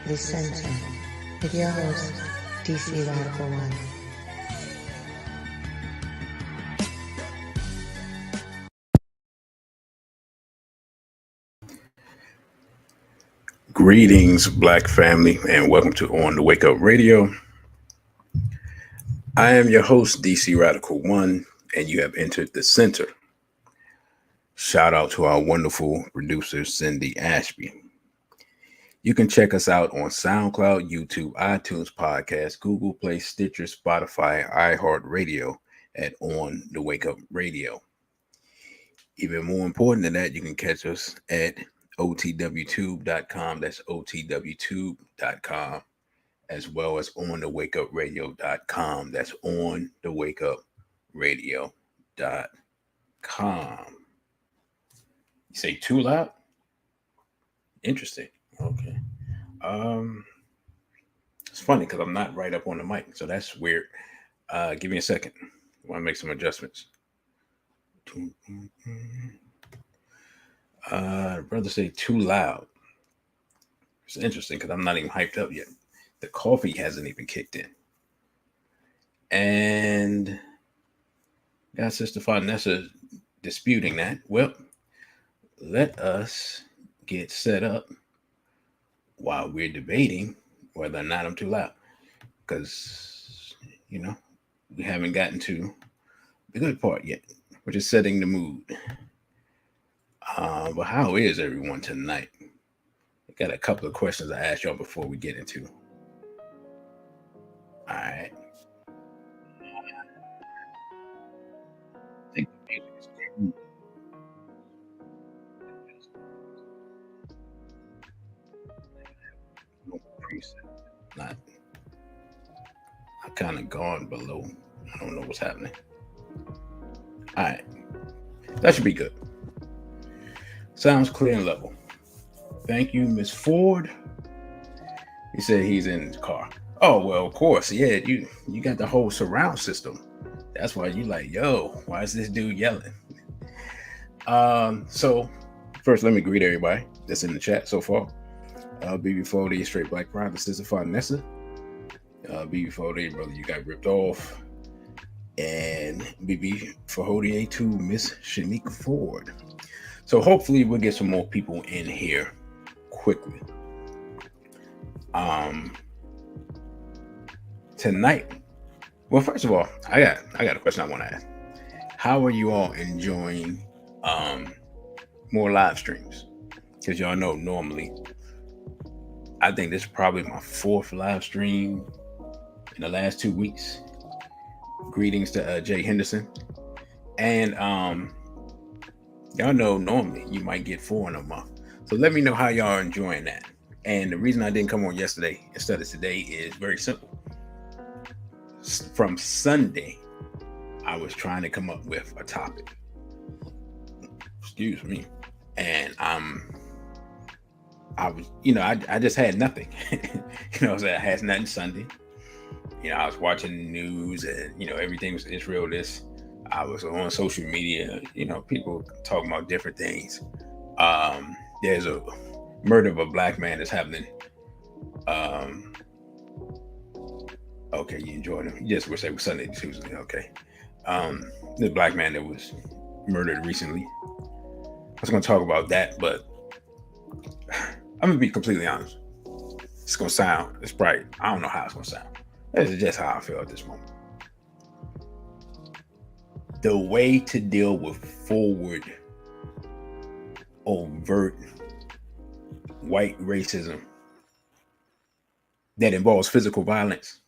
The Center, with your host, DC Radical One. Greetings, Black family, and welcome to On the Wake Up Radio. I am your host, DC Radical One, and you have entered the center. Shout out to our wonderful producer, Cindy Ashby. You can check us out on SoundCloud, YouTube, iTunes Podcast, Google Play, Stitcher, Spotify, iHeartRadio at On the Wake Up Radio. Even more important than that, you can catch us at otwtube.com. That's otwtube.com. As well as on the wakeupradio.com. That's on the wakeupradio.com. You say too loud? Interesting. Okay. It's funny because I'm not right up on the mic, so that's weird. Give me a second. I want to make some adjustments. Brother say too loud. It's interesting because I'm not even hyped up yet. The coffee hasn't even kicked in. And got Sister Vanessa disputing that. Well, let us get set up while we're debating whether or not I'm too loud. Because, we haven't gotten to the good part yet, which is setting the mood. But how is everyone tonight? I got a couple of questions I asked y'all before we get into. All right. I think the music is cool. No preset. Not. I kind of gone below. I don't know what's happening. All right. That should be good. Sounds clear and level. Thank you, Miss Ford. He said he's in his car. Oh, well, of course. Yeah, you got the whole surround system. That's why you like, yo, why is this dude yelling? So first, let me greet everybody that's in the chat so far. BB4D, Straight Black Pride, Sister Vanessa. BB4D, brother, you got ripped off. And BB4D 2, Miss Shanique Ford. So hopefully we'll get some more people in here quickly. Tonight, well, first of all, I got a question I want to ask. How are you all enjoying more live streams? Because y'all know normally, I think this is probably my fourth live stream in the last 2 weeks. Greetings to Jay Henderson. And y'all know normally you might get 4 in a month. So let me know how y'all are enjoying that. And the reason I didn't come on yesterday instead of today is very simple. From Sunday, I was trying to come up with a topic. Excuse me. And I was, I just had nothing. I had nothing Sunday. I was watching the news and, everything was Israel this. I was on social media, people talking about different things. There's a murder of a black man that's happening. Okay, you enjoyed him. You just wish it was Sunday, Tuesday. Okay. The black man that was murdered recently. I was going to talk about that, but I'm going to be completely honest. It's going to sound, it's bright. I don't know how it's going to sound. This is just how I feel at this moment. The way to deal with forward, overt white racism that involves physical violence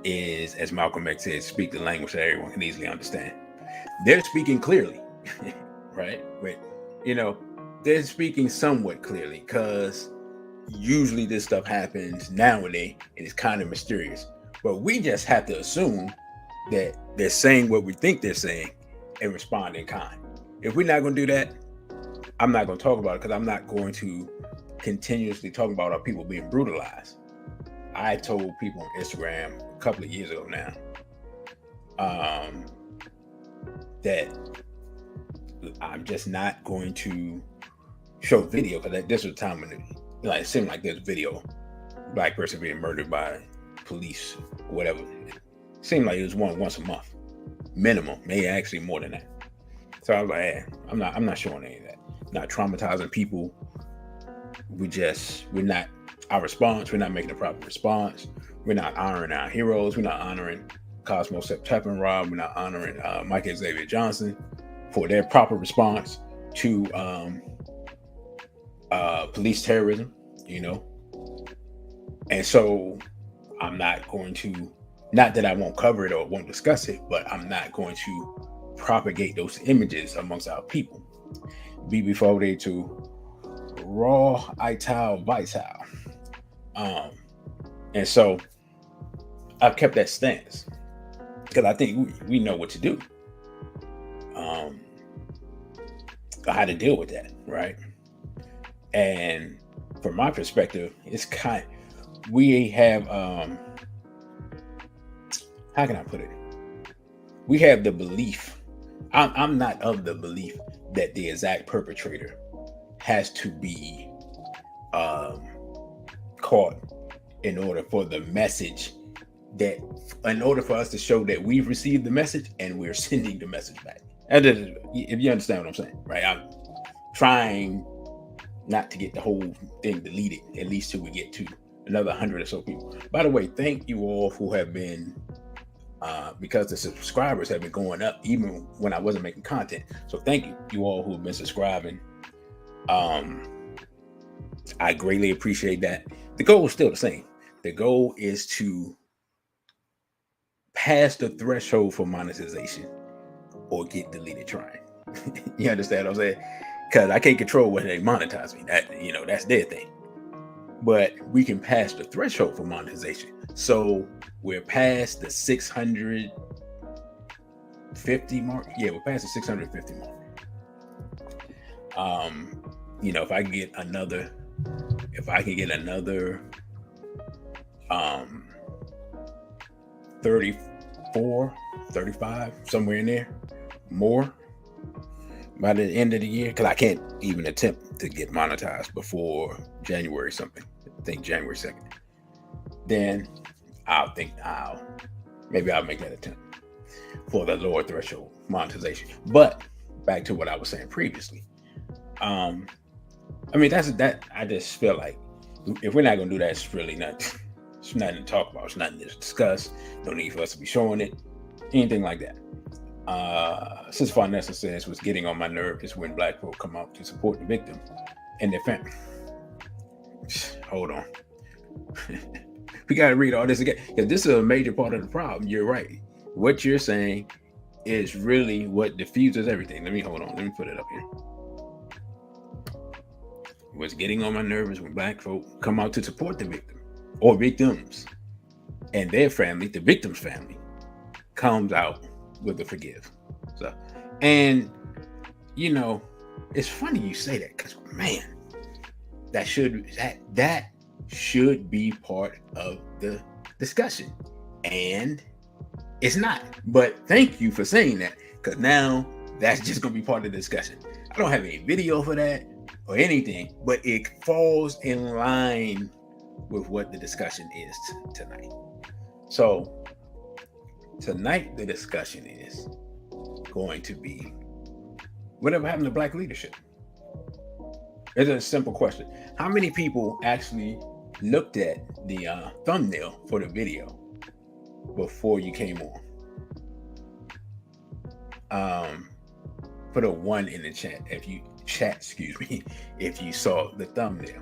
is, as Malcolm X said, speak the language that everyone can easily understand. They're speaking clearly, right? But, they're speaking somewhat clearly because usually this stuff happens nowadays and it's kind of mysterious. But we just have to assume that they're saying what we think they're saying and respond in kind. If we're not going to do that, I'm not going to talk about it because I'm not going to continuously talk about our people being brutalized. I told people on Instagram a couple of years ago now that I'm just not going to show video because this was the time when Like it seemed like there's video, black person being murdered by police, or whatever. It seemed like it was once a month, minimum, maybe actually more than that. So I was like, I'm not showing any of that. Not traumatizing people. We're not our response. We're not making a proper response. We're not honoring our heroes. We're not honoring Cosmo September. We're not honoring Michael Xavier Johnson for their proper response to police terrorism, And so I'm not going to, not that I won't cover it or won't discuss it, but I'm not going to propagate those images amongst our people. BB48 to Raw Ital Vital. And so I've kept that stance because I think we know what to do. How to deal with that, right? And from my perspective, it's we have how can I put it? We have the belief. I'm not of the belief that the exact perpetrator has to be caught in order for the message in order for us to show that we've received the message and we're sending the message back. If you understand what I'm saying, right? I'm trying not to get the whole thing deleted, at least till we get to another 100 or so people. By the way, thank you all who have been, because the subscribers have been going up even when I wasn't making content. So thank you all who have been subscribing. I greatly appreciate that. The goal is still the same. The goal is to pass the threshold for monetization or get deleted trying. You understand what I'm saying? Because I can't control when they monetize me. That's their thing. But we can pass the threshold for monetization. So we're past the 650 mark. Yeah, we're past the 650 mark. If I can get another 34, 35, somewhere in there, more by the end of the year, because I can't even attempt to get monetized before January something. I think January 2nd. Then I'll make that attempt for the lower threshold monetization. But back to what I was saying previously. That's that. I just feel like if we're not gonna do that, it's really not. It's nothing to talk about. It's nothing to discuss. No need for us to be showing it. Anything like that. Since Vanessa says what's getting on my nerve is when black folk come out to support the victim and their family. Hold on. We got to read all this again because this is a major part of the problem. You're right. What you're saying is really what diffuses everything. Let me put it up here. What's getting on my nerves is when black folk come out to support the victim or victims and their family, the victim's family, comes out with a forgive. So, and it's funny you say that because man, that should be part of the discussion, and it's not. But thank you for saying that because now that's just gonna be part of the discussion. I don't have any video for that or anything, but it falls in line with what the discussion is tonight. So tonight the discussion is going to be whatever happened to black leadership. It's a simple question. How many people actually looked at the thumbnail for the video before you came on? Put a 1 in the chat if you saw the thumbnail,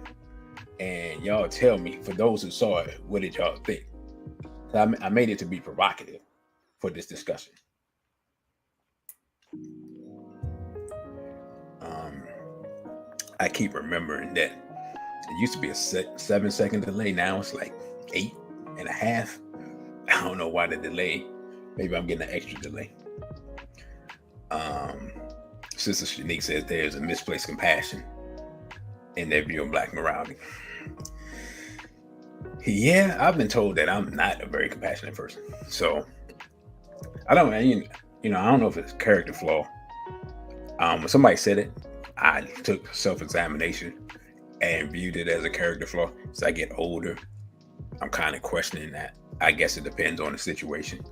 and y'all tell me, for those who saw it, what did y'all think? I made it to be provocative for this discussion. I keep remembering that it used to be a 7-second delay. Now it's like 8.5. I don't know why the delay. Maybe I'm getting an extra delay. Sister Shanique says there's a misplaced compassion in their view of black morality. Yeah, I've been told that I'm not a very compassionate person. So I don't know if it's a character flaw. When somebody said it, I took self-examination and viewed it as a character flaw. As I get older, I'm kind of questioning that. I guess it depends on the situation.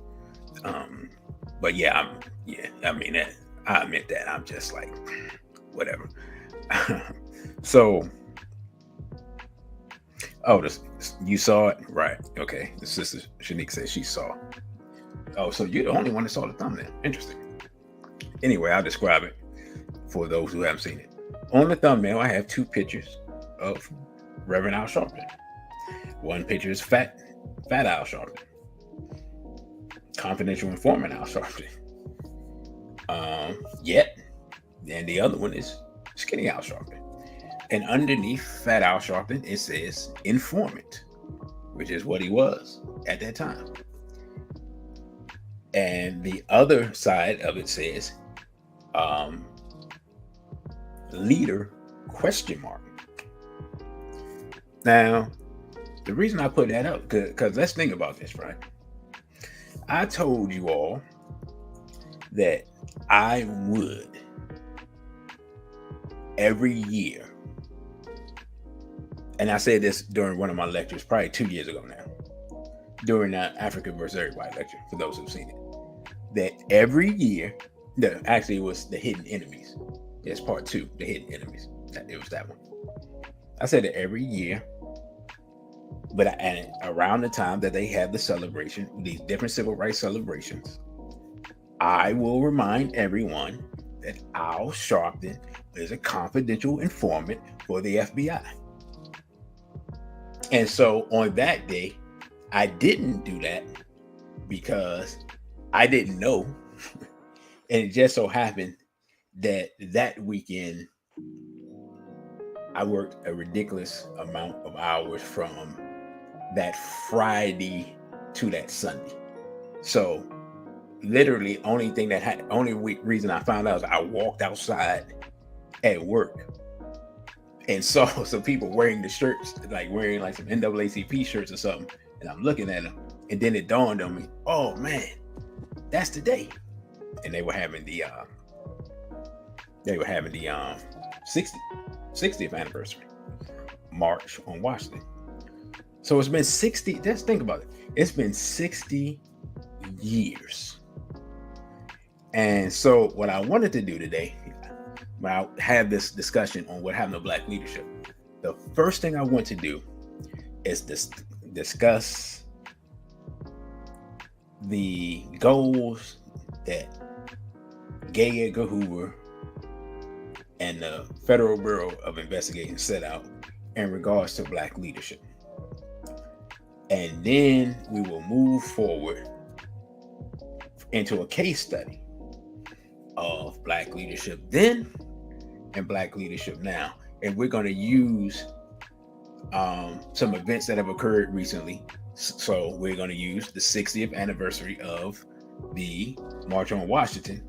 But yeah, I mean, I admit that I'm just like, whatever. So, you saw it, right? Okay. The sister Shanique says she saw. Oh, so you're the only one that saw the thumbnail. Interesting. Anyway, I'll describe it for those who haven't seen it. On the thumbnail, I have two pictures of Reverend Al Sharpton. One picture is Fat Al Sharpton, confidential informant Al Sharpton. And the other one is Skinny Al Sharpton. And underneath Fat Al Sharpton, it says informant, which is what he was at that time. And the other side of it says leader ? Now, the reason I put that up, because let's think about this, right? I told you all that I would every year, and I said this during one of my lectures, probably 2 years ago now, during that Africa versus Everybody lecture, for those who've seen it, that every year, actually it was the Hidden Enemies. It's part 2, the Hidden Enemies. It was that one. I said that every year, and around the time that they have the celebration, these different civil rights celebrations, I will remind everyone that Al Sharpton is a confidential informant for the FBI. And so on that day, I didn't do that because I didn't know. And it just so happened that weekend, I worked a ridiculous amount of hours from that Friday to that Sunday. So literally only reason I found out is I walked outside at work and saw some people wearing the shirts, like wearing like some NAACP shirts or something. And I'm looking at them, and then it dawned on me, oh man, that's the day. And they were having the 60th anniversary March on Washington. So it's been 60, just think about it. It's been 60 years. And so what I wanted to do today, when I have this discussion on what happened to Black leadership, the first thing I want to do is discuss the goals that J. Edgar Hoover and the Federal Bureau of Investigation set out in regards to Black leadership. And then we will move forward into a case study of Black leadership then and Black leadership now. And we're going to use some events that have occurred recently. So we're going to use the 60th anniversary of the March on Washington.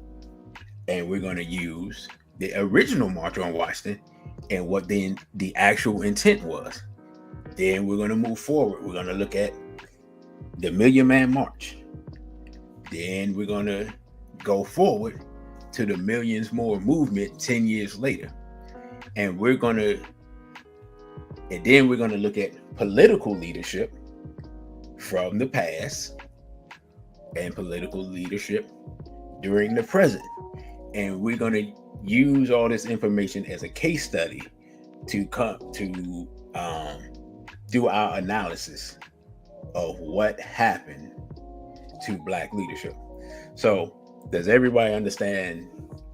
And we're going to use the original March on Washington and what then the actual intent was. Then we're going to move forward. We're going to look at the Million Man March. Then we're going to go forward to the Millions More movement 10 years later. And then we're going to look at political leadership from the past and political leadership during the present. And we're going to use all this information as a case study to do our analysis of what happened to Black leadership. So, does everybody understand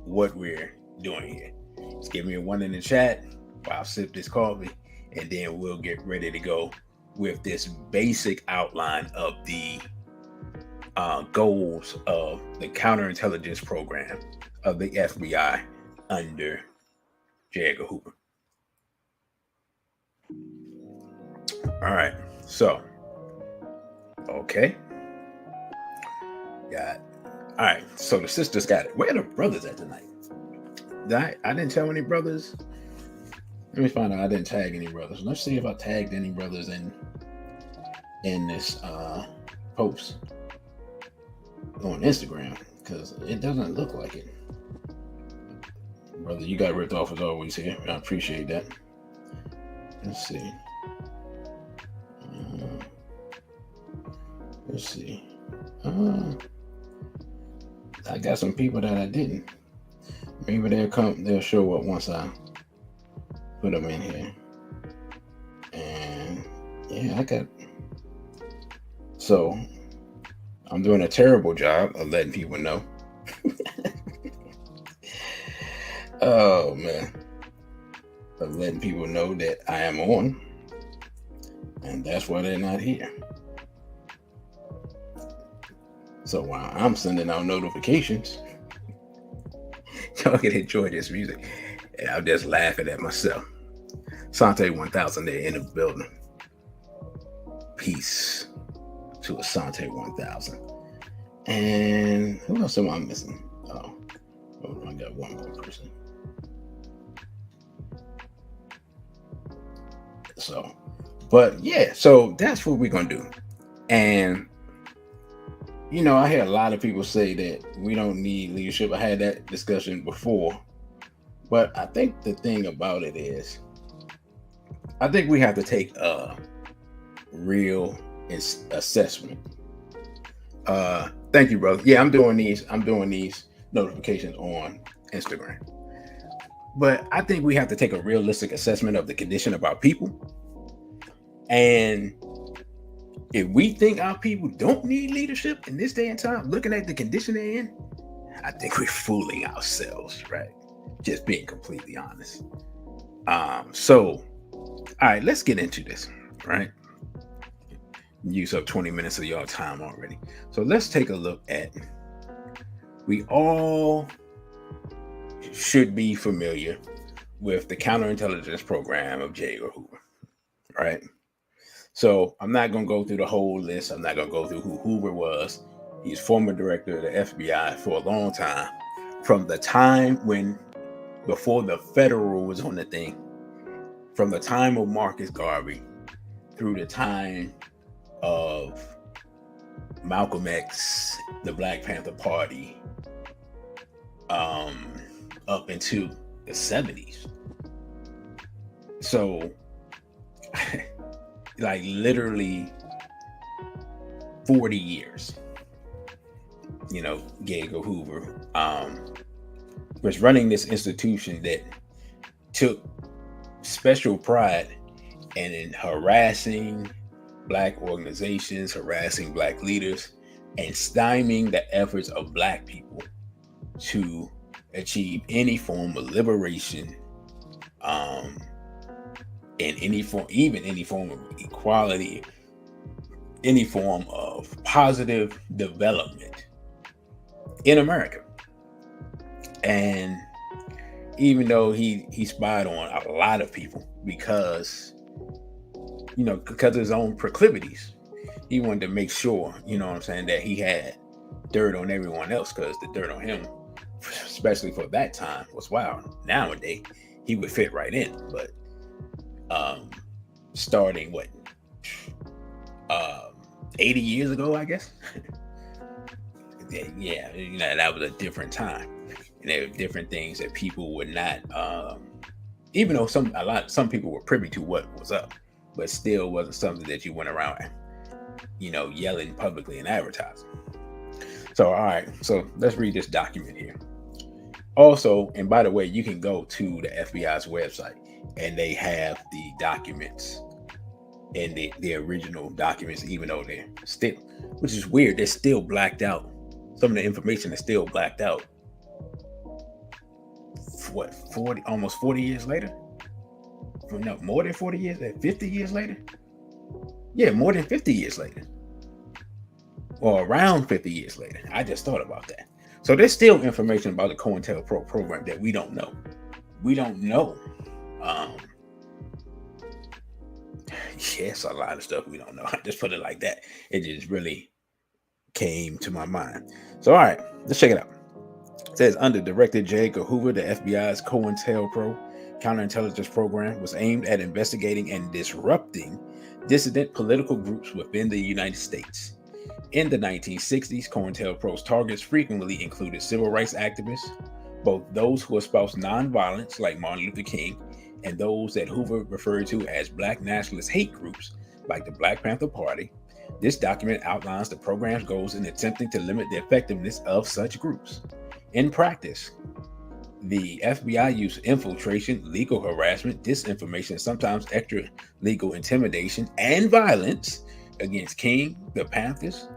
what we're doing here? Just give me a 1 in the chat while I sip this coffee, and then we'll get ready to go with this basic outline of the goals of the counterintelligence program of the FBI under J. Edgar Hoover. All right, so, okay. Got it. All right, so the sisters got it. Where are the brothers at tonight? I didn't tell any brothers. Let me find out. I didn't tag any brothers. Let's see if I tagged any brothers in this post on Instagram, because it doesn't look like it. Brother, you got ripped off as always here. I appreciate that. Let's see. Let's see. I got some people that I didn't. Maybe they'll show up once I put them in here. And yeah, so I'm doing a terrible job of letting people know. Oh man. Of letting people know that I am on. And that's why they're not here. So while I'm sending out notifications, y'all can enjoy this music. And I'm just laughing at myself. Asante 1000 there in the building. Peace to Asante 1000. And who else am I missing? Oh, I got one more person. So, but yeah, so that's what we're going to do. And you know, I hear a lot of people say that we don't need leadership. I had that discussion before. But I think the thing about it is, I think we have to take a real assessment. Thank you, brother. Yeah, I'm doing these notifications on Instagram. But I think we have to take a realistic assessment of the condition of our people. And if we think our people don't need leadership in this day and time, looking at the condition they're in, I think we're fooling ourselves, right? Just being completely honest. So, all right, let's get into this, right? Use up 20 minutes of your time already. So let's take a look at, we all should be familiar with the counterintelligence program of J. Edgar Hoover, right? So I'm not going to go through the whole list. I'm not going to go through who Hoover was. He's former director of the FBI for a long time. From the time before the federal was on the thing, from the time of Marcus Garvey through the time of Malcolm X, the Black Panther Party, up into the 70s. So, like literally 40 years, you know, J. Edgar Hoover was running this institution that took special pride in harassing Black organizations, harassing Black leaders, and stymieing the efforts of Black people to achieve any form of liberation, in any form, even any form of equality, any form of positive development in America. And even though he spied on a lot of people because of his own proclivities, he wanted to make sure, you know what I'm saying, that he had dirt on everyone else, because the dirt on him, especially for that time, was wild. Nowadays, he would fit right in, but starting 80 years ago, I guess. Yeah, that was a different time, and there were different things that people would not, even though some people were privy to what was up, but still wasn't something that you went around, yelling publicly and advertising. So, all right, so let's read this document here. Also, and by the way, you can go to the FBI's website and they have the documents and the original documents, even though they're still, which is weird, they're still blacked out. Some of the information is still blacked out. What, almost 40 years later? No, more than 40 years, 50 years later? Yeah, more than 50 years later. Or around 50 years later. I just thought about that. So there's still information about the COINTELPRO program that we don't know. We don't know. Yes, a lot of stuff we don't know. I just put it like that. It just really came to my mind. So, all right, let's check it out. It says, under Director J. Edgar Hoover, the FBI's COINTELPRO counterintelligence program was aimed at investigating and disrupting dissident political groups within the United States. In the 1960s, COINTELPRO's targets frequently included civil rights activists, both those who espoused nonviolence, like Martin Luther King, and those that Hoover referred to as black nationalist hate groups, like the Black Panther Party. This document outlines the program's goals in attempting to limit the effectiveness of such groups. In practice, the FBI used infiltration, legal harassment, disinformation, sometimes extra-legal intimidation, and violence against King, the Panthers,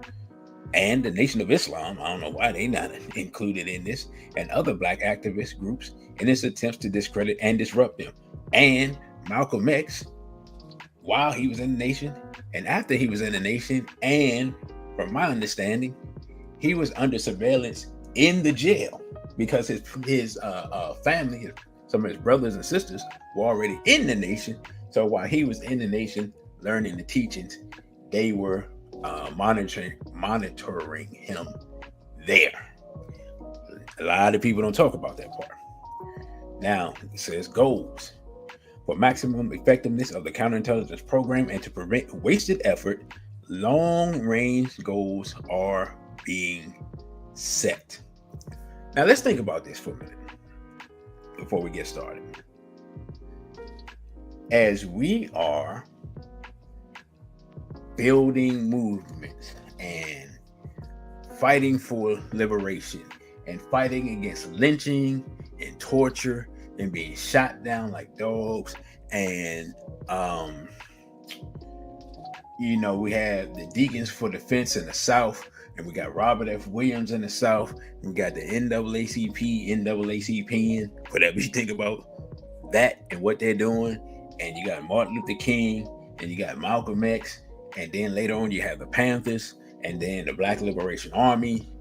and the Nation of Islam. I don't know why they're not included in this, and other black activist groups in its attempts to discredit and disrupt them. And Malcolm X, while he was in the nation, and after he was in the nation, and from my understanding, he was under surveillance in the jail because his family, some of his brothers and sisters, were already in the nation. So while he was in the nation learning the teachings, they were monitoring him there. A lot of people don't talk about that part. Now, it says goals. For maximum effectiveness of the counterintelligence program and to prevent wasted effort, long-range goals are being set. Now, let's think about this for a minute before we get started. As we are building movements and fighting for liberation and fighting against lynching and torture and being shot down like dogs, and we have the Deacons for Defense in the South, and we got Robert F. Williams in the South, and we got the NAACP, whatever you think about that and what they're doing, and you got Martin Luther King, and you got Malcolm X, and then later on you have the Panthers, and then the Black Liberation Army,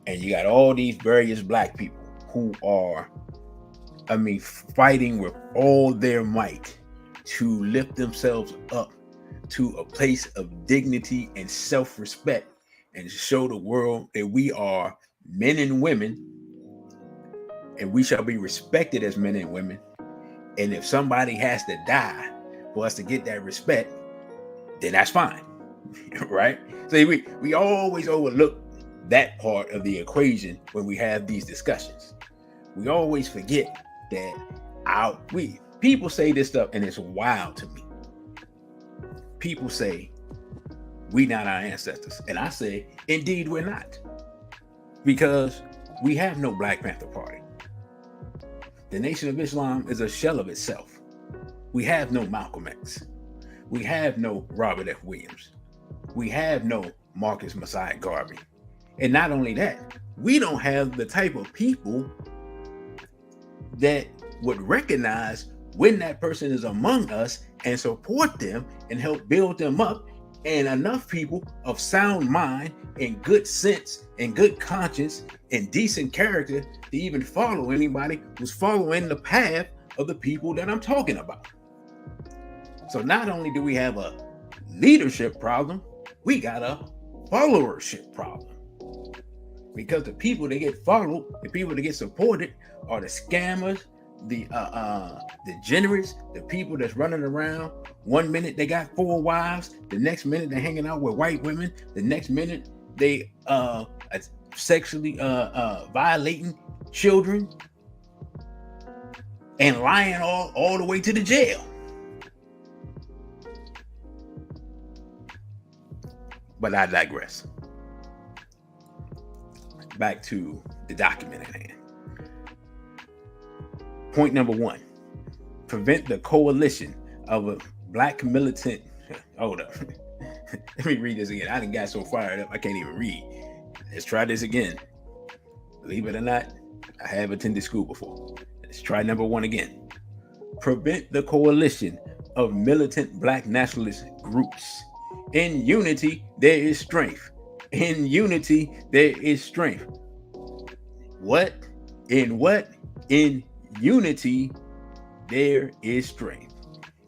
and you got all these various black people who are, fighting with all their might to lift themselves up to a place of dignity and self-respect, and show the world that we are men and women, and we shall be respected as men and women. And if somebody has to die for us to get that respect, then that's fine, right? So we always overlook that part of the equation when we have these discussions. We always forget that people say this stuff, and it's wild to me. People say we not our ancestors, and I say indeed we're not, because we have no Black Panther Party. The Nation of Islam is a shell of itself. We have no Malcolm X. We have no Robert F. Williams. We have no Marcus Messiah Garvey. And not only that, we don't have the type of people that would recognize when that person is among us and support them and help build them up, and enough people of sound mind and good sense and good conscience and decent character to even follow anybody who's following the path of the people that I'm talking about. So not only do we have a leadership problem, we got a followership problem. Because the people that get followed, the people that get supported, are the scammers, the degenerates, the people that's running around. 1 minute they got 4 wives, the next minute they're hanging out with white women, the next minute they sexually violating children and lying all the way to the jail. But I digress. Back to the document at hand. Point number 1, prevent the coalition of a black militant. Hold up. Let me read this again. I done got so fired up I can't even read. Let's try this again. Believe it or not, I have attended school before. Let's try number 1 again. Prevent the coalition of militant black nationalist groups. In unity, there is strength. In unity, there is strength. What? In unity, there is strength.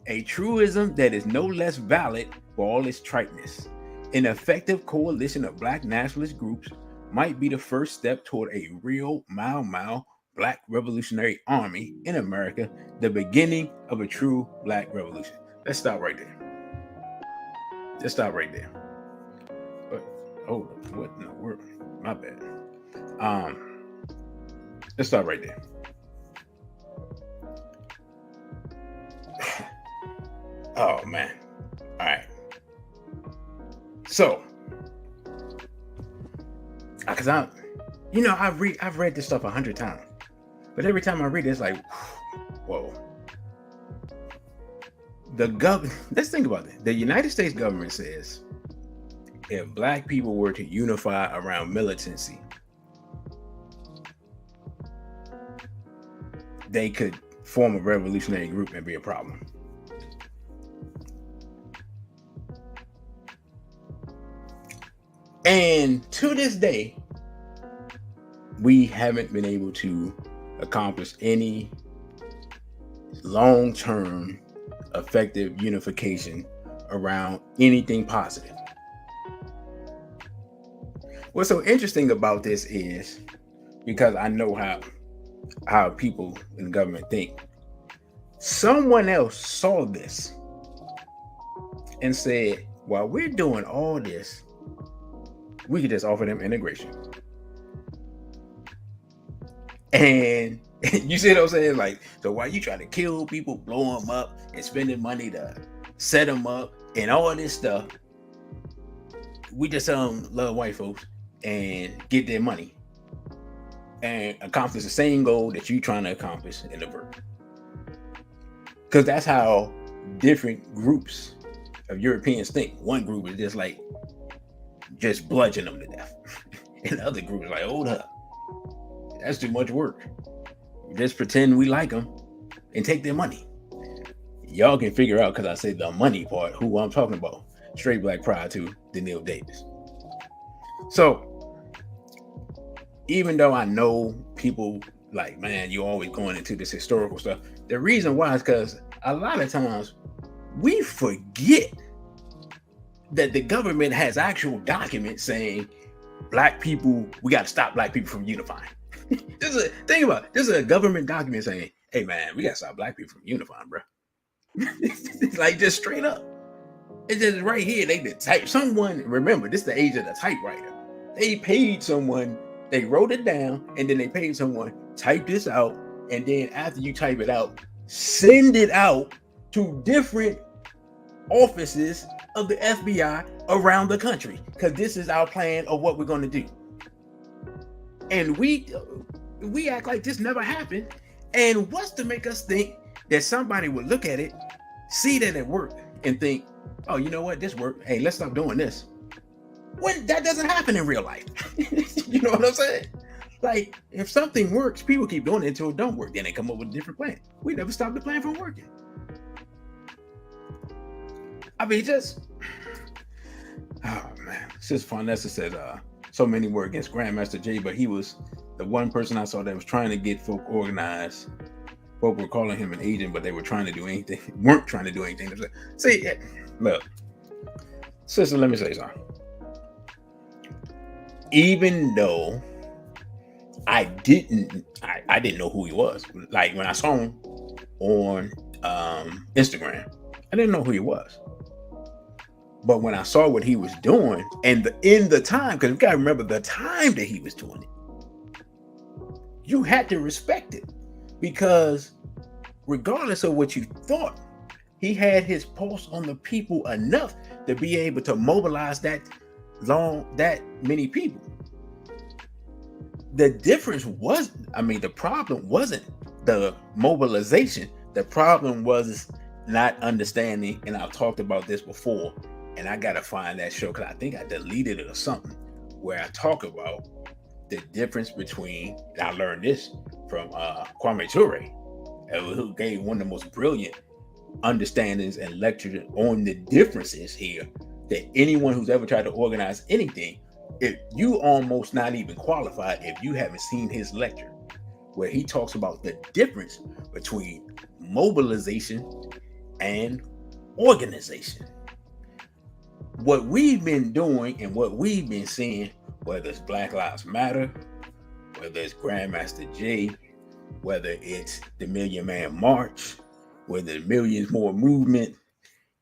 A truism that is no less valid for all its triteness. An effective coalition of black nationalist groups might be the first step toward a real Mau Mau black revolutionary army in America, the beginning of a true black revolution. Let's stop right there. But hold on, what in the world? My bad. Let's stop right there. Oh man. All right. So, because I've read this stuff 100 times, but every time I read it, it's like, whoa. Let's think about it. The United States government says if black people were to unify around militancy, they could form a revolutionary group and be a problem. And to this day, we haven't been able to accomplish any long-term effective unification around anything positive. What's so interesting about this is because I know how people in the government think. Someone else saw this and said, while we're doing all this, we could just offer them integration. And you see what I'm saying? Like, so while you try to kill people, blow them up, and spending money to set them up and all this stuff, we just love white folks and get their money and accomplish the same goal that you're trying to accomplish in the birth. Because that's how different groups of Europeans think. One group is just bludgeon them to death. And the other group is like, hold up, that's too much work. Just pretend we like them and take their money. Y'all can figure out, because I said the money part, who I'm talking about. Straight black pride to Daniel Davis. So, even though I know people like, man, you're always going into this historical stuff, the reason why is because a lot of times we forget that the government has actual documents saying black people, we got to stop black people from unifying. Think about it. This is a government document saying, hey man, we got to stop black people from unifying, bro. It's like just straight up. It's just right here. They did type. Someone, remember, this is the age of the typewriter. They paid someone, they wrote it down, and then they paid someone, type this out, and then after you type it out, send it out to different offices of the FBI around the country, because this is our plan of what we're going to do. And we act like this never happened. And what's to make us think that somebody would look at it, see that it worked, and think, oh, you know what, this worked. Hey, let's stop doing this. When that doesn't happen in real life. You know what I'm saying? Like, if something works, people keep doing it until it don't work. Then they come up with a different plan. We never stop the plan from working. I mean, oh man. Sis Farnessa said, so many were against Grandmaster Jay, but he was the one person I saw that was trying to get folk organized. Folk were calling him an agent, but they weren't trying to do anything. See, look, sister, let me say something. Even though I didn't know who he was. Like when I saw him on Instagram, I didn't know who he was. But when I saw what he was doing, and in the time, because you gotta remember the time that he was doing it, you had to respect it, because regardless of what you thought, he had his pulse on the people enough to be able to mobilize that many people. The difference was, the problem wasn't the mobilization. The problem was not understanding, and I've talked about this before, and I gotta find that show because I think I deleted it or something, where I talk about the difference between, and I learned this from Kwame Ture, who gave one of the most brilliant understandings and lectures on the differences here, that anyone who's ever tried to organize anything, if you almost not even qualified if you haven't seen his lecture, where he talks about the difference between mobilization and organization. What we've been doing and what we've been seeing, whether it's Black Lives Matter, whether it's Grandmaster Jay, whether it's the Million Man March, whether the Millions More movement,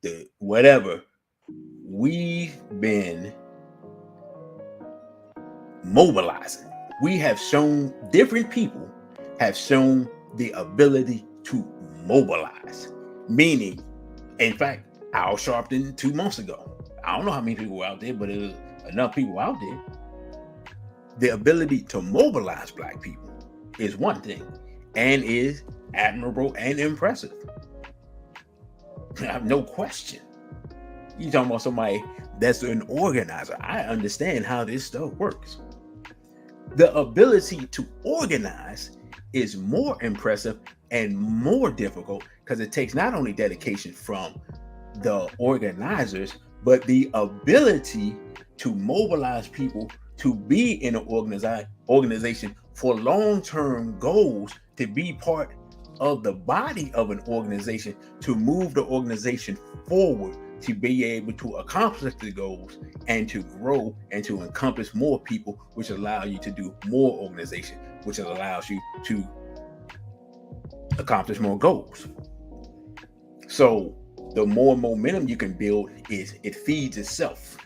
the whatever, we've been mobilizing. We have shown, different people have shown the ability to mobilize. Meaning, in fact, Al Sharpton 2 months ago. I don't know how many people were out there, but it was enough people out there. The ability to mobilize Black people is one thing and is admirable and impressive. I have no question. You talking about somebody that's an organizer. I understand how this stuff works. The ability to organize is more impressive and more difficult because it takes not only dedication from the organizers, but the ability to mobilize people to be in an organization for long-term goals, to be part of the body of an organization, to move the organization forward, to be able to accomplish the goals and to grow and to encompass more people, which allow you to do more organization, which allows you to accomplish more goals. So the more momentum you can build, it feeds itself.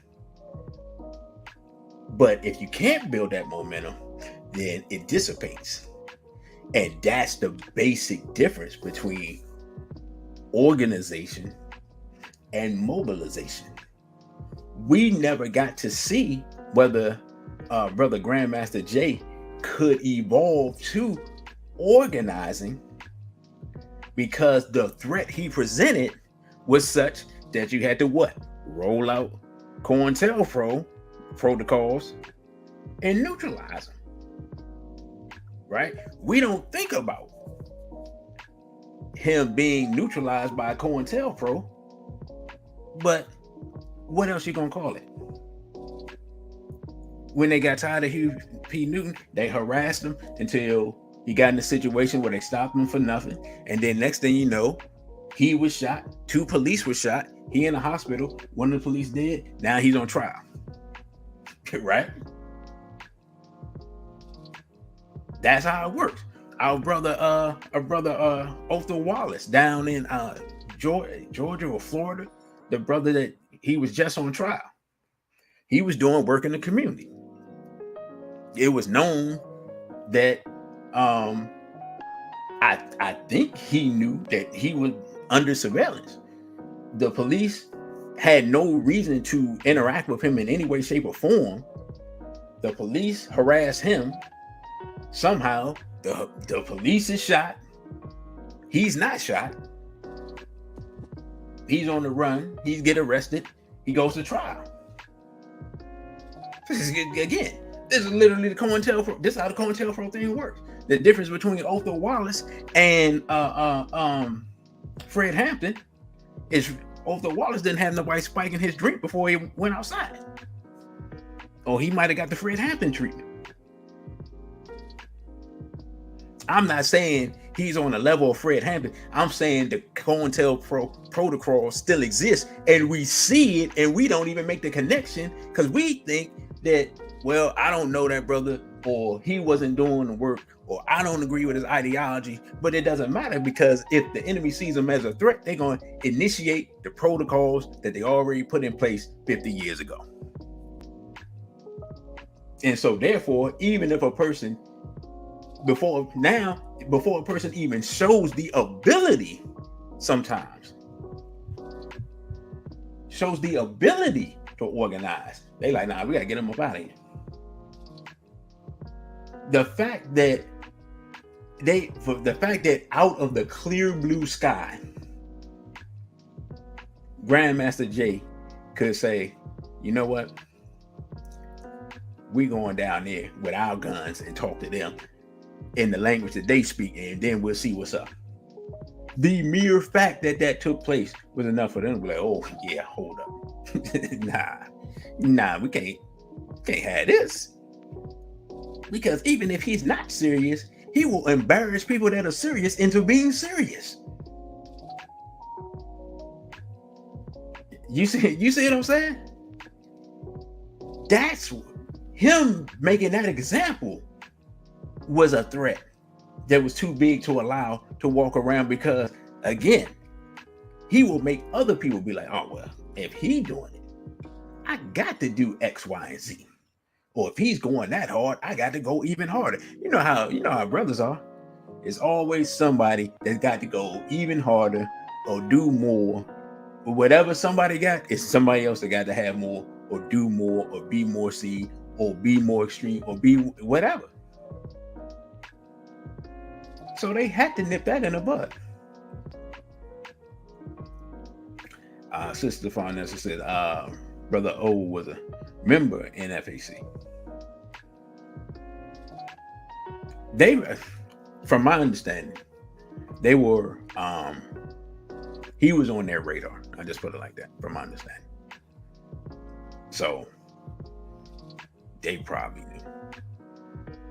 But if you can't build that momentum, then it dissipates. And that's the basic difference between organization and mobilization. We never got to see whether Brother Grandmaster Jay could evolve to organizing, because the threat he presented was such that you had to what? Roll out COINTELPRO protocols and neutralize them. Right? We don't think about him being neutralized by COINTELPRO, but what else you gonna call it? When they got tired of Hugh P. Newton, they harassed him until he got in a situation where they stopped him for nothing. And then next thing you know, he was shot. 2 police were shot. He in the hospital. One of the police dead. Now he's on trial. Right? That's how it works. Our brother Otho Wallace down in Georgia or Florida, the brother that he was just on trial. He was doing work in the community. It was known that I think he knew that he was under surveillance. The police had no reason to interact with him in any way, shape, or form. The police harassed him. Somehow the police is shot. He's not shot. He's on the run. He get arrested. He goes to trial. Again, this is literally the COINTELPRO. This is how the COINTELPRO thing works. The difference between Otho Wallace and Fred Hampton is Otho Wallace didn't have nobody spiking his drink before he went outside. Or he might have got the Fred Hampton treatment. I'm not saying he's on the level of Fred Hampton. I'm saying the COINTELPRO protocol still exists, and we see it, and we don't even make the connection because we think that, well, I don't know that brother, or he wasn't doing the work, or I don't agree with his ideology. But it doesn't matter, because if the enemy sees him as a threat, they're going to initiate the protocols that they already put in place 50 years ago. And so therefore, even if a person before a person even shows the ability, sometimes shows the ability to organize, they like, nah, we gotta get them up out of here. The fact that out of the clear blue sky, Grandmaster Jay could say, you know what, we going down there with our guns and talk to them in the language that they speak, and then we'll see what's up. The mere fact that took place was enough for them to be like, oh yeah, hold up. nah, we can't have this. Because even if he's not serious, he will embarrass people that are serious into being serious. You see what I'm saying? That's him making that example was a threat that was too big to allow to walk around, because again, he will make other people be like, oh well, if he doing it, I got to do X, Y, and Z. Or if he's going that hard, I got to go even harder. You know how brothers are. It's always somebody that's got to go even harder or do more whatever somebody got, it's somebody else that got to have more or do more or be more seen or be more extreme or be whatever. So they had to nip that in the bud. Sister Farnessa said, Brother O was a member in FAC. They, from my understanding, they were, he was on their radar. I just put it like that, from my understanding. So they probably knew.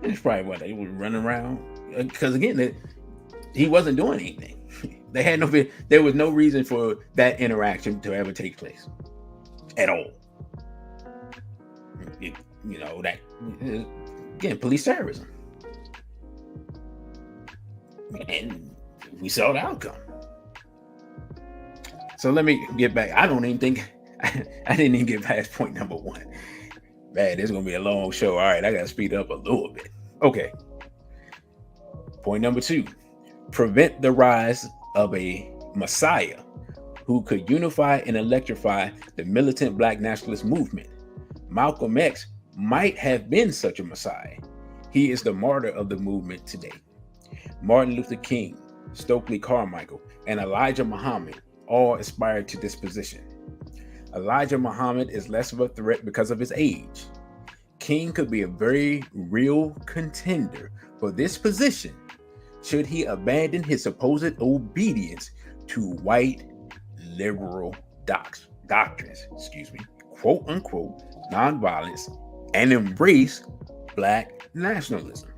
It's probably what they were running around. Because again, he wasn't doing anything. They had there was no reason for that interaction to ever take place at all. That again, police terrorism. And we saw the outcome. So let me get back. I don't even think I didn't even get past point number 1. Man, this is gonna be a long show. All right, I gotta speed up a little bit. Okay. Point number 2. Prevent the rise of a messiah who could unify and electrify the militant Black nationalist movement. Malcolm X might have been such a messiah. He is the martyr of the movement today. Martin Luther King, Stokely Carmichael, and Elijah Muhammad all aspired to this position. Elijah Muhammad is less of a threat because of his age. King could be a very real contender for this position should he abandon his supposed obedience to white liberal doctrines, quote unquote, nonviolence, and embrace Black nationalism.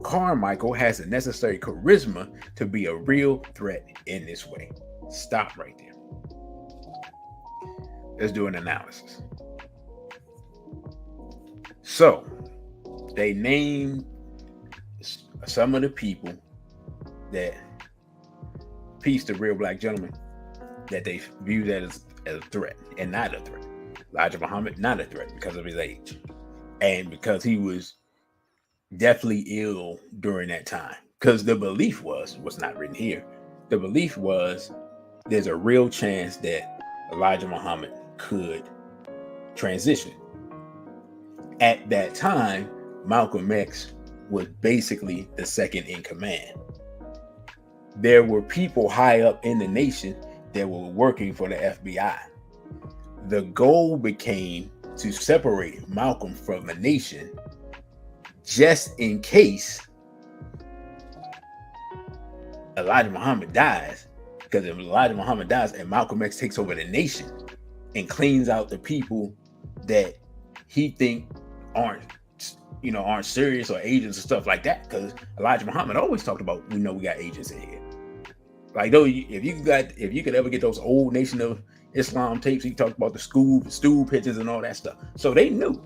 Carmichael has the necessary charisma to be a real threat in this way. Stop right there. Let's do an analysis. So, they named some of the people that pieced the real Black gentleman that they view that as a threat and not a threat. Elijah Muhammad, not a threat because of his age and because he was deathly ill during that time. Because the belief was, what's not written here, the belief was there's a real chance that Elijah Muhammad could transition. At that time, Malcolm X was basically the second in command. There were people high up in the nation that were working for the FBI. The goal became to separate Malcolm from the nation just in case Elijah Muhammad dies. Because if Elijah Muhammad dies and Malcolm X takes over the nation and cleans out the people that he think aren't serious or agents and stuff like that, because Elijah Muhammad always talked about, we know we got agents in here. Like, though, if you could ever get those old Nation of Islam tapes, he talked about the stool pictures and all that stuff. So they knew.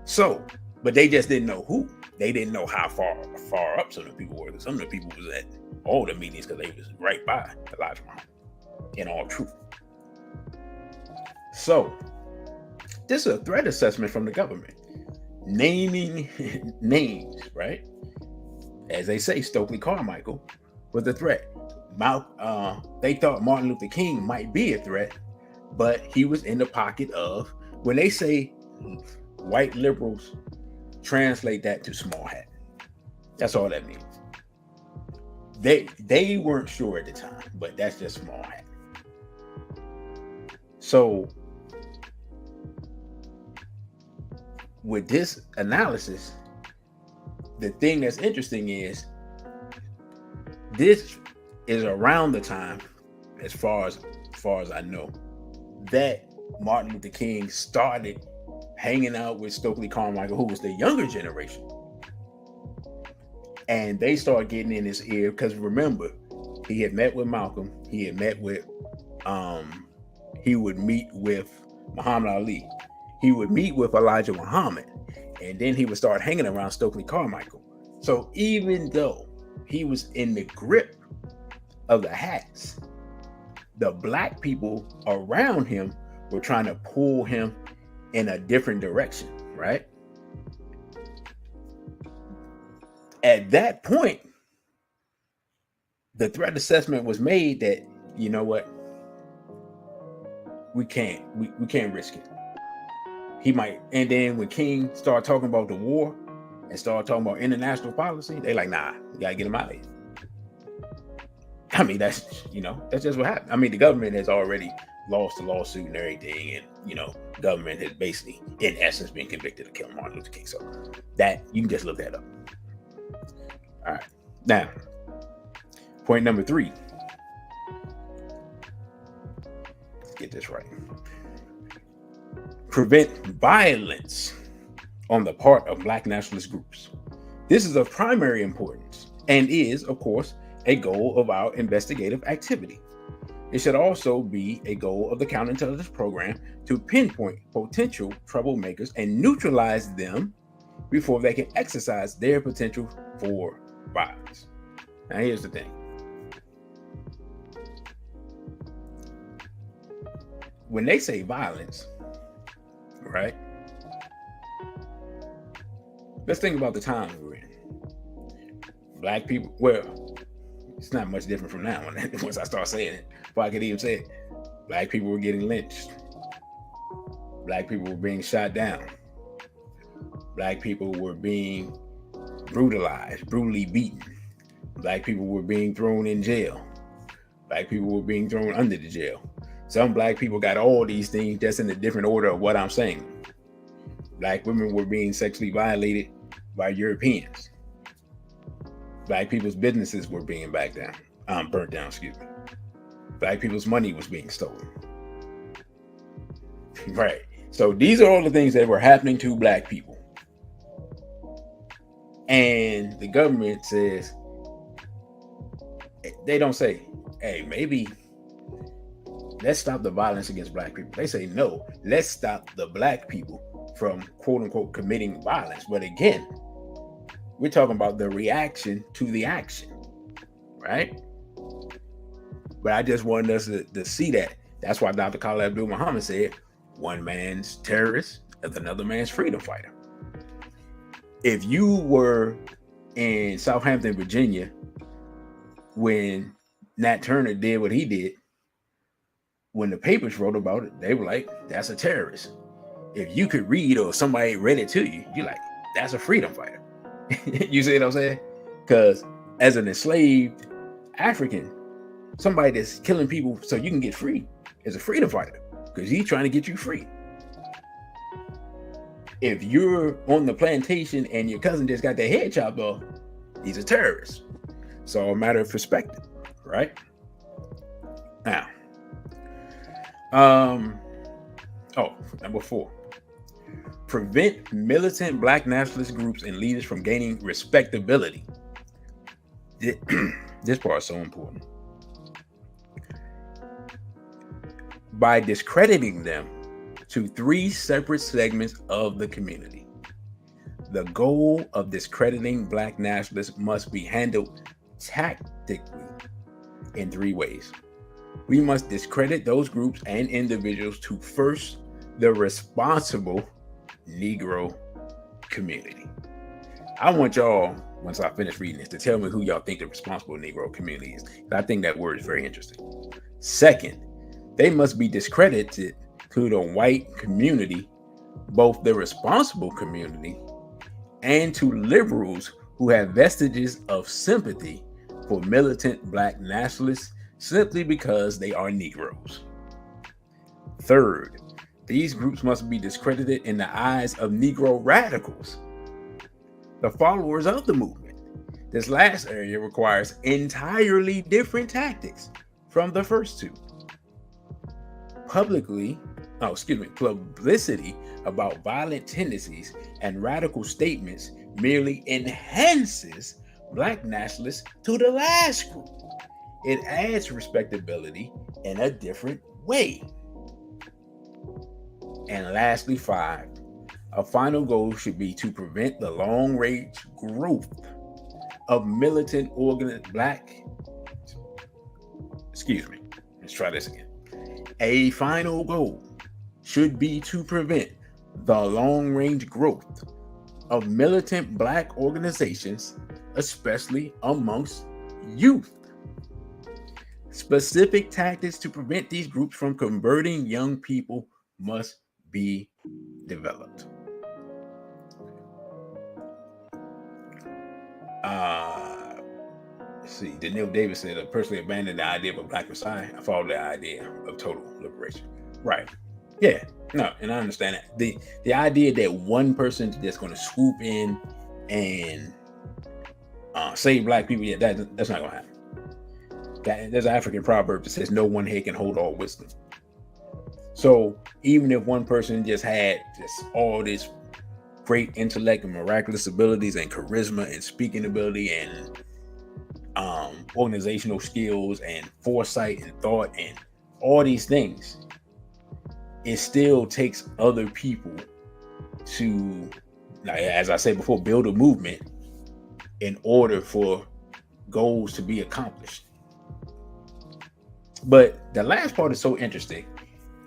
So, but they just didn't know who. They didn't know how far up some of the people were. Some of the people was at all the meetings because they was right by Elijah Muhammad, in all truth. So, this is a threat assessment from the government. Naming names, right? As they say, Stokely Carmichael was a threat. They thought Martin Luther King might be a threat, but he was in the pocket of, when they say white liberals, translate that to small hat. That's all that means. They weren't sure at the time, but that's just small hat. So with this analysis, the thing that's interesting is this is around the time, as far as I know, that Martin Luther King started hanging out with Stokely Carmichael, who was the younger generation. And they started getting in his ear because, remember, he had met with Malcolm. He had met with, he would meet with Muhammad Ali. He would meet with Elijah Muhammad. And then he would start hanging around Stokely Carmichael. So even though he was in the grip of the hats, the black people around him were trying to pull him in a different direction, right? At that point, the threat assessment was made that, you know what, we can't risk it. He might, and then when King started talking about the war and started talking about international policy, they like, nah, we gotta get him out of here. I mean, that's just what happened. I mean, the government has already lost the lawsuit and everything, and government has basically, in essence, been convicted of killing Martin Luther King. So that you can just look that up. All right, now point number 3. Let's get this right. Prevent violence on the part of Black nationalist groups. This is of primary importance and is, of course, a goal of our investigative activity. It should also be a goal of the counterintelligence program to pinpoint potential troublemakers and neutralize them before they can exercise their potential for violence. Now, here's the thing. When they say violence, right? Let's think about the time we're in. Black people, well, it's not much different from now once I start saying it. If I could even say it, Black people were getting lynched. Black people were being shot down. Black people were being brutalized, brutally beaten. Black people were being thrown in jail. Black people were being thrown under the jail. Some Black people got all these things just in a different order of what I'm saying. Black women were being sexually violated by Europeans. Black people's businesses were being burnt down, Black people's money was being stolen. Right. So these are all the things that were happening to Black people. And the government says, they don't say, hey, maybe let's stop the violence against Black people. They say, no, let's stop the Black people from, quote unquote, committing violence. But again, we're talking about the reaction to the action, right? But I just wanted us to see that. That's why Dr. Khalid Abdul-Muhammad said, one man's terrorist is another man's freedom fighter. If you were in Southampton, Virginia, when Nat Turner did what he did, when the papers wrote about it, they were like, that's a terrorist. If you could read or somebody read it to you, you're like, that's a freedom fighter. You see what I'm saying? Because as an enslaved African, somebody that's killing people so you can get free is a freedom fighter because he's trying to get you free. If you're on the plantation and your cousin just got their head chopped off, he's a terrorist. So a matter of perspective, right? Now, number 4. Prevent militant Black nationalist groups and leaders from gaining respectability. This part is so important. By discrediting them to 3 separate segments of the community. The goal of discrediting Black nationalists must be handled tactically in 3 ways. We must discredit those groups and individuals to first the responsible Negro community. I want y'all, once I finish reading this, to tell me who y'all think the responsible Negro community is. I think that word is very interesting. Second, they must be discredited to the white community, both the responsible community and to liberals who have vestiges of sympathy for militant Black nationalists simply because they are Negroes. Third, these groups must be discredited in the eyes of Negro radicals, the followers of the movement. This last area requires entirely different tactics from the first 2. Publicity about violent tendencies and radical statements merely enhances Black nationalists to the last group. It adds respectability in a different way. And lastly, 5, a final goal should be to prevent the long-range growth of militant A final goal should be to prevent the long-range growth of militant Black organizations, especially amongst youth. Specific tactics to prevent these groups from converting young people must be developed. See, Daniel Davis said, I personally abandoned the idea of a black messiah. I followed the idea of total liberation. Right. Yeah. No, and I understand that. The idea that one person that's going to swoop in and save black people, yeah, that's not going to happen. There's an African proverb that says no one head can hold all wisdom. So even if one person just had just all this great intellect and miraculous abilities and charisma and speaking ability and organizational skills and foresight and thought and all these things, it still takes other people to, as I said before, build a movement in order for goals to be accomplished. But the last part is so interesting.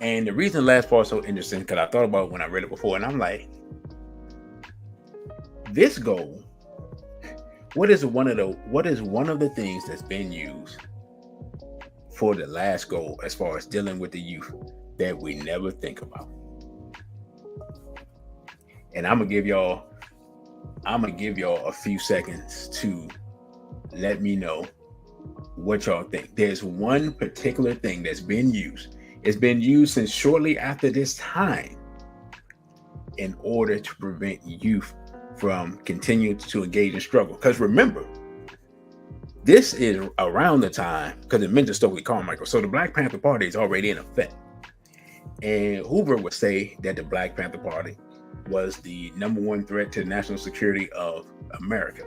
And the reason the last part is so interesting, because I thought about it when I read it before, and I'm like, this goal, what is one of the things that's been used for the last goal as far as dealing with the youth that we never think about? And I'm gonna give y'all a few seconds to let me know what y'all think. There's one particular thing that's been used. It's been used since shortly after this time in order to prevent youth from continuing to engage in struggle. Because remember, this is around the time, because it mentioned Stokely Carmichael. So the Black Panther Party is already in effect. And Hoover would say that the Black Panther Party was the number one threat to the national security of America.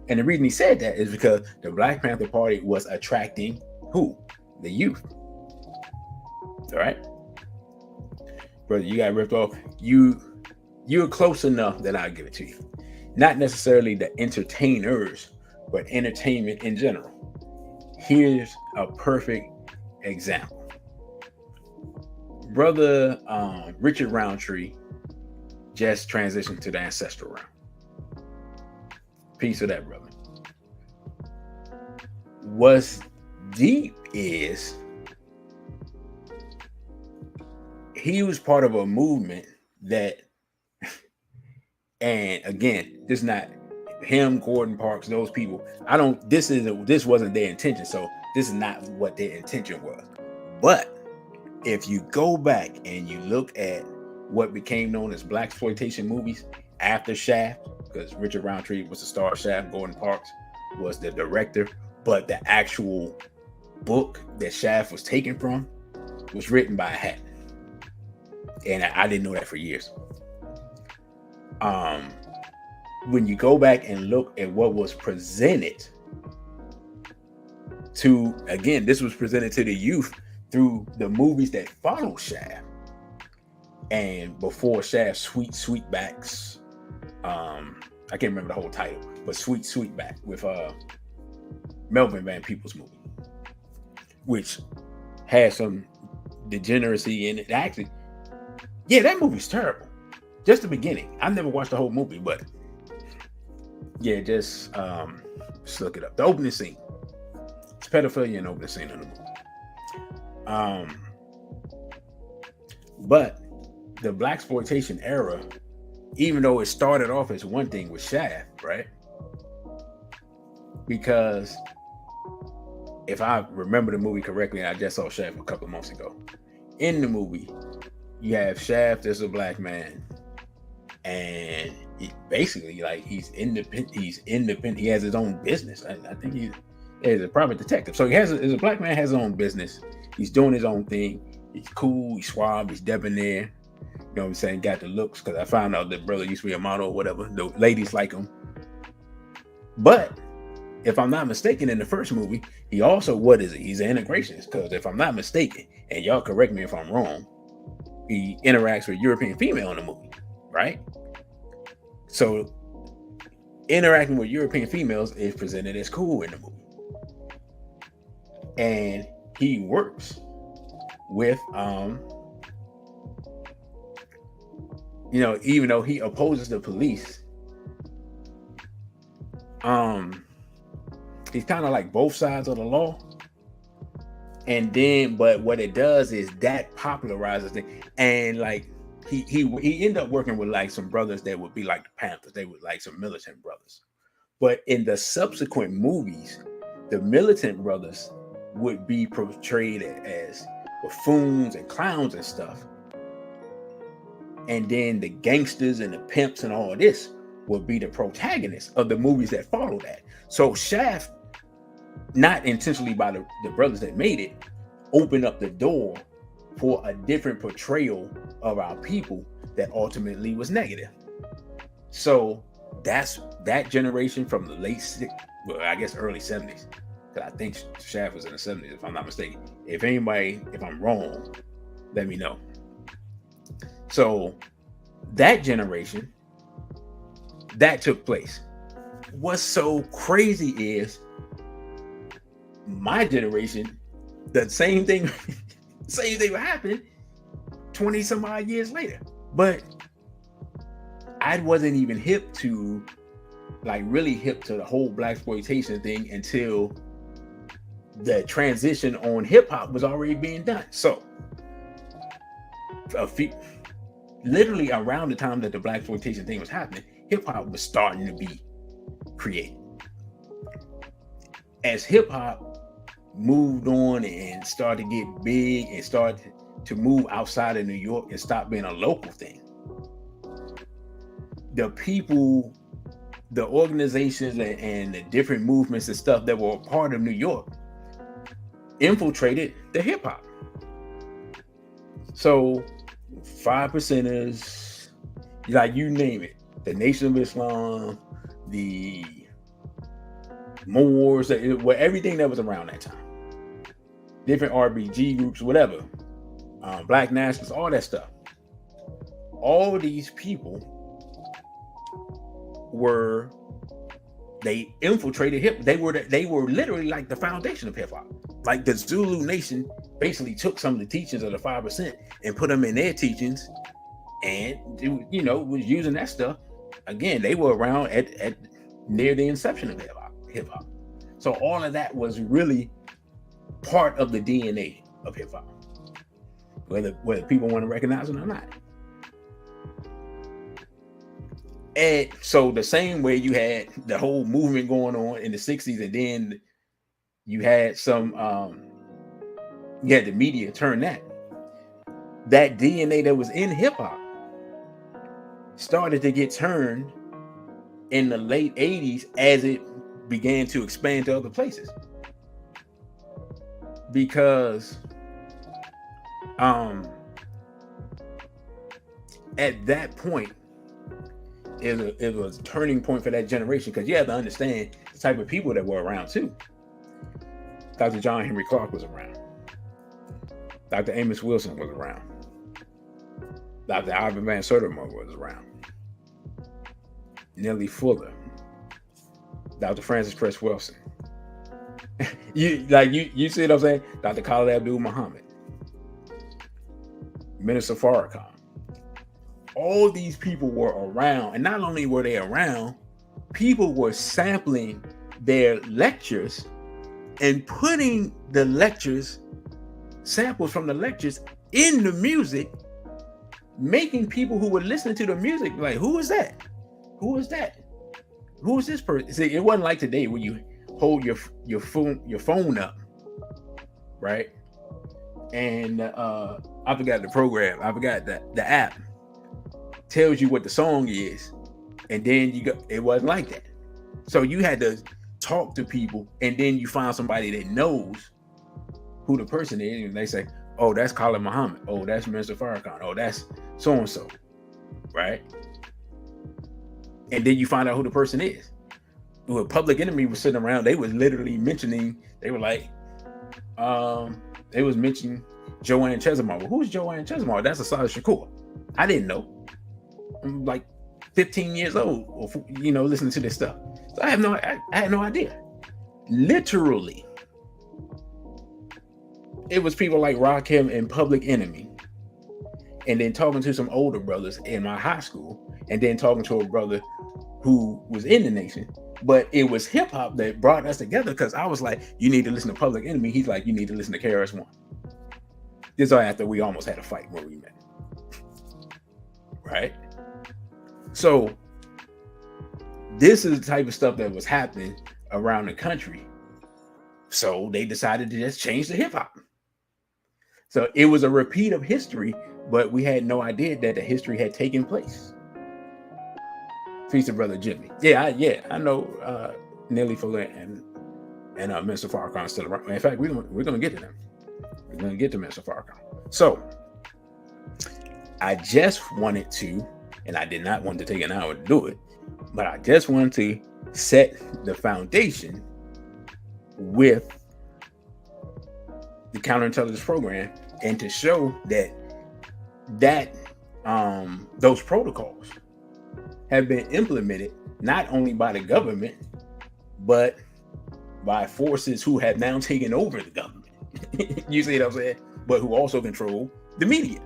And the reason he said that is because the Black Panther Party was attracting who? The youth. All right? Brother, you got ripped off. You're close enough that I'll give it to you. Not necessarily the entertainers, but entertainment in general. Here's a perfect example. Brother Richard Roundtree just transitioned to the ancestral realm. Peace of that, brother. What's deep is he was part of a movement that, and again, this is not him, Gordon Parks, those people. This wasn't their intention. So this is not what their intention was. But if you go back and you look at what became known as blaxploitation movies after Shaft, because Richard Roundtree was the star of Shaft, Gordon Parks was the director, but the actual book that Shaft was taken from was written by a Hatton. And I didn't know that for years. When you go back and look at what was presented to, again, this was presented to the youth through the movies that followed Shaft. And before Shaft, Sweetbacks, I can't remember the whole title, but Sweetback with Melvin Van Peebles movie, which had some degeneracy in it. Actually, yeah, that movie's terrible. Just the beginning. I've never watched the whole movie, but yeah, just look it up. The opening scene. It's pedophilia in the opening scene of the movie. But the blaxploitation era, even though it started off as one thing with Shaft, right? Because if I remember the movie correctly, I just saw Shaft a couple of months ago. In the movie, you have Shaft as a black man, and he basically, like, he's independent. He has his own business. I think he's a private detective. So as a black man, has his own business. He's doing his own thing. He's cool. He's suave. He's debonair. You know what I'm saying? Got the looks, because I found out that brother used to be a model or whatever. The ladies like him. But if I'm not mistaken, in the first movie, he also, what is it? He's an integrationist, because if I'm not mistaken, and y'all correct me if I'm wrong, he interacts with European female in the movie, right? So interacting with European females is presented as cool in the movie. And he works with, even though he opposes the police, he's kind of like both sides of the law. And then, but what it does is that popularizes it, and like he ended up working with like some brothers that would be like the Panthers. They were like some militant brothers. But in the subsequent movies, the militant brothers would be portrayed as buffoons and clowns and stuff. And then the gangsters and the pimps and all of this would be the protagonists of the movies that follow that. So Shaft, not intentionally by the brothers that made it, opened up the door for a different portrayal of our people that ultimately was negative. So that's that generation from the early 70s. Because I think Shaft was in the 70s, if I'm not mistaken. If I'm wrong, let me know. So that generation, that took place. What's so crazy is my generation, the same thing would happen 20 some odd years later. But I wasn't even really hip to the whole blaxploitation thing until the transition on hip hop was already being done. So literally around the time that the blaxploitation thing was happening, hip hop was starting to be created. As hip hop moved on and started to get big and started to move outside of New York and stop being a local thing, the people, the organizations and the different movements and stuff that were a part of New York infiltrated the hip hop. So 5%ers, like you name it, the Nation of Islam, the Moors, everything that was around that time, different RBG groups, whatever, Black nationalists, all that stuff. All these people they infiltrated hip. They were literally like the foundation of hip hop. Like the Zulu Nation basically took some of the teachings of the 5% and put them in their teachings, and was using that stuff. Again, they were around at near the inception of hip hop. So all of that was really part of the DNA of hip hop, whether people want to recognize it or not. And so the same way you had the whole movement going on in the 60s, and then you had the media turn that DNA that was in hip hop started to get turned in the late 80s as it began to expand to other places. Because at that point, it was a turning point for that generation, because you have to understand the type of people that were around too. Dr. John Henry Clark was around. Dr. Amos Wilson was around. Dr. Ivan Van Sertima was around. Nellie Fuller. Dr. Francis Cress Welsing. you see what I'm saying? Dr. Khalid Abdul Muhammad. Minister Farrakhan. All these people were around, and not only were they around, people were sampling their lectures and putting the lectures, samples from the lectures, in the music, making people who were listening to the music like, who is that? Who is that? Who is this person? See, it wasn't like today when you hold your phone up, right? And I forgot the program. I forgot that the app tells you what the song is, and then it wasn't like that. So you had to talk to people, and then you find somebody that knows who the person is, and they say, oh, that's Khalid Muhammad. Oh, that's Minister Farrakhan. Oh, that's so-and-so, right? And then you find out who the person is. When Public Enemy was sitting around, they was literally mentioning, they were like, they was mentioning Joanne Chesimard. Well, who's Joanne Chesimard? That's Asada Shakur. I didn't know. I'm like 15 years old, listening to this stuff. So I had no idea. Literally, it was people like Rakim and Public Enemy, and then talking to some older brothers in my high school, and then talking to a brother who was in the Nation, But it was hip hop that brought us together because I was like, you need to listen to Public Enemy. He's like, you need to listen to KRS-One. This is after we almost had a fight when we met. Right? So this is the type of stuff that was happening around the country. So they decided to just change the hip hop. So it was a repeat of history, but we had no idea that the history had taken place. Peace to Brother Jimmy. I know Nelly Fuller and Mr. Farrakhan still around. In fact, we're gonna get to them. We're gonna get to Mr. Farrakhan. So I just wanted to, and I did not want to take an hour to do it, but I just wanted to set the foundation with the counterintelligence program and to show that those protocols have been implemented not only by the government, but by forces who have now taken over the government. You see what I'm saying? But who also control the media.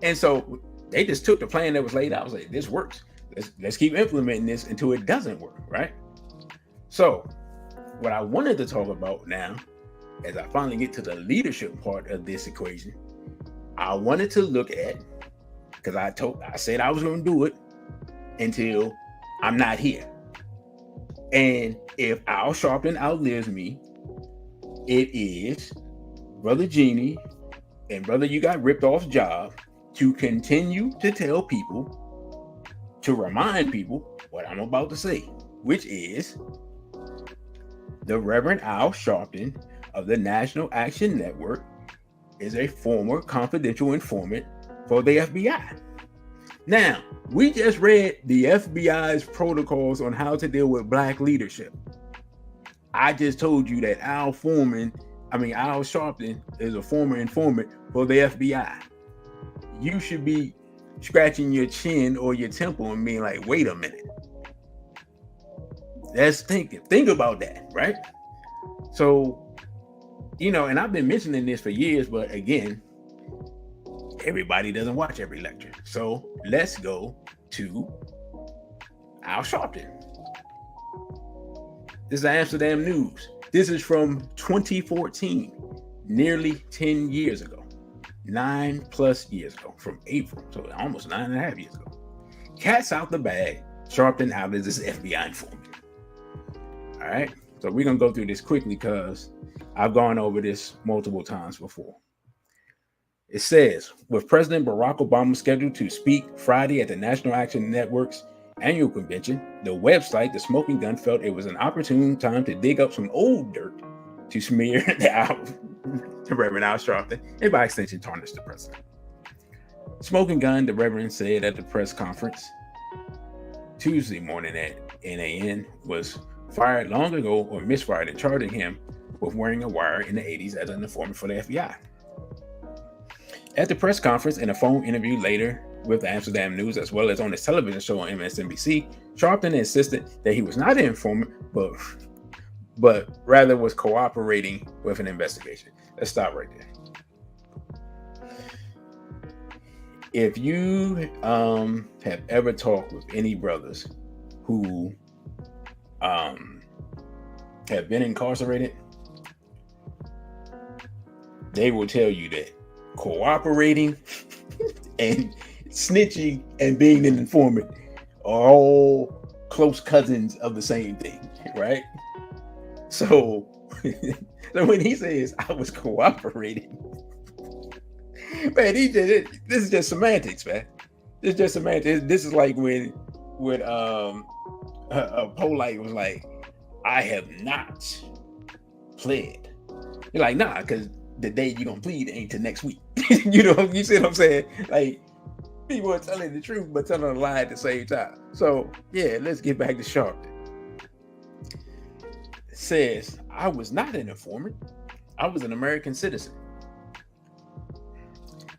And so they just took the plan that was laid out. I was like, this works. Let's keep implementing this until it doesn't work, right? So what I wanted to talk about now, as I finally get to the leadership part of this equation, I wanted to look at, because I said I was going to do it until I'm not here. And if Al Sharpton outlives me, it is Brother Genie and Brother You Got Ripped Off's job to continue to tell people, to remind people what I'm about to say, which is the Reverend Al Sharpton of the National Action Network is a former confidential informant for the FBI. Now, we just read the FBI's protocols on how to deal with Black leadership. I just told you that Al Sharpton is a former informant for the FBI. You should be scratching your chin or your temple and being like, wait a minute. That's thinking. Think about that, right? So, and I've been mentioning this for years, but again, everybody doesn't watch every lecture. So let's go to Al Sharpton. This is Amsterdam News. This is from 2014, nearly 10 years ago, 9+ years ago, from April, so almost 9.5 years ago. Cat's out the bag. Sharpton out as this FBI informant. All right, so we're gonna go through this quickly because I've gone over this multiple times before. It says, with President Barack Obama scheduled to speak Friday at the National Action Network's annual convention, the website, The Smoking Gun, felt it was an opportune time to dig up some old dirt to smear the Reverend Al Sharpton and by extension tarnish the president. Smoking Gun, the Reverend said at the press conference Tuesday morning at NAN, was fired long ago or misfired and charging him with wearing a wire in the 80s as an informant for the FBI. At the press conference and a phone interview later with Amsterdam News, as well as on his television show on MSNBC, Sharpton insisted that he was not an informant, but rather was cooperating with an investigation. Let's stop right there. If you have ever talked with any brothers who have been incarcerated, they will tell you that cooperating and snitching and being an informant are all close cousins of the same thing, right? So when he says I was cooperating, man, this is just semantics, man. It's just semantics. This is like when Polite was like, I have not pled. You're like, nah, because the day you're gonna plead ain't till next week. You see what I'm saying? Like, people are telling the truth but telling a lie at the same time. So yeah, let's get back to Sharpton. It says, I was not an informant. I was an American citizen.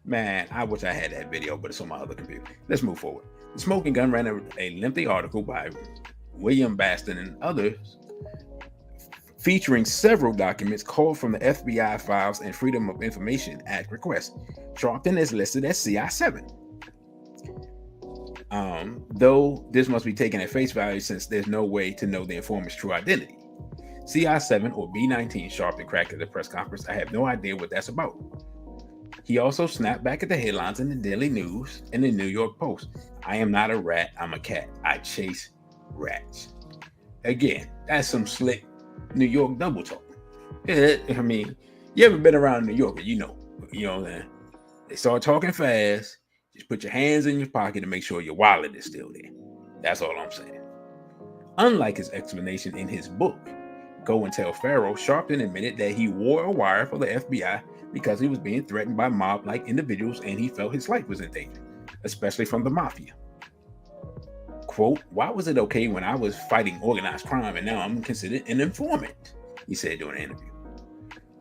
Man, I wish I had that video, but it's on my other computer. Let's move forward. The Smoking Gun ran a lengthy article by William Baston and others featuring several documents called from the FBI files and Freedom of Information Act requests. Sharpton is listed as CI7. Though this must be taken at face value since there's no way to know the informant's true identity. CI7 or B19 Sharpton cracked at the press conference. I have no idea what that's about. He also snapped back at the headlines in the Daily News and the New York Post. I am not a rat, I'm a cat. I chase rats. Again, that's some slick New York double talk. I mean, you ever been around New York, you know what I'm saying? They start talking fast. Just put your hands in your pocket to make sure your wallet is still there. That's all I'm saying. Unlike his explanation in his book, Go and Tell Pharaoh, Sharpton admitted that he wore a wire for the FBI because he was being threatened by mob-like individuals and he felt his life was in danger, especially from the mafia. Quote, why was it okay when I was fighting organized crime and now I'm considered an informant? He said during an interview.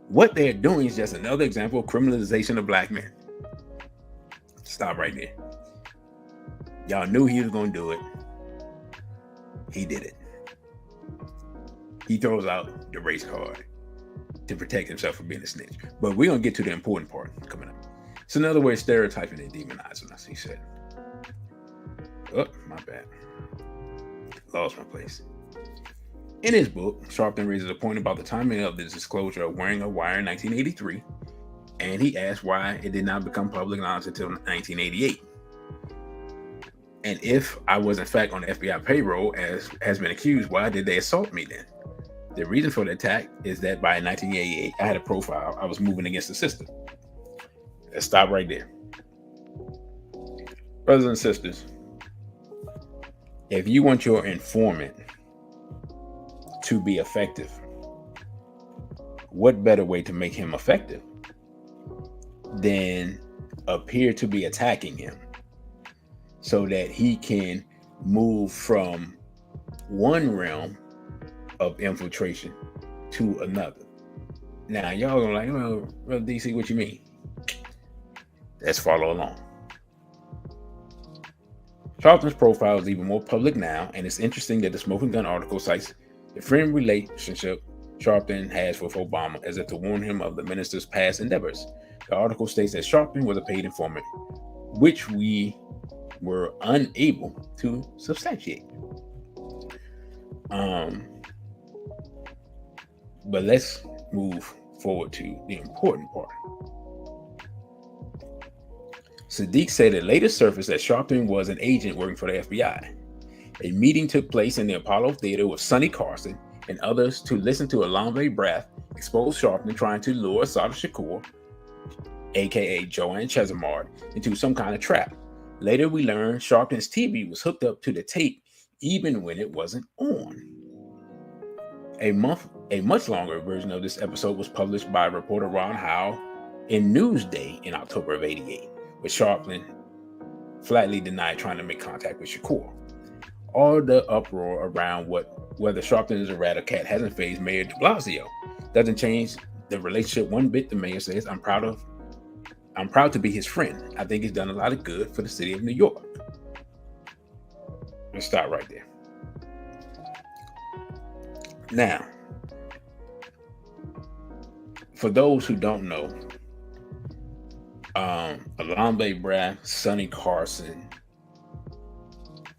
What they're doing is just another example of criminalization of black men. Stop right there. Y'all knew he was going to do it. He did it. He throws out the race card to protect himself from being a snitch. But we're going to get to the important part coming up. It's another way of stereotyping and demonizing us, he said. Oh, my bad. Lost my place. In his book, Sharpton raises a point about the timing of the disclosure of wearing a wire in 1983, and he asked why it did not become public knowledge until 1988. And if I was in fact on the FBI payroll, as has been accused, why did they assault me then? The reason for the attack is that by 1988, I had a profile. I was moving against the system. Let's stop right there. Brothers and sisters, if you want your informant to be effective, what better way to make him effective than appear to be attacking him so that he can move from one realm of infiltration to another? Now, y'all gonna like, well, DC, what you mean? Let's follow along. Sharpton's profile is even more public now, and it's interesting that the Smoking Gun article cites the friend relationship Sharpton has with Obama as if to warn him of the minister's past endeavors. The article states that Sharpton was a paid informant, which we were unable to substantiate. But let's move forward to the important part. Sadiq said it later surfaced that Sharpton was an agent working for the FBI. A meeting took place in the Apollo Theater with Sonny Carson and others to listen to Alonve Brath expose Sharpton trying to lure Sada Shakur, aka Joanne Chesimard, into some kind of trap. Later, we learned Sharpton's TV was hooked up to the tape even when it wasn't on. A much longer version of this episode was published by reporter Ron Howell in Newsday in October of '88, with Sharpton flatly denied trying to make contact with Shakur. All the uproar around whether Sharpton is a rat or cat hasn't fazed Mayor de Blasio. Doesn't change the relationship one bit. The mayor says, I'm proud to be his friend. I think he's done a lot of good for the city of New York. Let's start right there. Now, for those who don't know, Alonve Brath, Sonny Carson,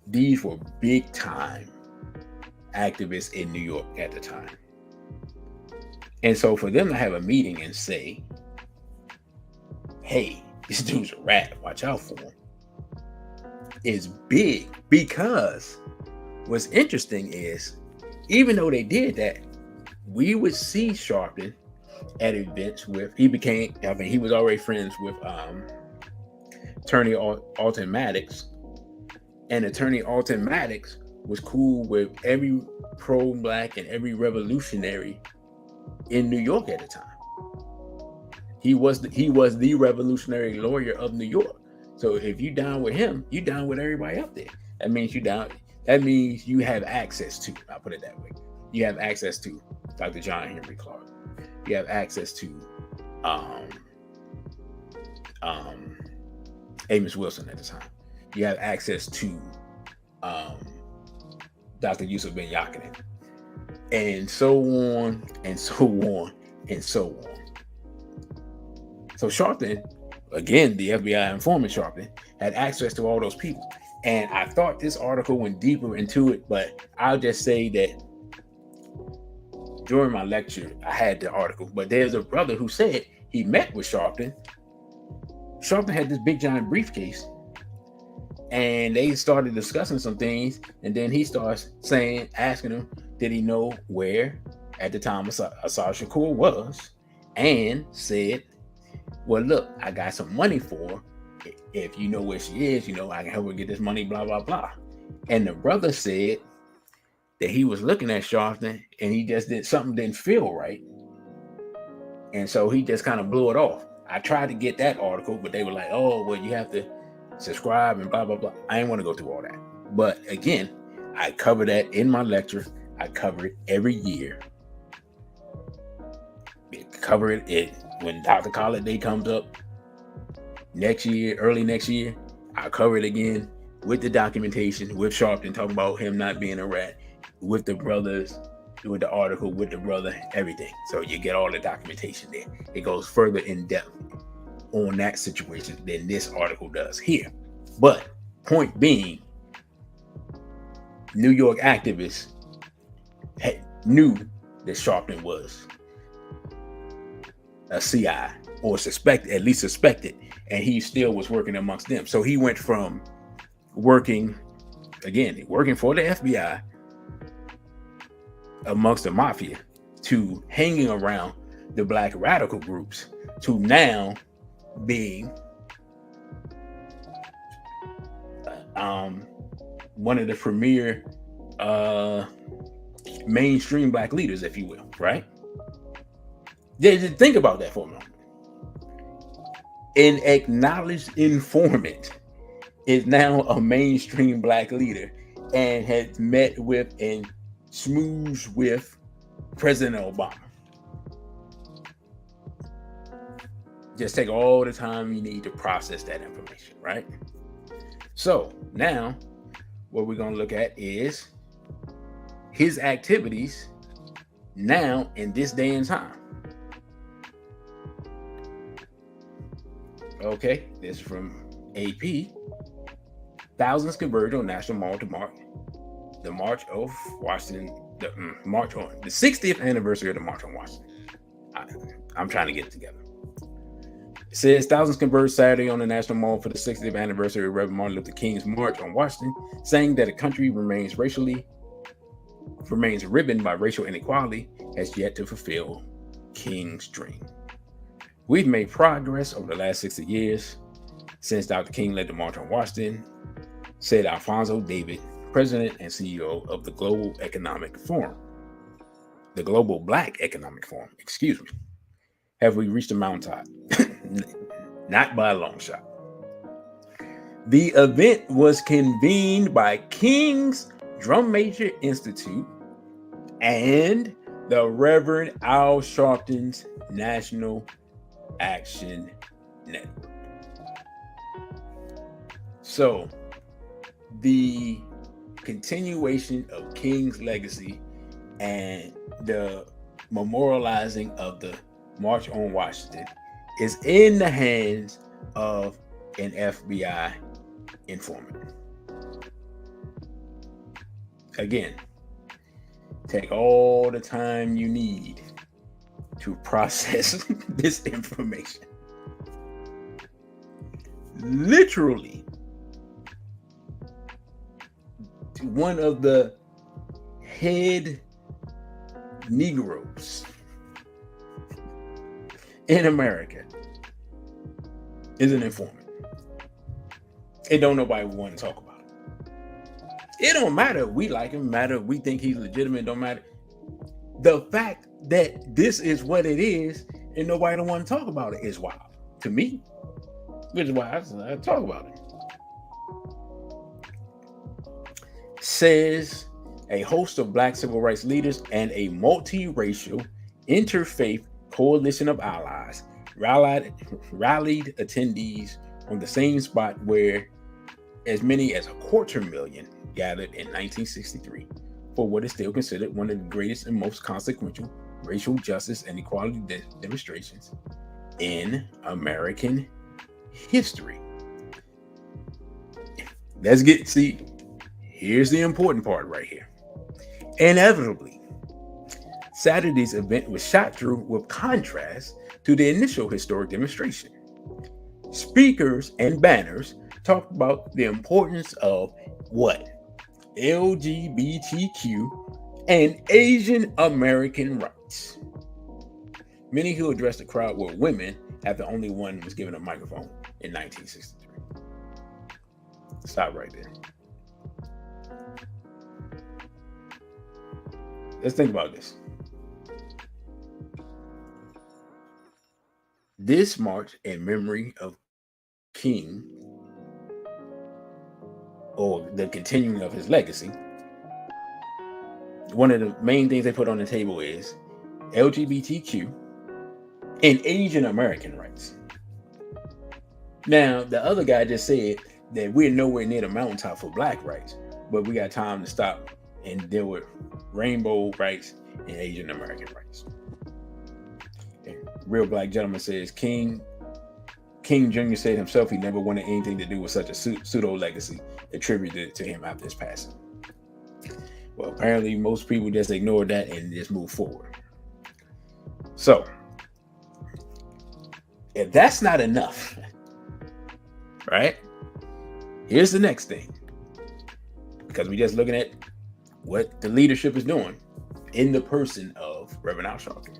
these were big time activists in New York at the time. And so for them to have a meeting and say, hey, this dude's a rat, watch out for him, is big, because what's interesting is, even though they did that, we would see Sharpton at events with, he was already friends with Attorney Alton Maddox, and Attorney Alton Maddox was cool with every pro-black and every revolutionary in New York at the time. He was the revolutionary lawyer of New York. So if you down with him, you down with everybody up there. That means you have access to, I'll put it that way. You have access to Dr. John Henry Clark. You have access to Amos Wilson at the time. You have access to Dr. Yusuf Ben Yakinen, and so on and so on and so on. So Sharpton, again, the FBI informant Sharpton, had access to all those people. And I thought this article went deeper into it, but I'll just say that during my lecture, I had the article, but there's a brother who said he met with Sharpton. Sharpton had this big giant briefcase, and they started discussing some things, and then he starts asking him, did he know where at the time Assad Shakur was, and said, well, look, I got some money for her. If you know where she is, I can help her get this money, blah, blah, blah. And the brother said that he was looking at Sharpton and he just didn't feel right. And so he just kind of blew it off. I tried to get that article, but they were like, oh, well, you have to subscribe and blah, blah, blah. I didn't want to go through all that. But again, I cover that in my lecture. I cover it every year. Cover it when Dr. Khaled Day comes up next year, early next year. I'll cover it again with the documentation, with Sharpton talking about him not being a rat, with the brothers, with the article, with the brother, everything. So you get all the documentation there. It goes further in depth on that situation than this article does here. But point being, New York activists knew that Sharpton was a CI, or at least suspected, and he still was working amongst them. So he went from working for the FBI amongst the mafia to hanging around the black radical groups to now being one of the premier mainstream black leaders, if you will, right? Just think about that for a moment. An acknowledged informant is now a mainstream black leader and has met with and schmoozed with President Obama. Just take all the time you need to process that information, right? So now what we're going to look at is his activities now in this day and time. Okay, this is from AP. Thousands converged on National Mall to mark the March of Washington, the 60th anniversary of the March on Washington. I'm trying to get it together. It says thousands converged Saturday on the National Mall for the 60th anniversary of Reverend Martin Luther King's March on Washington, saying that a country remains ribboned by racial inequality has yet to fulfill King's dream. We've made progress over the last 60 years since Dr. King led the March on Washington, said Alfonso David, president and CEO of the Global Black Economic Forum. Have we reached the mountaintop? Not by a long shot. The event was convened by King's Drum Major Institute and the Reverend Al Sharpton's National Action Network. So the continuation of King's legacy and the memorializing of the March on Washington is in the hands of an FBI informant. Again, take all the time you need to process this information. Literally, one of the head Negroes in America is an informant. It don't nobody want to talk about it. It don't matter if we like him, matter if we think he's legitimate, don't matter. The fact that this is what it is and nobody don't want to talk about it is wild to me, which is why I talk about it. Says a host of black civil rights leaders and a multiracial interfaith coalition of allies rallied attendees on the same spot where as many as 250,000 gathered in 1963 for what is still considered one of the greatest and most consequential racial justice and equality demonstrations in American history. Here's the important part right here. Inevitably, Saturday's event was shot through with contrast to the initial historic demonstration. Speakers and banners talked about the importance of what? LGBTQ and Asian American rights. Many who addressed the crowd were women, after only one was given a microphone in 1963. Stop right there. Let's think about this. This march in memory of King, or the continuing of his legacy. One of the main things they put on the table is LGBTQ and Asian American rights. Now, the other guy just said that we're nowhere near the mountaintop for black rights, but we got time to stop and deal with rainbow rights and Asian American rights. And Real Black Gentleman says King Jr. said himself he never wanted anything to do with such a pseudo legacy attributed to him after his passing. Well, apparently most people just ignored that and just moved forward. So, if that's not enough, right? Here's the next thing. Because we're just looking at what the leadership is doing in the person of Reverend Al Sharpton.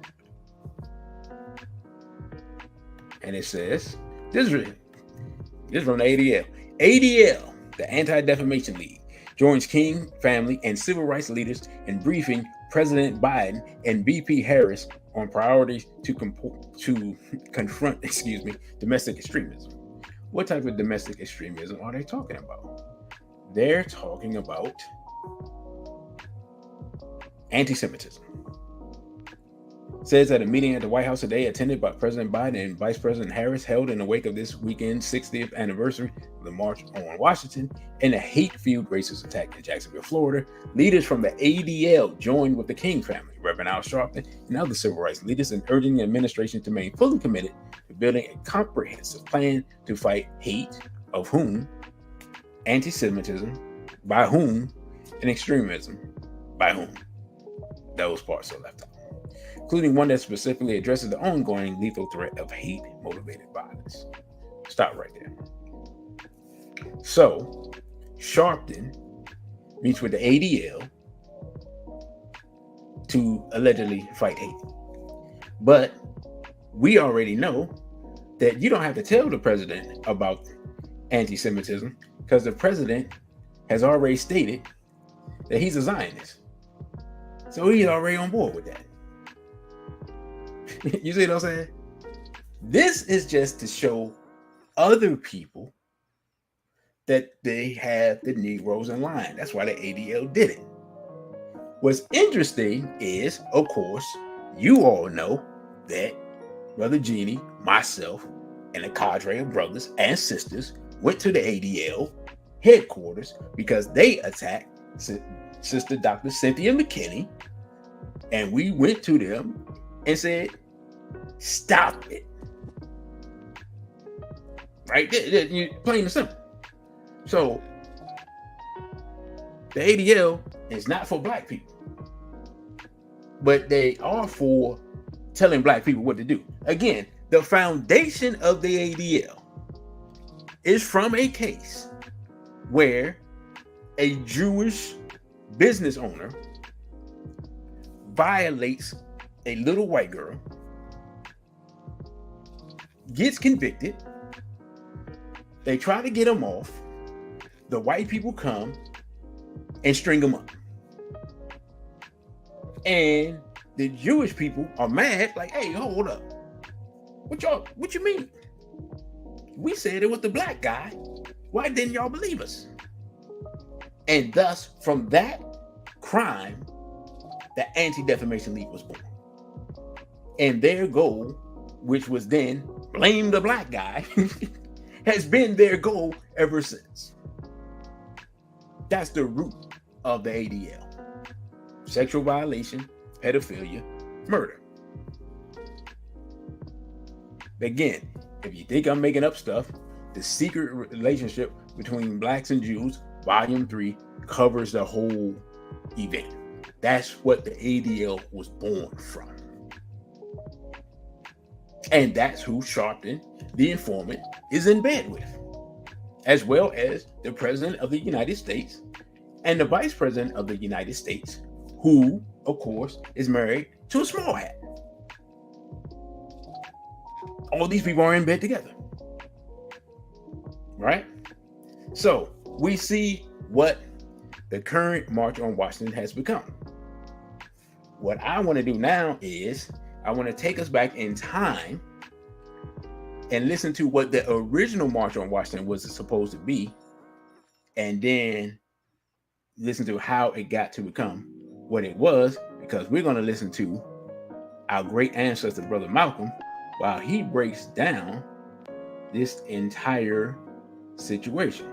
And it says, this is from the ADL. ADL, the Anti-Defamation League, joins King family and civil rights leaders in briefing President Biden and VP Harris on priorities to confront domestic extremism. What type of domestic extremism are they talking about? They're talking about anti-Semitism. Says at a meeting at the White House today, attended by President Biden and Vice President Harris, held in the wake of this weekend's 60th anniversary of the March on Washington and a hate-fueled racist attack in Jacksonville, Florida, leaders from the ADL joined with the King family, Reverend Al Sharpton, and other civil rights leaders in urging the administration to remain fully committed to building a comprehensive plan to fight hate, of whom, anti-Semitism, by whom, and extremism, by whom. Those parts are left out, including one that specifically addresses the ongoing lethal threat of hate-motivated violence. Stop right there. So, Sharpton meets with the ADL to allegedly fight hate. But we already know that you don't have to tell the president about anti-Semitism because the president has already stated that he's a Zionist. So he's already on board with that. You see what I'm saying? This is just to show other people that they have the Negroes in line. That's why the ADL did it. What's interesting is, of course, you all know that Brother Jeannie, myself, and a cadre of brothers and sisters went to the ADL headquarters because they attacked Sister Dr. Cynthia McKinney, and we went to them and said, stop it. Right? Plain and simple. So, the ADL is not for black people, but they are for telling black people what to do. Again, the foundation of the ADL is from a case where a Jewish business owner violates a little white girl, gets convicted, they try to get him off, the white people come and string him up. And the Jewish people are mad, like, hey, hold up. What you mean? We said it was the black guy. Why didn't y'all believe us? And thus, from that crime, the Anti-Defamation League was born. And their goal, which was then blame the black guy, has been their goal ever since. That's the root of the ADL. Sexual violation, pedophilia, murder. Again, if you think I'm making up stuff, the secret relationship between Blacks and Jews, Volume 3, covers the whole event. That's what the ADL was born from. And that's who Sharpton, the informant, is in bed with, as well as the President of the United States and the Vice President of the United States, who, of course, is married to a small hat. All these people are in bed together, right? So we see what the current March on Washington has become. What I want to do now is I want to take us back in time and listen to what the original March on Washington was supposed to be, and then listen to how it got to become what it was, because we're going to listen to our great ancestor, Brother Malcolm, while he breaks down this entire situation.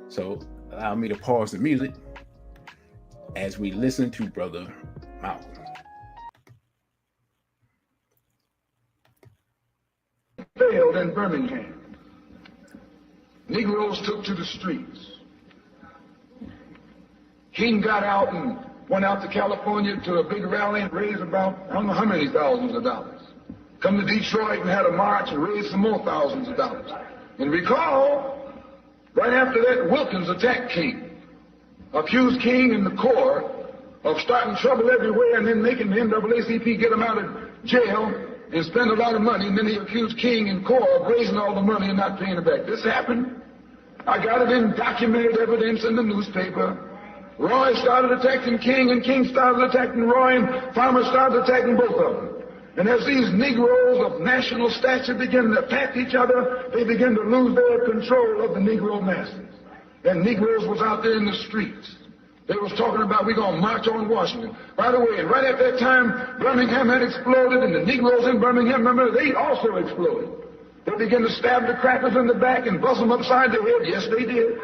So allow me to pause the music as we listen to Brother Malcolm. Failed in Birmingham. Negroes took to the streets. King got out and went out to California to a big rally and raised about, I don't know how many thousands of dollars. Come to Detroit and had a march and raised some more thousands of dollars. And recall, right after that, Wilkins attacked King, accused King and the Corps of starting trouble everywhere and then making the NAACP get him out of jail and spend a lot of money, and then he accused King and Corps of raising all the money and not paying it back. This happened. I got it in documented evidence in the newspaper. Roy started attacking King, and King started attacking Roy, and Farmer started attacking both of them. And as these Negroes of national stature begin to attack each other, they begin to lose their control of the Negro masses. And Negroes was out there in the streets. They was talking about, we're going to march on Washington. By the way, right at that time, Birmingham had exploded, and the Negroes in Birmingham, remember, they also exploded. They began to stab the crackers in the back and bust them upside the head. Yes, they did.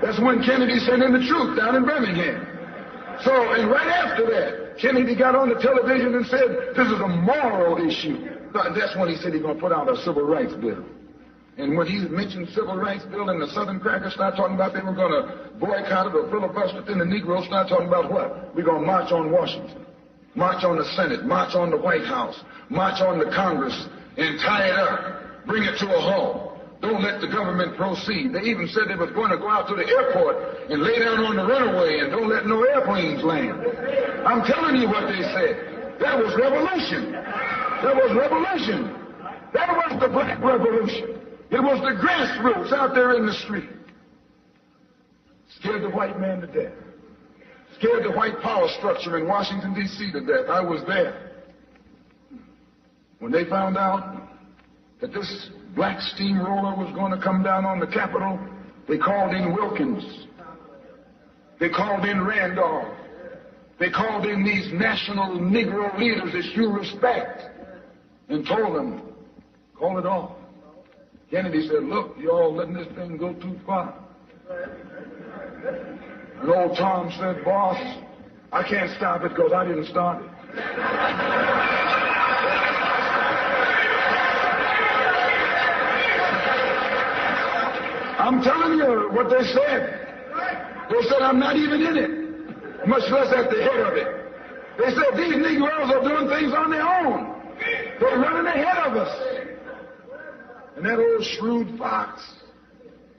That's when Kennedy sent in the troops down in Birmingham. So, and right after that, Kennedy got on the television and said, this is a moral issue. That's when he said he's going to put out a civil rights bill. And when he mentioned civil rights bill and the Southern crackers started talking about they were going to boycott it or filibuster it, then the Negroes started talking about what? We're going to march on Washington, march on the Senate, march on the White House, march on the Congress, and tie it up, bring it to a halt. Don't let the government proceed. They even said they was going to go out to the airport and lay down on the runway and don't let no airplanes land. I'm telling you what they said. That was revolution. That was revolution. That was the black revolution. It was the grassroots out there in the street. Scared the white man to death. Scared the white power structure in Washington, D.C. to death. I was there. When they found out that this black steamroller was going to come down on the Capitol, they called in Wilkins. They called in Randolph. They called in these national Negro leaders that you respect and told them, call it off. Kennedy said, look, y'all letting this thing go too far. And old Tom said, boss, I can't stop it because I didn't start it. I'm telling you what they said. They said, I'm not even in it, much less at the head of it. They said, these Negroes are doing things on their own. They're running ahead of us. And that old shrewd fox,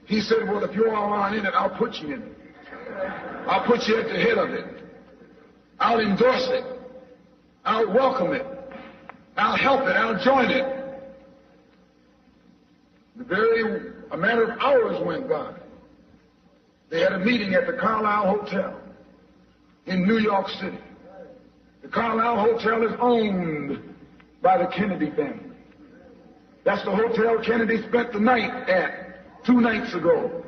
he said, well, if you all aren't in it, I'll put you in it. I'll put you at the head of it. I'll endorse it. I'll welcome it. I'll help it. I'll join it. A matter of hours went by. They had a meeting at the Carlisle Hotel in New York City. The Carlisle Hotel is owned by the Kennedy family. That's the hotel Kennedy spent the night at 2 nights ago.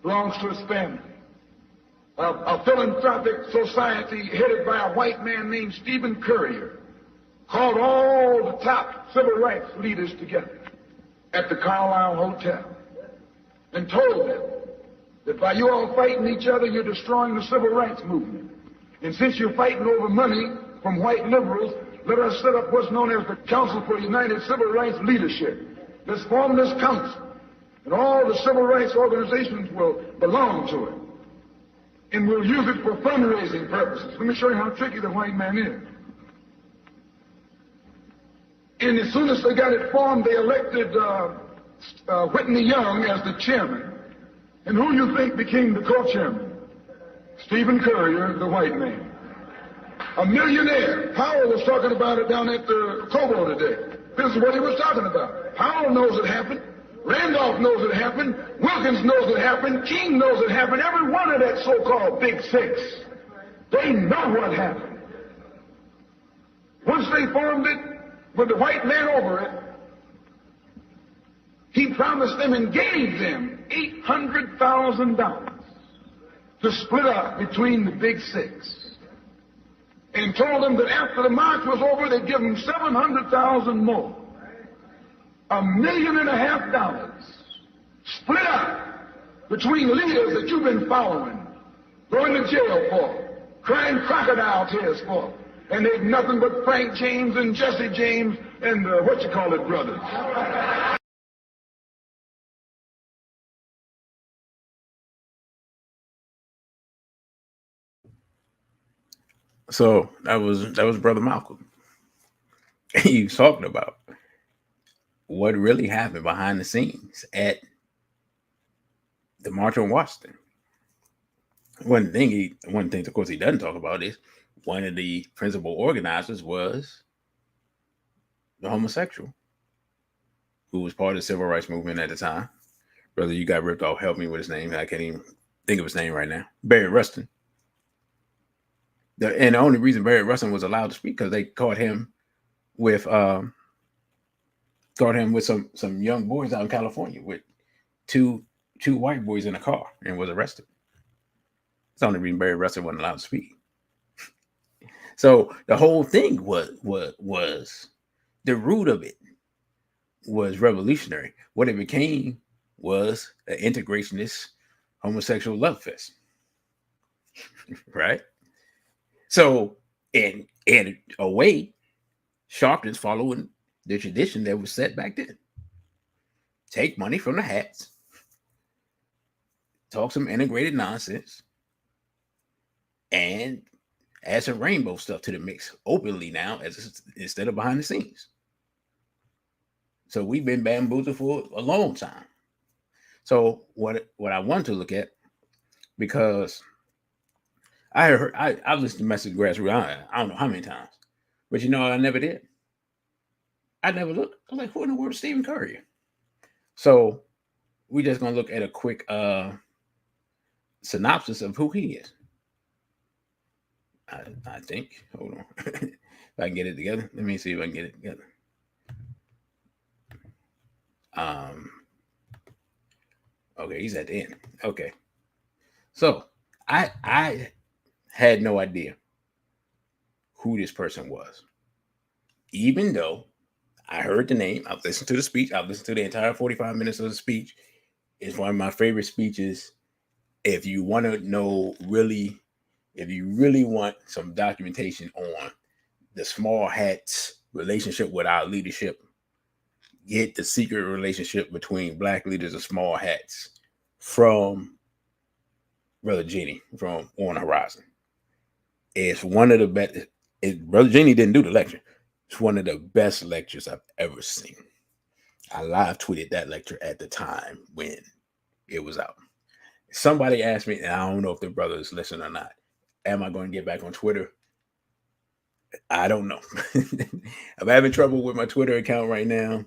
Belongs to his family. A philanthropic society headed by a white man named Stephen Currier called all the top civil rights leaders together at the Carlisle Hotel and told them that by you all fighting each other, you're destroying the civil rights movement. And since you're fighting over money from white liberals, let us set up what's known as the Council for United Civil Rights Leadership. Let's form this council. And all the civil rights organizations will belong to it. And will use it for fundraising purposes. Let me show you how tricky the white man is. And as soon as they got it formed, they elected Whitney Young as the chairman. And who you think became the co-chairman? Stephen Currier, the white man. A millionaire. Powell was talking about it down at the Cobo today. This is what he was talking about. Powell knows it happened. Randolph knows it happened. Wilkins knows it happened. King knows it happened. Every one of that so-called Big Six. They know what happened. Once they formed it, with the white man over it, he promised them and gave them $800,000 to split up between the Big Six. And told them that after the march was over, they'd give them $700,000 more. $1.5 million split up between leaders that you've been following, going to jail for, crying crocodile tears for. And they've nothing but Frank James and Jesse James and brothers. So that was Brother Malcolm. He was talking about what really happened behind the scenes at the March on Washington. One thing, of course, he doesn't talk about is one of the principal organizers was the homosexual who was part of the civil rights movement at the time. Brother, you got ripped off. Help me with his name. I can't even think of his name right now. Barry Rustin. And the only reason Barry Rustin was allowed to speak because they caught him with some young boys out in California with two white boys in a car and was arrested. It's the only reason Barry Rustin wasn't allowed to speak. So the whole thing was the root of it was revolutionary. What it became was an integrationist homosexual love fest. Right? So in a way, Sharpton's following the tradition that was set back then. Take money from the hats, talk some integrated nonsense, and add some rainbow stuff to the mix openly now instead of behind the scenes. So we've been bamboozled for a long time. So what I want to look at, because I've listened to Message Grassroots, I don't know how many times, but I never did. I never looked. I was like, who in the world is Stephen Currier? So we're just gonna look at a quick synopsis of who he is. I think. Hold on. If I can get it together. Let me see if I can get it together. Okay, he's at the end. Okay. So I had no idea who this person was. Even though I heard the name, I've listened to the speech, I've listened to the entire 45 minutes of the speech. It's one of my favorite speeches. If you want to know if you really want some documentation on the small hats relationship with our leadership, get the secret relationship between black leaders of small hats from Brother Jenny from On the Horizon. It's one of the best. Brother Jenny didn't do the lecture. It's one of the best lectures I've ever seen. I live tweeted that lecture at the time when it was out. Somebody asked me, and I don't know if the brother is listening or not, am I going to get back on Twitter? I don't know. I'm having trouble with my Twitter account right now.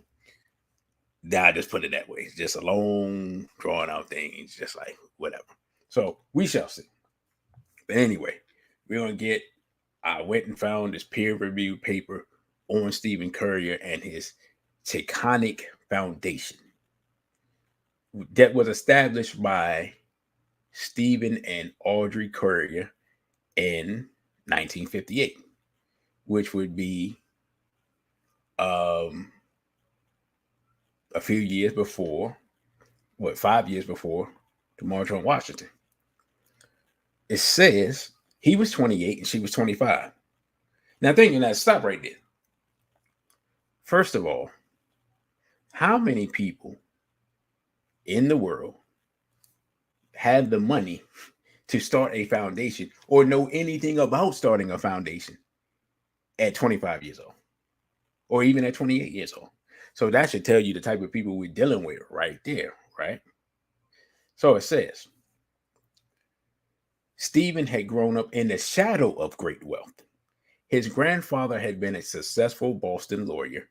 I just put it that way. It's just a long, drawn out thing. It's just like, whatever. So we shall see. But anyway, I went and found this peer-reviewed paper on Stephen Currier and his Taconic Foundation that was established by Stephen and Audrey Currier in 1958, which would be a few years before, 5 years before the March on Washington. It says he was 28 and she was 25. Now thinking that, stop right there. First of all, how many people in the world have the money to start a foundation or know anything about starting a foundation at 25 years old or even at 28 years old. So that should tell you the type of people we're dealing with right there, right? So it says, Stephen had grown up in the shadow of great wealth. His grandfather had been a successful Boston lawyer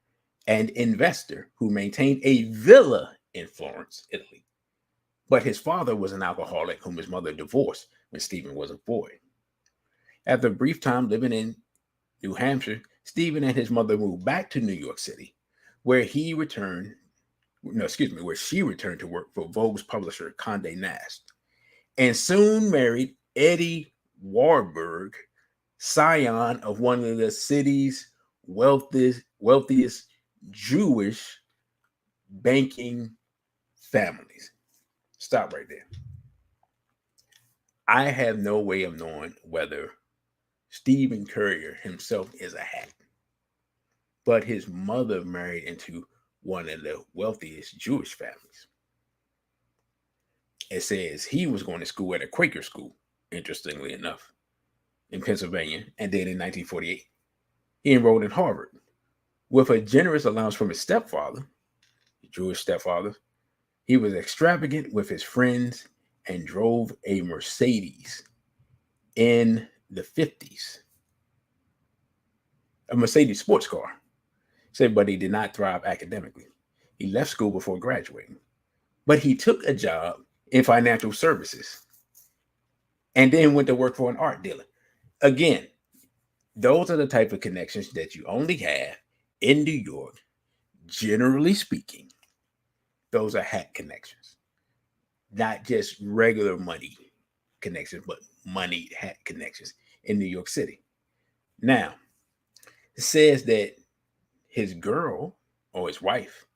and investor who maintained a villa in Florence, Italy. But his father was an alcoholic whom his mother divorced when Stephen was a boy. After a brief time living in New Hampshire, Stephen and his mother moved back to New York City, where she returned to work for Vogue's publisher, Condé Nast, and soon married Eddie Warburg, scion of one of the city's wealthiest Jewish banking families. Stop right there. I have no way of knowing whether Stephen Currier himself is a hack, but his mother married into one of the wealthiest Jewish families. It says he was going to school at a Quaker school, interestingly enough, in Pennsylvania, and then in 1948, he enrolled in Harvard. With a generous allowance from his stepfather, the Jewish stepfather, he was extravagant with his friends and drove a Mercedes in the 50s, a Mercedes sports car. Said, but he did not thrive academically. He left school before graduating, but he took a job in financial services and then went to work for an art dealer. Again, those are the type of connections that you only have in New York. Generally speaking, those are hack connections, not just regular money connections, but money hack connections in New York City. Now, it says that his girl or his wife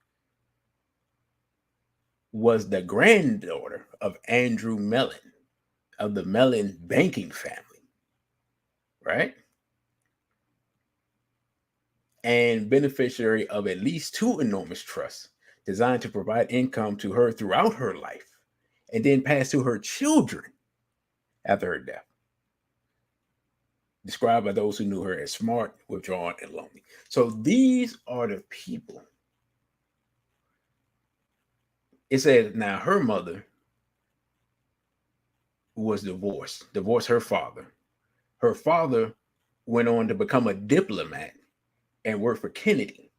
was the granddaughter of Andrew Mellon of the Mellon banking family, right? And beneficiary of at least 2 enormous trusts designed to provide income to her throughout her life and then pass to her children after her death. Described by those who knew her as smart, withdrawn, and lonely. So these are the people. It says now her mother was divorced her father. Her father went on to become a diplomat and work for Kennedy.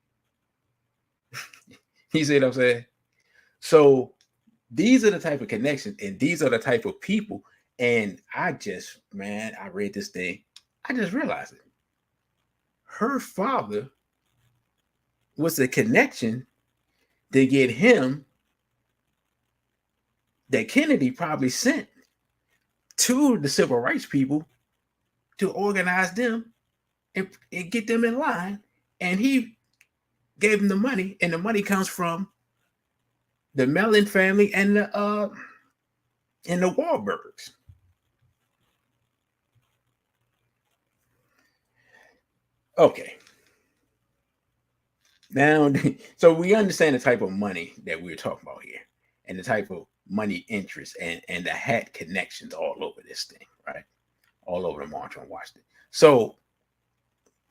You see what I'm saying? So these are the type of connections and these are the type of people. And I read this thing. I just realized it. Her father was the connection to get him that Kennedy probably sent to the civil rights people to organize them and get them in line. And he gave him the money, and the money comes from the Mellon family and the Warburgs. Okay. Now, so we understand the type of money that we're talking about here and the type of money interest and the hat connections all over this thing, right? All over the March on Washington. So,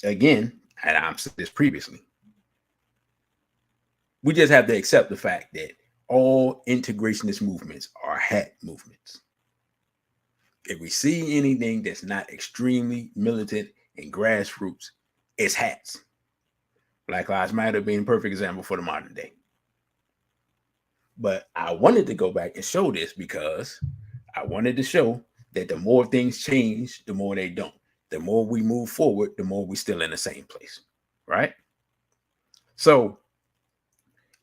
again, and I've said this previously, we just have to accept the fact that all integrationist movements are hat movements. If we see anything that's not extremely militant and grassroots, it's hats. Black Lives Matter being a perfect example for the modern day. But I wanted to go back and show this because I wanted to show that the more things change, the more they don't. The more we move forward, the more we're still in the same place, right? So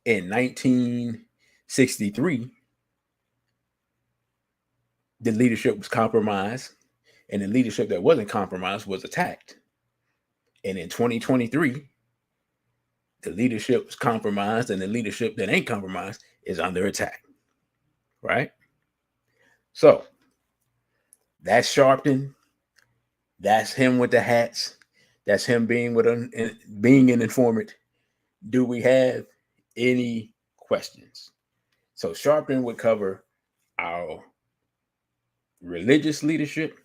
in 1963, the leadership was compromised, and the leadership that wasn't compromised was attacked. And in 2023, the leadership was compromised, and the leadership that ain't compromised is under attack, right? So that's Sharpton. That's him with the hats. That's him being an informant. Do we have any questions? So Sharpton would cover our religious leadership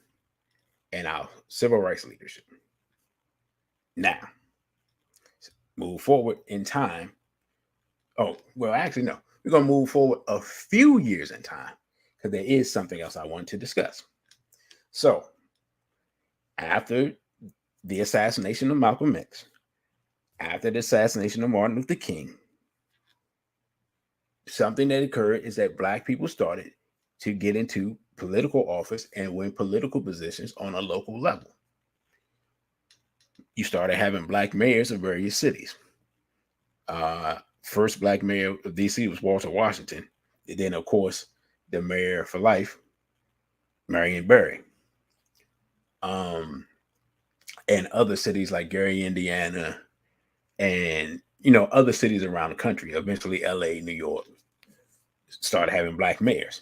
and our civil rights leadership. Now, move forward in time. Oh, well, actually, no. We're going to move forward a few years in time because there is something else I want to discuss. So, after the assassination of Malcolm X, after the assassination of Martin Luther King, something that occurred is that Black people started to get into political office and win political positions on a local level. You started having Black mayors of various cities. First Black mayor of DC was Walter Washington. And then, of course, the mayor for life, Marion Barry. And other cities like Gary, Indiana, and, other cities around the country. Eventually, LA, New York, started having Black mayors.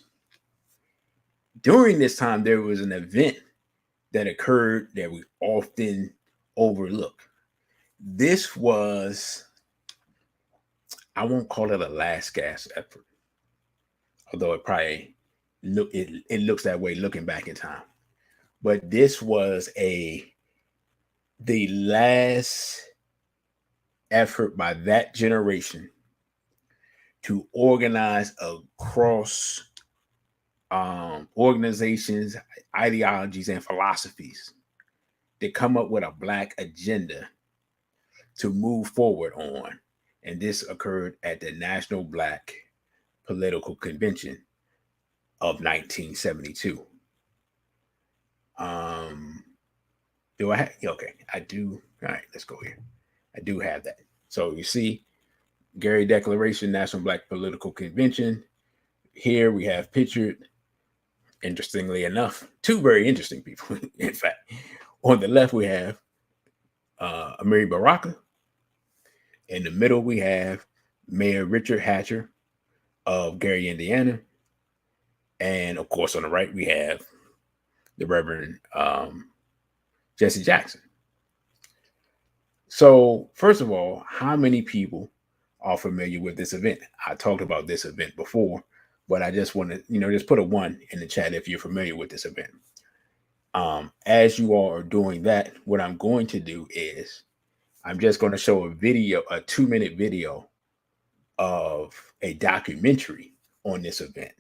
During this time, there was an event that occurred that we often overlook. This was, I won't call it a last gasp effort, although it probably it looks that way looking back in time. But this was the last effort by that generation to organize across organizations, ideologies, and philosophies to come up with a Black agenda to move forward on. And this occurred at the National Black Political Convention of 1972. Do I have, okay, I do. All right, let's go here. I do have that. So you see, Gary Declaration, National Black Political Convention. Here we have pictured, interestingly enough, two very interesting people. In fact, on the left we have Amiri Baraka. In the middle we have Mayor Richard Hatcher of Gary, Indiana. And of course, on the right we have the Reverend Jesse Jackson. So first of all, how many people are familiar with this event? I talked about this event before, but I just want to, just put a 1 in the chat if you're familiar with this event. As you all are doing that, what I'm going to do is I'm just going to show a video, a 2-minute video of a documentary on this event.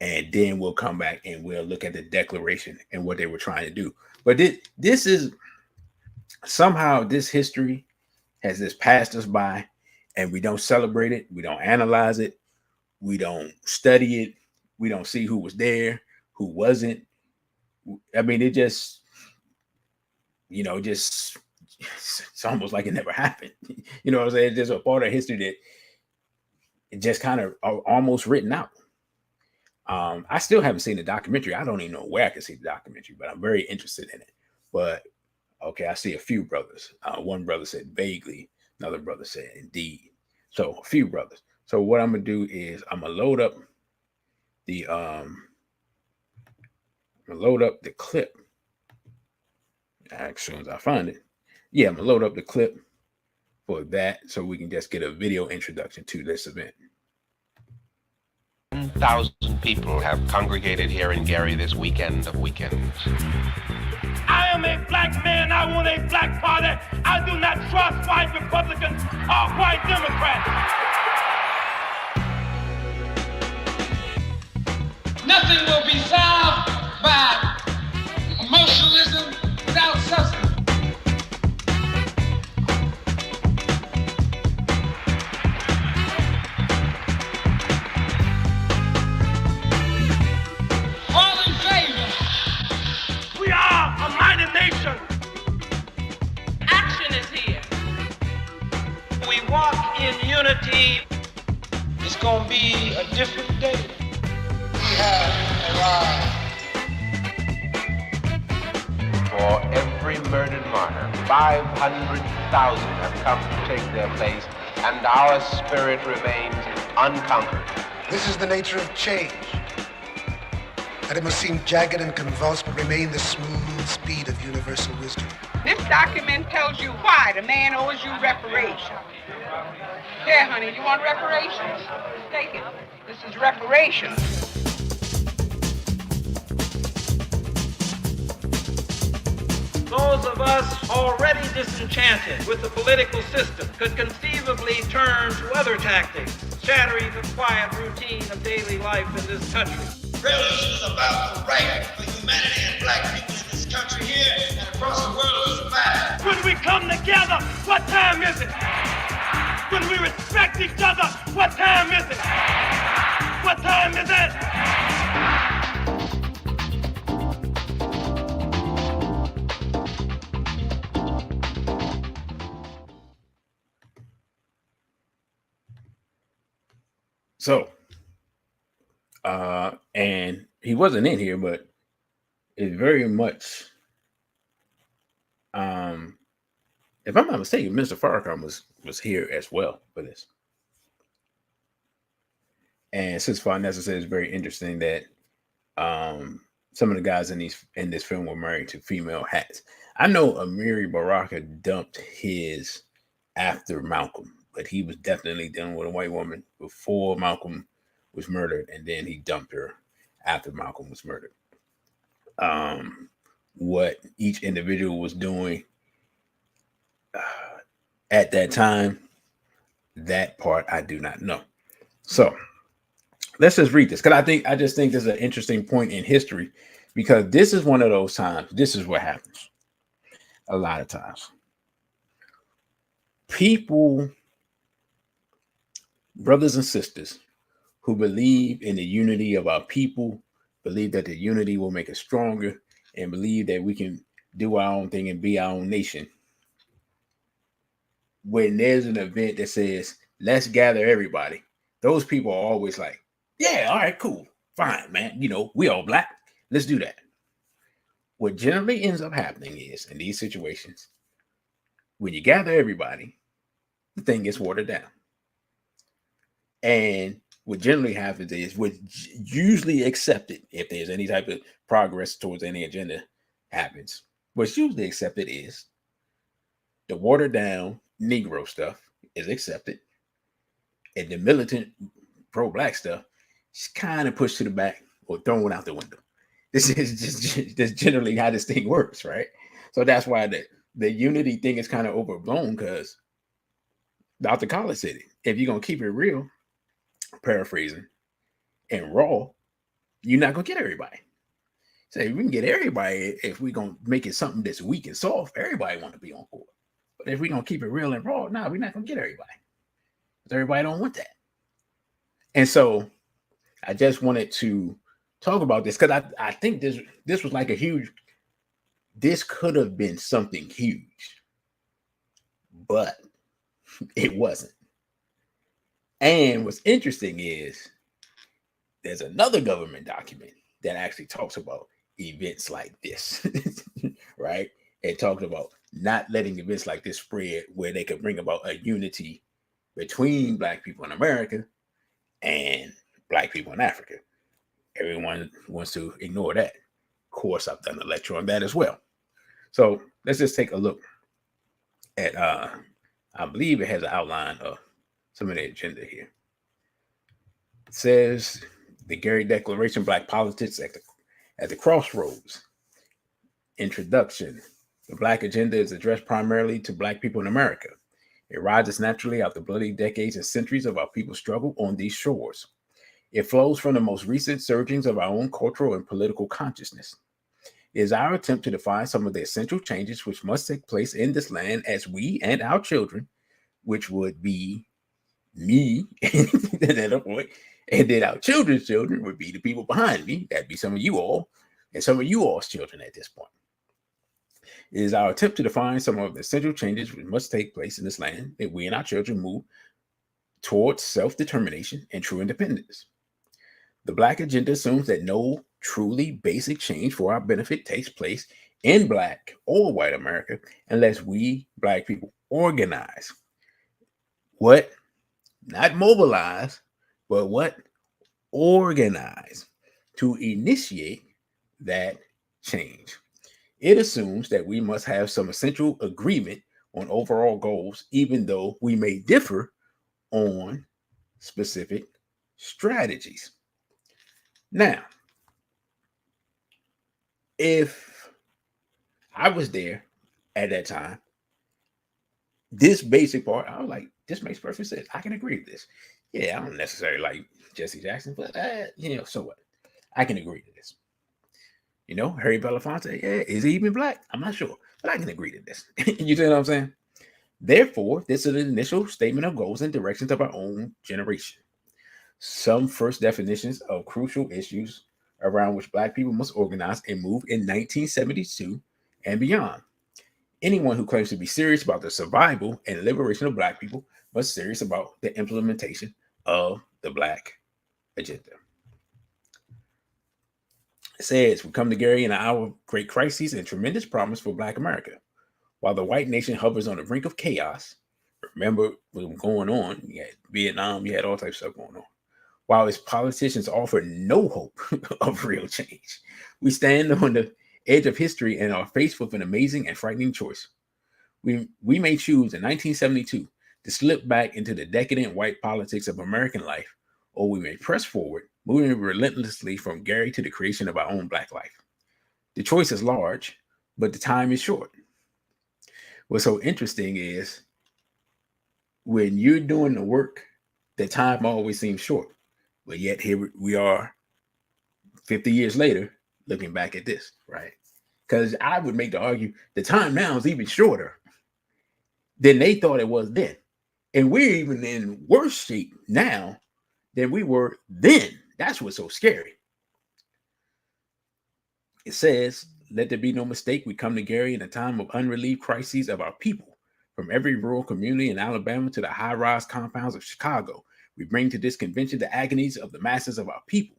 And then we'll come back and we'll look at the declaration and what they were trying to do. But this is somehow this history has just passed us by, and we don't celebrate it. We don't analyze it. We don't study it. We don't see who was there, who wasn't. I mean, it just, it's almost like it never happened. You know what I'm saying? It's just a part of history that it just kind of almost written out. I still haven't seen the documentary. I don't even know where I can see the documentary, but I'm very interested in it. But okay, I see a few brothers. One brother said vaguely, another brother said indeed. So a few brothers. So what I'm gonna do is I'm gonna load up the clip. As soon as I find it, yeah, I'm gonna load up the clip for that so we can just get a video introduction to this event. 1,000 people have congregated here in Gary this weekend of weekends. I am a Black man. I want a Black party. I do not trust white Republicans or white Democrats. Nothing will be solved by emotionalism without substance. Action is here. We walk in unity. It's gonna be a different day. We have arrived. For every murdered martyr, 500,000 have come to take their place, and our spirit remains unconquered. This is the nature of change. That it must seem jagged and convulsed, but remain the smooth lightning speed of universal wisdom. This document tells you why the man owes you reparations. Here, honey, you want reparations? Take it. This is reparations. Those of us already disenchanted with the political system could conceivably turn to other tactics, shattering the quiet routine of daily life in this country. Revolution is about the right for humanity and black people in this country here and across the world to survive. When we come together, what time is it? When we respect each other, what time is it? What time is it? So, and he wasn't in here, but it's very much, if I'm not mistaken, Mr. Farrakhan was here as well for this. And since Farnessa said it's very interesting that some of the guys in this film were married to female hats. I know Amiri Baraka dumped his after Malcolm, but he was definitely dealing with a white woman before Malcolm was murdered, and then he dumped her after Malcolm was murdered. What each individual was doing at that time, that part I do not know. So let's just read this, because I just think this is an interesting point in history, because this is one of those times. This is what happens a lot of times. People, brothers and sisters, who believe in the unity of our people, believe that the unity will make us stronger, and believe that we can do our own thing and be our own nation. When there's an event that says, let's gather everybody, those people are always like, yeah, all right, cool, fine, man. You know, we all black. Let's do that. What generally ends up happening is, in these situations, when you gather everybody, the thing gets watered down. And what generally happens is, what's usually accepted, if there's any type of progress towards any agenda happens, what's usually accepted is the watered down Negro stuff is accepted, and the militant pro-black stuff is kind of pushed to the back or thrown out the window. This is just generally how this thing works, right? So that's why the unity thing is kind of overblown, because Dr. Collins said it. If you're going to keep it real, paraphrasing, and raw, you're not going to get everybody. So we can get everybody if we're going to make it something that's weak and soft. Everybody want to be on board. But if we're going to keep it real and raw, we're not going to get everybody. Because everybody don't want that. And so I just wanted to talk about this, because I think this was like this could have been something huge, but it wasn't. And what's interesting is there's another government document that actually talks about events like this, right? It talks about not letting events like this spread, where they could bring about a unity between black people in America and black people in Africa. Everyone wants to ignore that. Of course, I've done a lecture on that as well. So let's just take a look at, I believe it has an outline of some of the agenda here. It says the Gary Declaration, Black Politics at the Crossroads. Introduction. The Black agenda is addressed primarily to Black people in America. It rises naturally out the bloody decades and centuries of our people's struggle on these shores. It flows from the most recent surgings of our own cultural and political consciousness. It is our attempt to define some of the essential changes which must take place in this land as we and our children, which would be me at that point, and then our children's children would be the people behind me. That'd be some of you all, and some of you all's children at this point. It is our attempt to define some of the essential changes which must take place in this land that we and our children move towards self-determination and true independence. The Black agenda assumes that no truly basic change for our benefit takes place in Black or white America unless we Black people organize. What? Not mobilize, but what? Organize to initiate that change. It assumes that we must have some essential agreement on overall goals, even though we may differ on specific strategies. Now, if I was there at that time, this basic part, I was like, this makes perfect sense. I can agree with this. Yeah, I don't necessarily like Jesse Jackson, but so what? I can agree to this. Harry Belafonte, yeah, is he even black? I'm not sure, but I can agree to this. You see what I'm saying? Therefore, this is an initial statement of goals and directions of our own generation. Some first definitions of crucial issues around which Black people must organize and move in 1972 and beyond. Anyone who claims to be serious about the survival and liberation of Black people must be serious about the implementation of the Black agenda. It says, we come together in an hour of great crises and tremendous promise for Black America. While the white nation hovers on the brink of chaos, remember what was going on, you had Vietnam, you had all types of stuff going on. While its politicians offer no hope of real change, we stand on the edge of history and are faced with an amazing and frightening choice. We may choose in 1972 to slip back into the decadent white politics of American life, or we may press forward, moving relentlessly from Gary to the creation of our own Black life. The choice is large, but the time is short. What's so interesting is when you're doing the work, the time always seems short. But yet here we are 50 years later looking back at this, right? Because I would make the argument the time now is even shorter than they thought it was then. And we're even in worse shape now than we were then. That's what's so scary. It says, let there be no mistake, we come to Gary in a time of unrelieved crises of our people. From every rural community in Alabama to the high-rise compounds of Chicago, we bring to this convention the agonies of the masses of our people.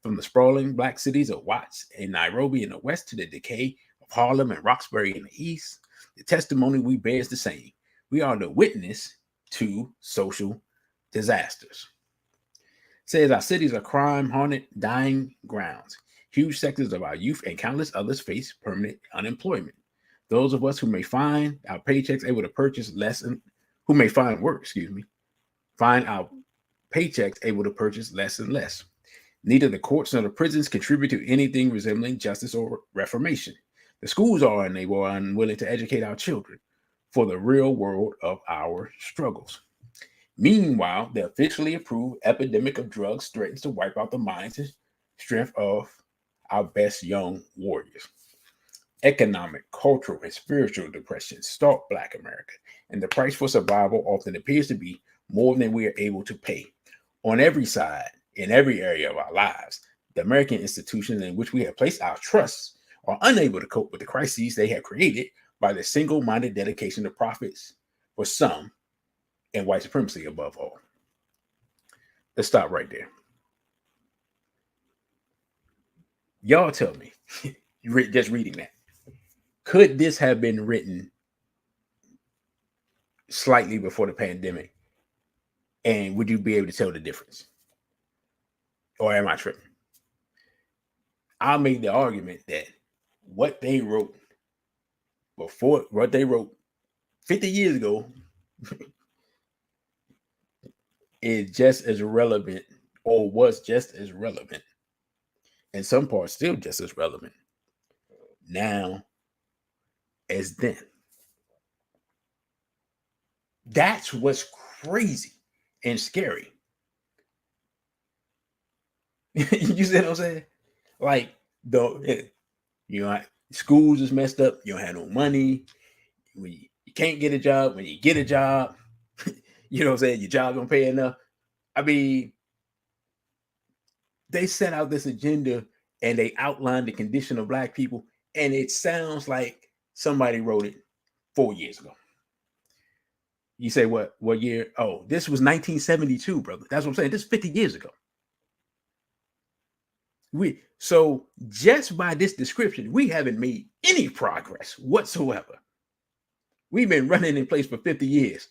From the sprawling Black cities of Watts and Nairobi in the west to the decay of Harlem and Roxbury in the east, the testimony we bear is the same. We are the witness to social disasters. It says our cities are crime-haunted, dying grounds. Huge sectors of our youth and countless others face permanent unemployment. Those of us who may find our paychecks able to purchase less, find our paychecks able to purchase less and less. Neither the courts nor the prisons contribute to anything resembling justice or reformation. The schools are unable or unwilling to educate our children for the real world of our struggles. Meanwhile, the officially approved epidemic of drugs threatens to wipe out the minds and strength of our best young warriors. Economic, cultural, and spiritual depression stalk Black America, and the price for survival often appears to be more than we are able to pay. On every side, in every area of our lives, the American institutions in which we have placed our trusts are unable to cope with the crises they have created by their single-minded dedication to profits for some and white supremacy above all. Let's stop right there. Y'all tell me, just reading that, could this have been written slightly before the pandemic? And would you be able to tell the difference? Or am I tripping? I'll make the argument that what they wrote 50 years ago is just as relevant, or was just as relevant, in some parts still just as relevant now as then. That's what's crazy and scary. You see what I'm saying? Like, schools is messed up. You don't have no money. You can't get a job. When you get a job, you know what I'm saying? Your job don't pay enough. I mean, they set out this agenda and they outlined the condition of Black people, and it sounds like somebody wrote it 4 years ago. You say, what year? Oh, this was 1972, brother. That's what I'm saying. This is 50 years ago. So just by this description, we haven't made any progress whatsoever. We've been running in place for 50 years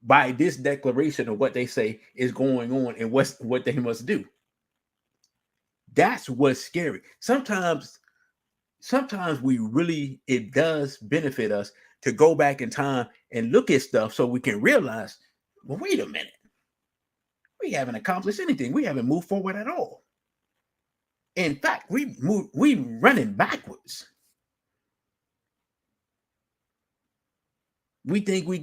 by this declaration of what they say is going on and what they must do. That's what's scary. Sometimes sometimes it does benefit us to go back in time and look at stuff so we can realize, well, wait a minute. We haven't accomplished anything. We haven't moved forward at all. In fact, we running backwards. We think we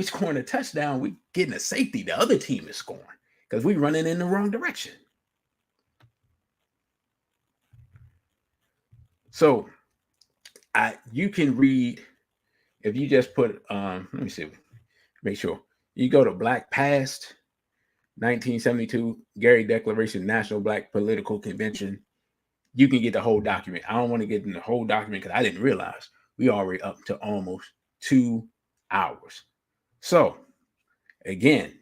scoring a touchdown, we getting a safety. The other team is scoring because we running in the wrong direction. So you can read, if you just put let me see, make sure you go to Black Past 1972 Gary Declaration National Black Political Convention. You can get the whole document. I don't want to get in the whole document because I didn't realize we already up to almost 2 hours. So again,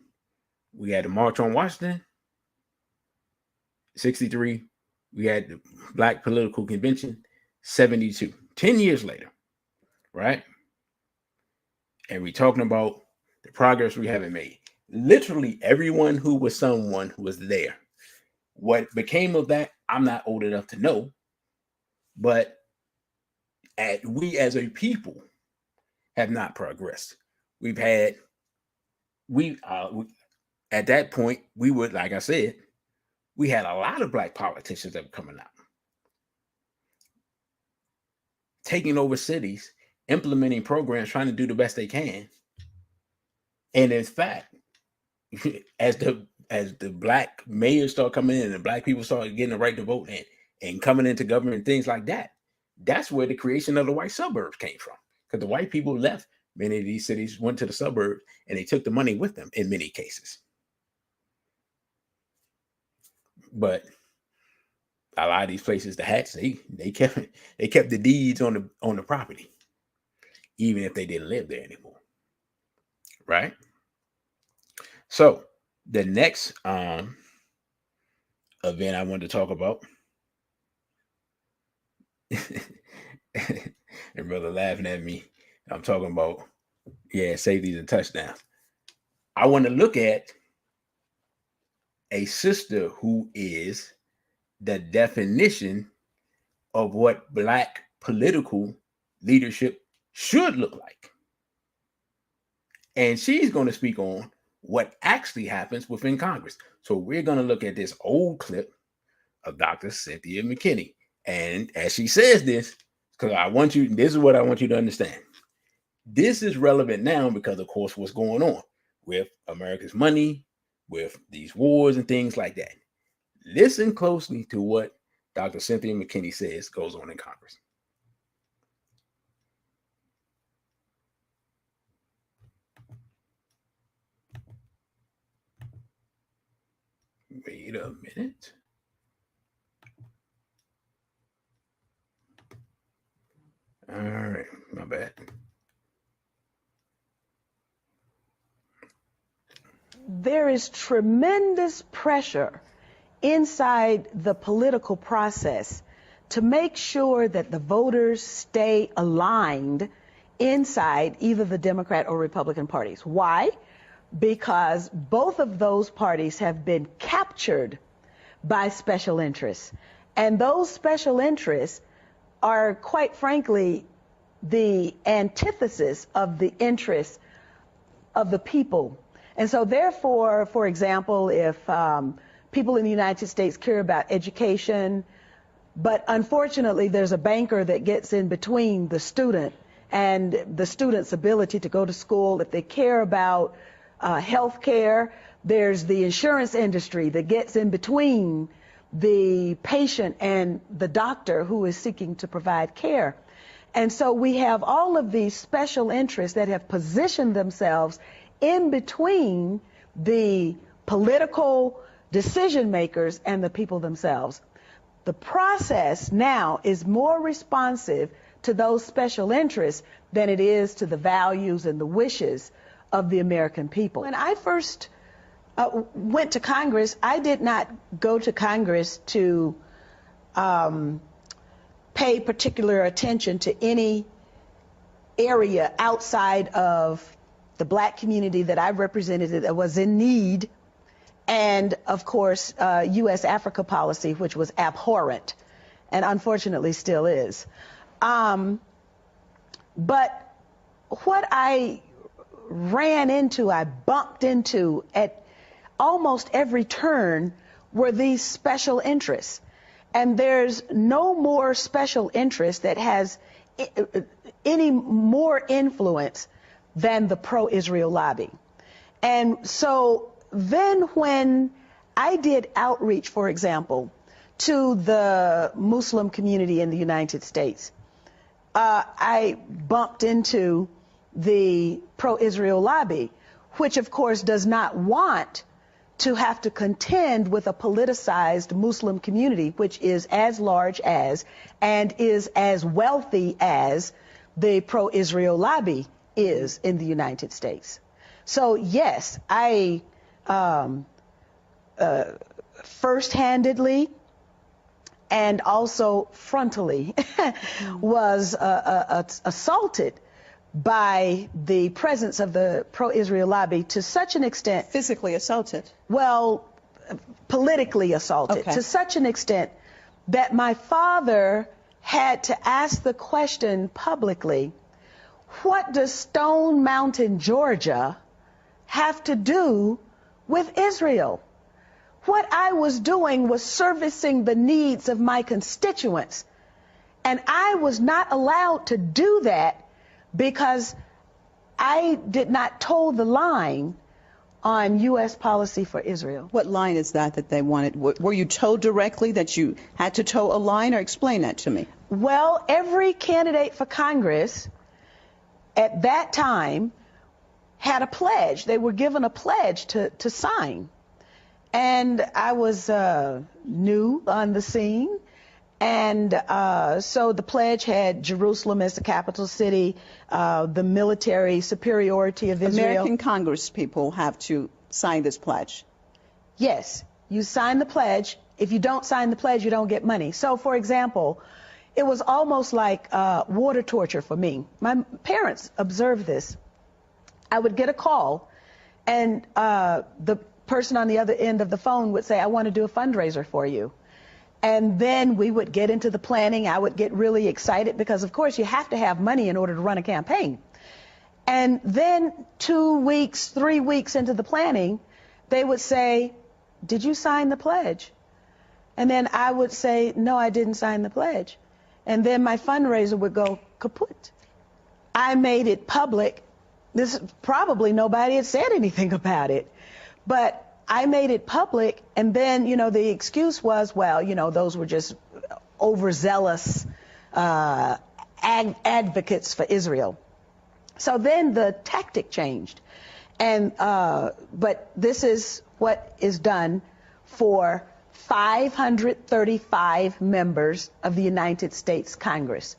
we had the March on Washington, 63. We had the Black Political Convention, 72. 10 years later, right? And we're talking about the progress we haven't made. Literally everyone who was someone who was there. What became of that, I'm not old enough to know. But we as a people have not progressed. At that point, we would, like I said, we had a lot of black politicians that were coming out, taking over cities, implementing programs, trying to do the best they can. And in fact, as the black mayors start coming in and the black people start getting the right to vote and coming into government and things like that, that's where the creation of the white suburbs came from. Because the white people left many of these cities, went to the suburbs, and they took the money with them in many cases. But a lot of these places, the hats, they kept the deeds on the property, even if they didn't live there anymore. Right? So the next event I wanted to talk about, and brother laughing at me, I'm talking about, safeties and touchdowns. I want to look at a sister who is the definition of what black political leadership should look like. And she's going to speak on what actually happens within Congress. So we're going to look at this old clip of Dr. Cynthia McKinney. And as she says this, because this is what I want you to understand. This is relevant now because, of course, what's going on with America's money, with these wars and things like that. Listen closely to what Dr. Cynthia McKinney says goes on in Congress. Wait a minute. All right, my bad. There is tremendous pressure inside the political process to make sure that the voters stay aligned inside either the Democrat or Republican parties. Why? Because both of those parties have been captured by special interests. And those special interests are, quite frankly, the antithesis of the interests of the people. And so therefore, for example, if people in the United States care about education, but unfortunately there's a banker that gets in between the student and the student's ability to go to school, if they care about health care, there's the insurance industry that gets in between the patient and the doctor who is seeking to provide care. And so we have all of these special interests that have positioned themselves in between the political decision makers and the people themselves. The process now is more responsive to those special interests than it is to the values and the wishes of the American people. When I first went to Congress, I did not go to Congress to pay particular attention to any area outside of the black community that I represented that was in need, and of course U.S. Africa policy, which was abhorrent and unfortunately still is. But what I bumped into at almost every turn were these special interests. And there's no more special interest that has any more influence than the pro-Israel lobby. And so then when I did outreach, for example, to the Muslim community in the United States, I bumped into the pro-Israel lobby, which of course does not want to have to contend with a politicized Muslim community, which is as large as and is as wealthy as the pro-Israel lobby is in the United States. So yes, I first-handedly and also frontally was assaulted by the presence of the pro-Israel lobby to such an extent. Physically assaulted? Well, politically assaulted, to such an extent that my father had to ask the question publicly, what does Stone Mountain, Georgia have to do with Israel? What I was doing was servicing the needs of my constituents. And I was not allowed to do that because I did not toe the line on U.S. policy for Israel. What line is that they wanted? Were you told directly that you had to toe a line, or explain that to me? Well, every candidate for Congress at that time had a pledge. They were given a pledge to sign. And I was new on the scene. And so the pledge had Jerusalem as the capital city, the military superiority of Israel. American Congress people have to sign this pledge. Yes, you sign the pledge. If you don't sign the pledge, you don't get money. So, for example, it was almost like water torture for me. My parents observed this. I would get a call, and the person on the other end of the phone would say, I want to do a fundraiser for you. And then we would get into the planning. I would get really excited because, of course, you have to have money in order to run a campaign. And then 2 weeks, 3 weeks into the planning, they would say, did you sign the pledge? And then I would say, no, I didn't sign the pledge. And then my fundraiser would go kaput. I made it public. This probably nobody had said anything about it. But I made it public, and then, you know, the excuse was, well, you know, those were just overzealous advocates for Israel. So then the tactic changed. And but this is what is done for 535 members of the United States Congress.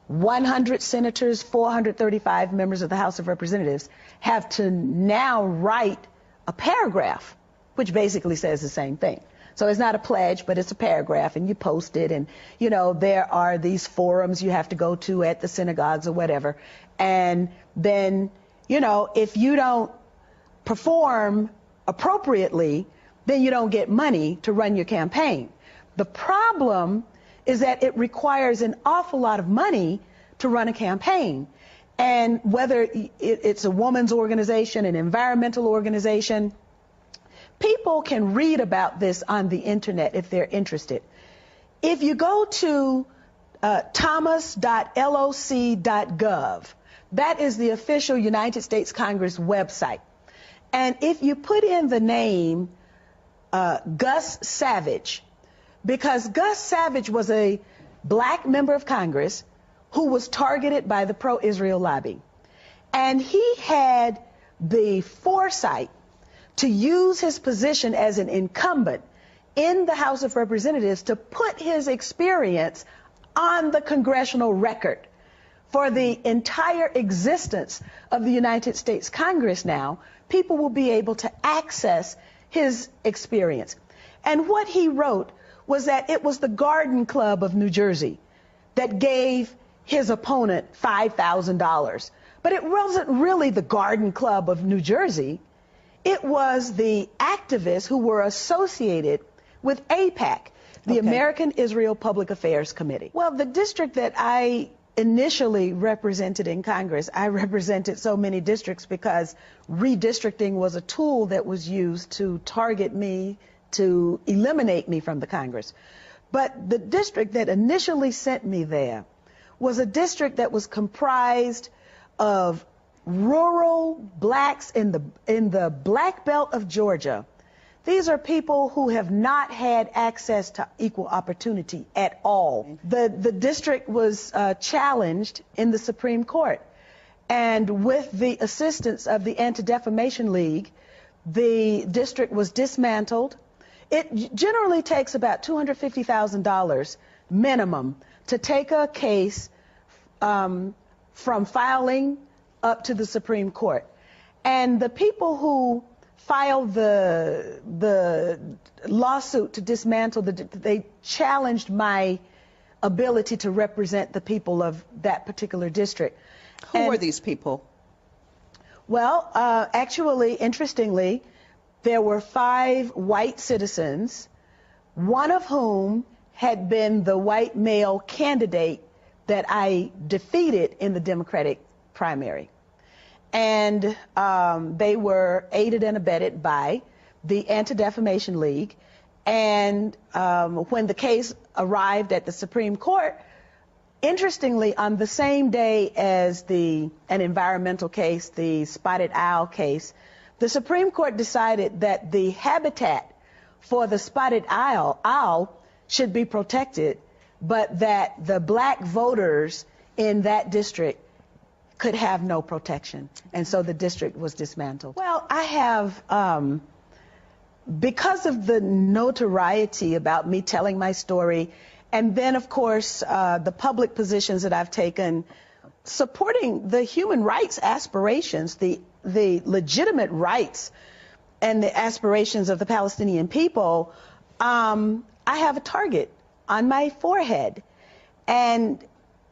100 senators, 435 members of the House of Representatives have to now write a paragraph, which basically says the same thing. So it's not a pledge, but it's a paragraph, and you post it, and, you know, there are these forums you have to go to at the synagogues or whatever. And then, you know, if you don't perform appropriately, then you don't get money to run your campaign. The problem is that it requires an awful lot of money to run a campaign. And whether it's a woman's organization, an environmental organization, people can read about this on the internet if they're interested. If you go to thomas.loc.gov, that is the official United States Congress website. And if you put in the name Gus Savage, because Gus Savage was a black member of Congress who was targeted by the pro-Israel lobby. And he had the foresight to use his position as an incumbent in the House of Representatives to put his experience on the congressional record. For the entire existence of the United States Congress now, people will be able to access his experience. And what he wrote was that it was the Garden Club of New Jersey that gave his opponent $5,000. But it wasn't really the Garden Club of New Jersey. It was the activists who were associated with AIPAC. The Okay. American Israel Public Affairs Committee. Well, the district that I initially represented in Congress, I represented so many districts because redistricting was a tool that was used to target me, to eliminate me from the Congress. But the district that initially sent me there was a district that was comprised of rural blacks in the Black Belt of Georgia. These are people who have not had access to equal opportunity at all. The district was challenged in the Supreme Court. And with the assistance of the Anti-Defamation League, the district was dismantled. It generally takes about $250,000 minimum to take a case from filing up to the Supreme Court. And the people who filed the lawsuit to dismantle they challenged my ability to represent the people of that particular district. Who were these people? Well, actually, interestingly, there were 5 white citizens, one of whom had been the white male candidate that I defeated in the Democratic primary. And they were aided and abetted by the Anti-Defamation League. And when the case arrived at the Supreme Court, interestingly, on the same day as an environmental case, the Spotted Owl case, the Supreme Court decided that the habitat for the spotted owl should be protected, but that the black voters in that district could have no protection. And so the district was dismantled. Well, I have, because of the notoriety about me telling my story, and then, of course, the public positions that I've taken supporting the human rights aspirations, the legitimate rights and the aspirations of the Palestinian people, I have a target on my forehead. And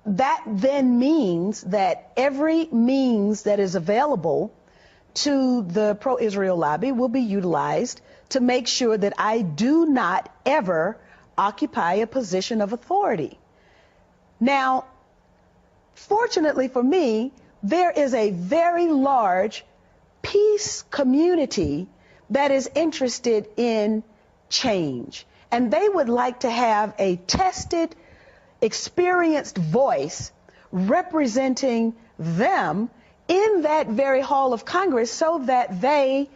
that then means that every means that is available to the pro-Israel lobby will be utilized to make sure that I do not ever occupy a position of authority. Now, fortunately for me, there is a very large peace community that is interested in change. And they would like to have a tested, experienced voice representing them in that very hall of Congress so that they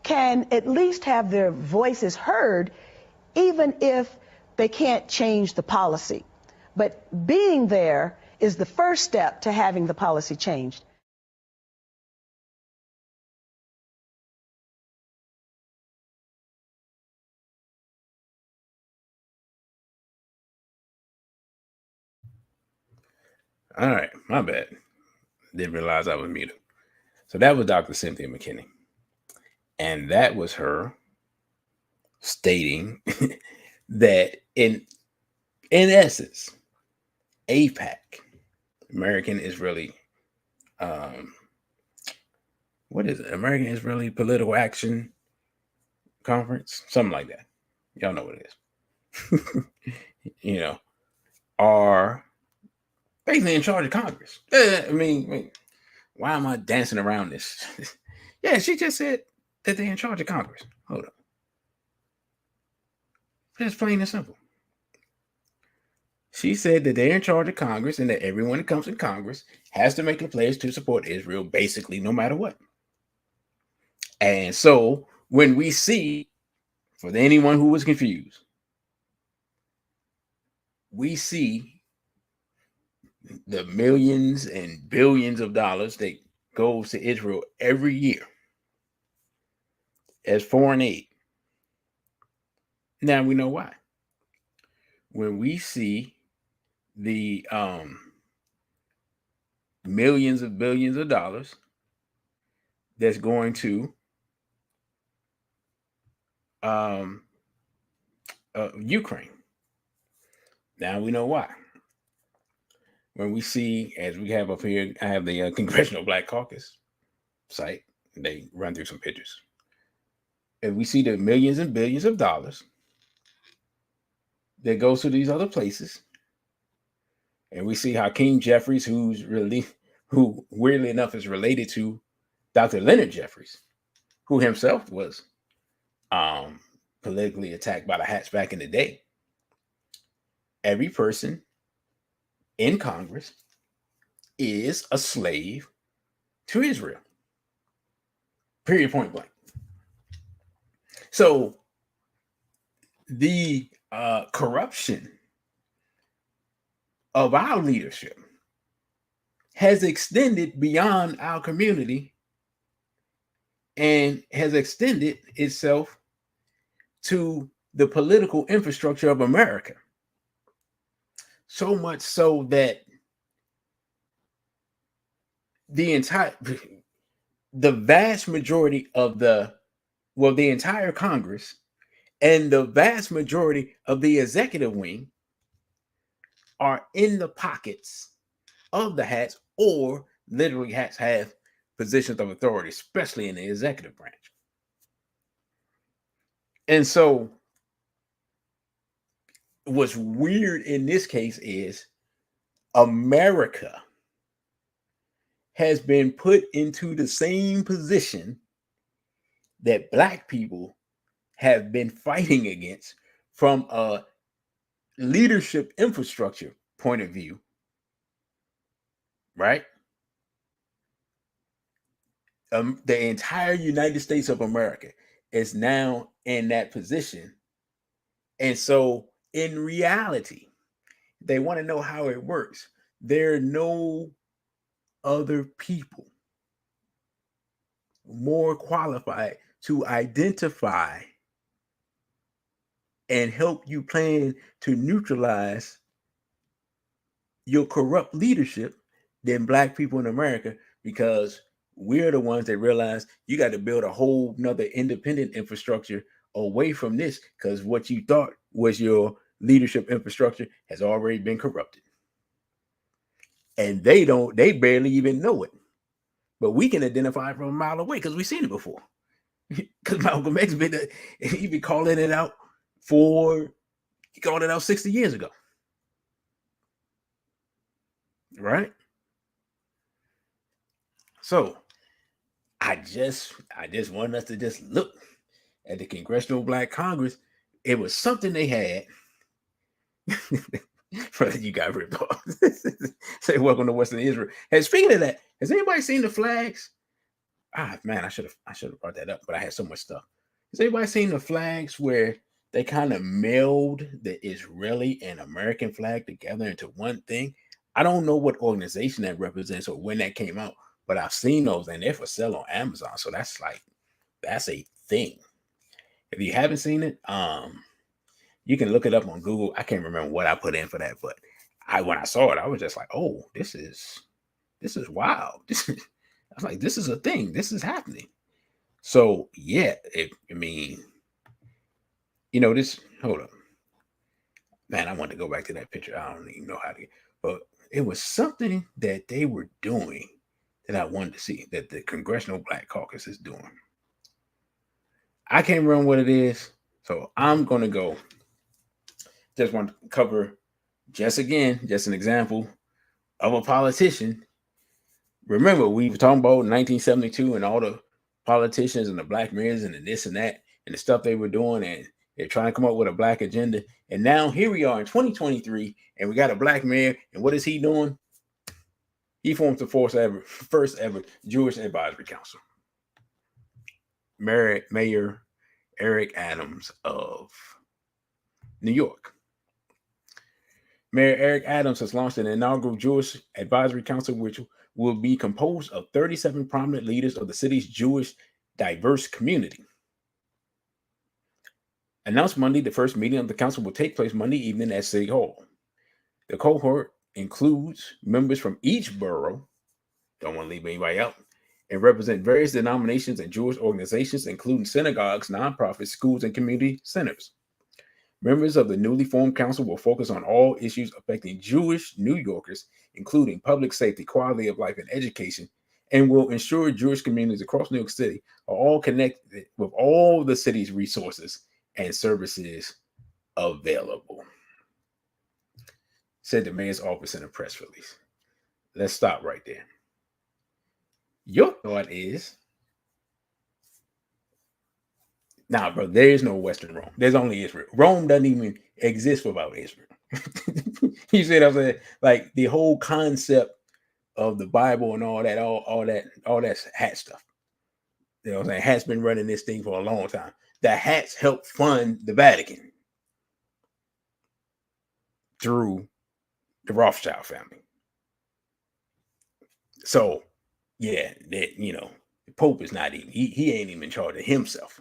can at least have their voices heard, even if they can't change the policy. But being there is the first step to having the policy changed. All right, my bad. Didn't realize I was muted. So that was Dr. Cynthia McKinney. And that was her stating that in essence, AIPAC, American Israeli, what is it? American Israeli Political Action Conference, something like that. Y'all know what it is. Are basically in charge of Congress. I mean, why am I dancing around this? Yeah, she just said that they're in charge of Congress. Hold up. Just plain and simple. She said that they're in charge of Congress and that everyone that comes in Congress has to make a pledge to support Israel, basically, no matter what. And so when we see, for anyone who was confused, we see the millions and billions of dollars that goes to Israel every year as foreign aid. Now we know why. When we see the millions of billions of dollars that's going to Ukraine, now we know why. When we see, as we have up here, I have the Congressional Black Caucus site. They run through some pictures. And we see the millions and billions of dollars that goes to these other places. And we see Hakeem Jeffries, who weirdly enough is related to Dr. Leonard Jeffries, who himself was politically attacked by the Hats back in the day. Every person in Congress is a slave to Israel. Period, point blank. So the corruption of our leadership has extended beyond our community and has extended itself to the political infrastructure of America. So much so that the vast majority of the entire Congress and the vast majority of the executive wing are in the pockets of the Hats, or literally Hats have positions of authority, especially in the executive branch. And so what's weird in this case is America has been put into the same position that Black people have been fighting against from a leadership infrastructure point of view, right? The entire United States of America is now in that position. And so in reality, they want to know how it works. There are no other people more qualified to identify and help you plan to neutralize your corrupt leadership than Black people in America, because we're the ones that realize you got to build a whole nother independent infrastructure away from this, because what you thought was your leadership infrastructure has already been corrupted. And they barely even know it. But we can identify it from a mile away because we've seen it before. Because Malcolm X he been calling it out he called it out 60 years ago. Right? So I just wanted us to just look at the Congressional Black Congress. It was something they had. You got ripped off. Say welcome to Western Israel. And speaking of that, has anybody seen the flags? Man, I should have brought that up, but I had so much stuff. Has anybody seen the flags where they kind of meld the Israeli and American flag together into one thing? I don't know what organization that represents or when that came out, but I've seen those and they're for sale on Amazon. So that's a thing. If you haven't seen it, you can look it up on Google. I can't remember what I put in for that, but when I saw it, I was just like, oh, this is wild. I was like, this is a thing. This is happening. So yeah, hold up. Man, I want to go back to that picture. I don't even know how to, but it was something that they were doing that I wanted to see, that the Congressional Black Caucus is doing. I can't remember what it is, so I'm going to go. Just want to cover just an example of a politician. Remember, we were talking about 1972 and all the politicians and the black mayors and the this and that and the stuff they were doing, and they're trying to come up with a black agenda. And now here we are in 2023, and we got a black mayor. And what is he doing? He forms the first ever Jewish Advisory Council. Mayor Eric Adams of New York. Mayor Eric Adams has launched an inaugural Jewish Advisory Council, which will be composed of 37 prominent leaders of the city's Jewish diverse community. Announced Monday, the first meeting of the council will take place Monday evening at City Hall. The cohort includes members from each borough, don't want to leave anybody out, and represent various denominations and Jewish organizations, including synagogues, nonprofits, schools, and community centers. Members of the newly formed council will focus on all issues affecting Jewish New Yorkers, including public safety, quality of life, and education, and will ensure Jewish communities across New York City are all connected with all the city's resources and services available. said the mayor's office in a press release. Let's stop right there. Your thought is, nah, bro, there is no Western Rome. There's only Israel. Rome doesn't even exist without Israel. You see what I'm saying? Like the whole concept of the Bible and all that hat stuff. You know what I'm saying? Hat's been running this thing for a long time. The hats helped fund the Vatican through the Rothschild family. So, yeah, that, the Pope is not even, he ain't even in charge of himself.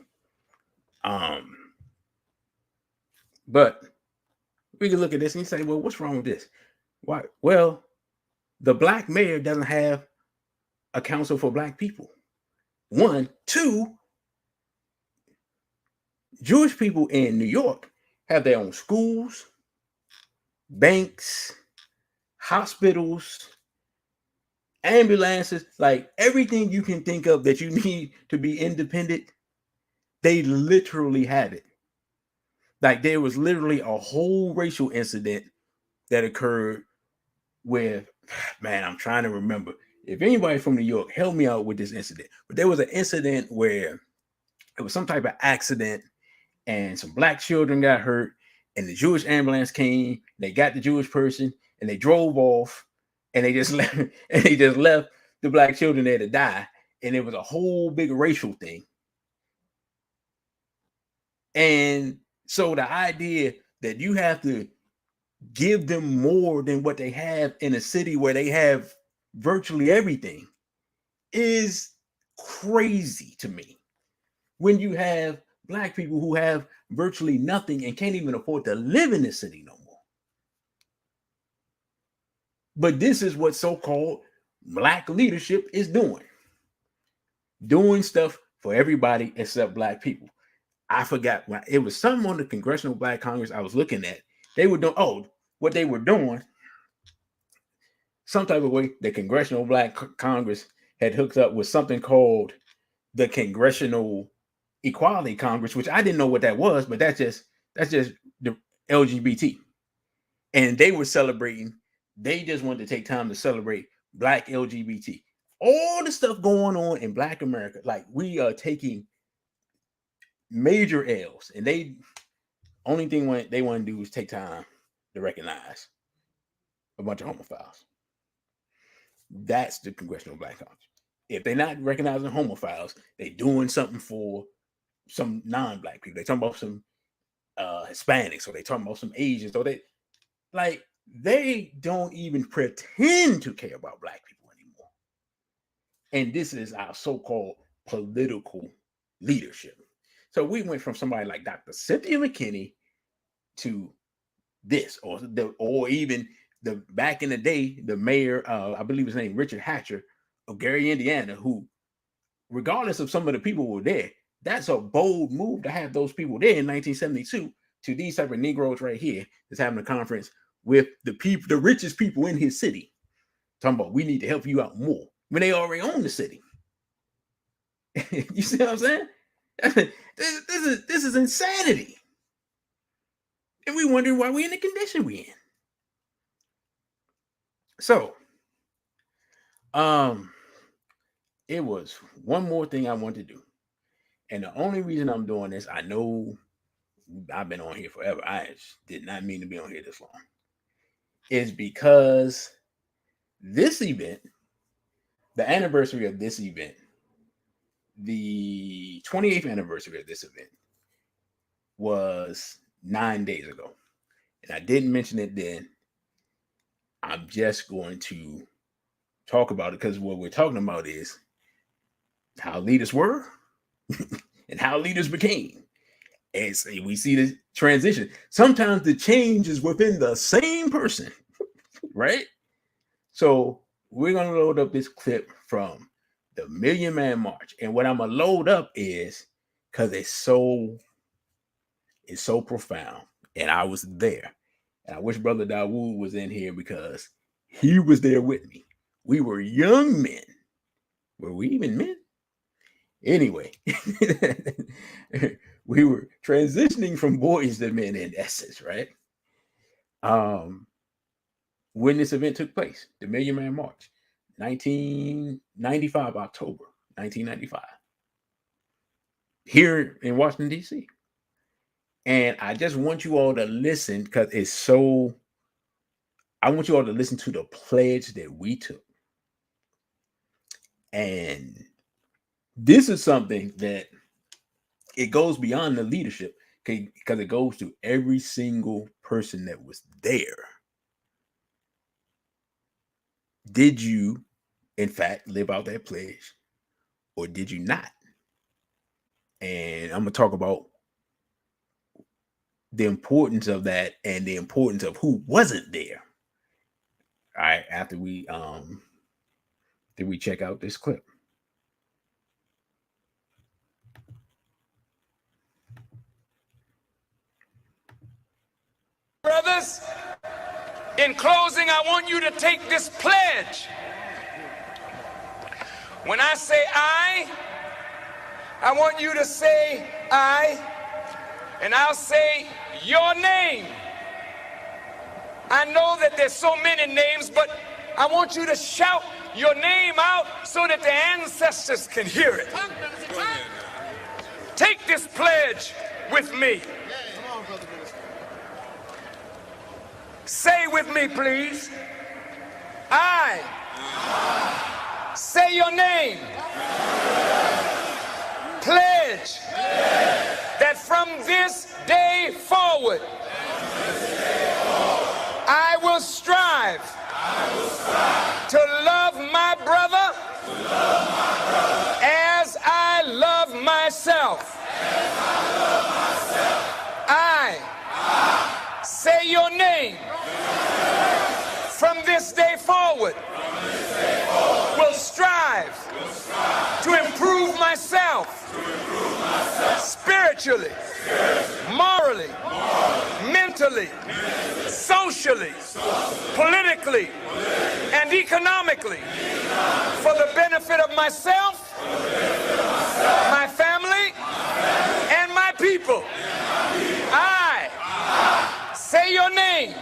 But we can look at this and say, well, what's wrong with this? Why? Well, the black mayor doesn't have a council for black people. 1, 2, Jewish people in New York have their own schools, banks, hospitals, ambulances, like everything you can think of that you need to be independent. They literally have it. Like there was literally a whole racial incident that occurred where, man, I'm trying to remember. If anybody from New York, help me out with this incident. But there was an incident where it was some type of accident and some black children got hurt and the Jewish ambulance came, they got the Jewish person and they drove off and they just left the black children there to die. And it was a whole big racial thing. And so the idea that you have to give them more than what they have in a city where they have virtually everything is crazy to me. When you have black people who have virtually nothing and can't even afford to live in the city no more. But this is what so-called black leadership is doing stuff for everybody except black people. I forgot, it was something on the Congressional Black Congress I was looking at. They were doing, what they were doing, some type of way, the Congressional Black Congress had hooked up with something called the Congressional Equality Congress, which I didn't know what that was, but that's just the LGBT. And they were celebrating, they just wanted to take time to celebrate Black LGBT. All the stuff going on in Black America, like we are taking major L's, and they only thing they want to do is take time to recognize a bunch of homophiles. That's the Congressional Black Congress. If they're not recognizing homophiles, they're doing something for some non-black people. They're talking about some Hispanics, or they talking about some Asians, or they don't even pretend to care about black people anymore. And this is our so-called political leadership. So we went from somebody like Dr. Cynthia McKinney to this, or even the back in the day, the mayor, I believe his name Richard Hatcher of Gary, Indiana, who, regardless of some of the people who were there, that's a bold move to have those people there in 1972 to these type of Negroes right here that's having a conference with the people, the richest people in his city, talking about we need to help you out more when they already own the city. You see what I'm saying? This is insanity. And we wonder why we're in the condition we're in. So, it was one more thing I wanted to do. And the only reason I'm doing this, I know I've been on here forever. I did not mean to be on here this long. Is because this event, the anniversary of this event, the 28th anniversary of this event was 9 days ago. And I didn't mention it then. I'm just going to talk about it because what we're talking about is how leaders were and how leaders became. And we see the transition. Sometimes the change is within the same person, right? So we're going to load up this clip from the Million Man March. And what I'm going to load up is because it's so profound. And I was there. And I wish Brother Dawood was in here because he was there with me. We were young men. Were we even men? Anyway, we were transitioning from boys to men in essence, right? when this event took place, the Million Man March, 1995, October 1995, here in Washington, D.C. And I just want you all to listen because it's so, I want you all to listen to the pledge that we took. And this is something that it goes beyond the leadership, because it goes to every single person that was there. Did you, in fact, live out that pledge, or did you not? And I'm going to talk about the importance of that and the importance of who wasn't there. All right, after we check out this clip. Brothers, in closing, I want you to take this pledge. When I say I want you to say I, and I'll say your name. I know that there's so many names, but I want you to shout your name out so that the ancestors can hear it. Take this pledge with me. Say with me, please. I say your name. Pledge that from this day forward, I will strive to love my brother as I love myself. I say your name. From this day forward, will strive to improve myself spiritually, morally, mentally, socially, politically, and economically, for the benefit of myself, my family, and my people. I say your name.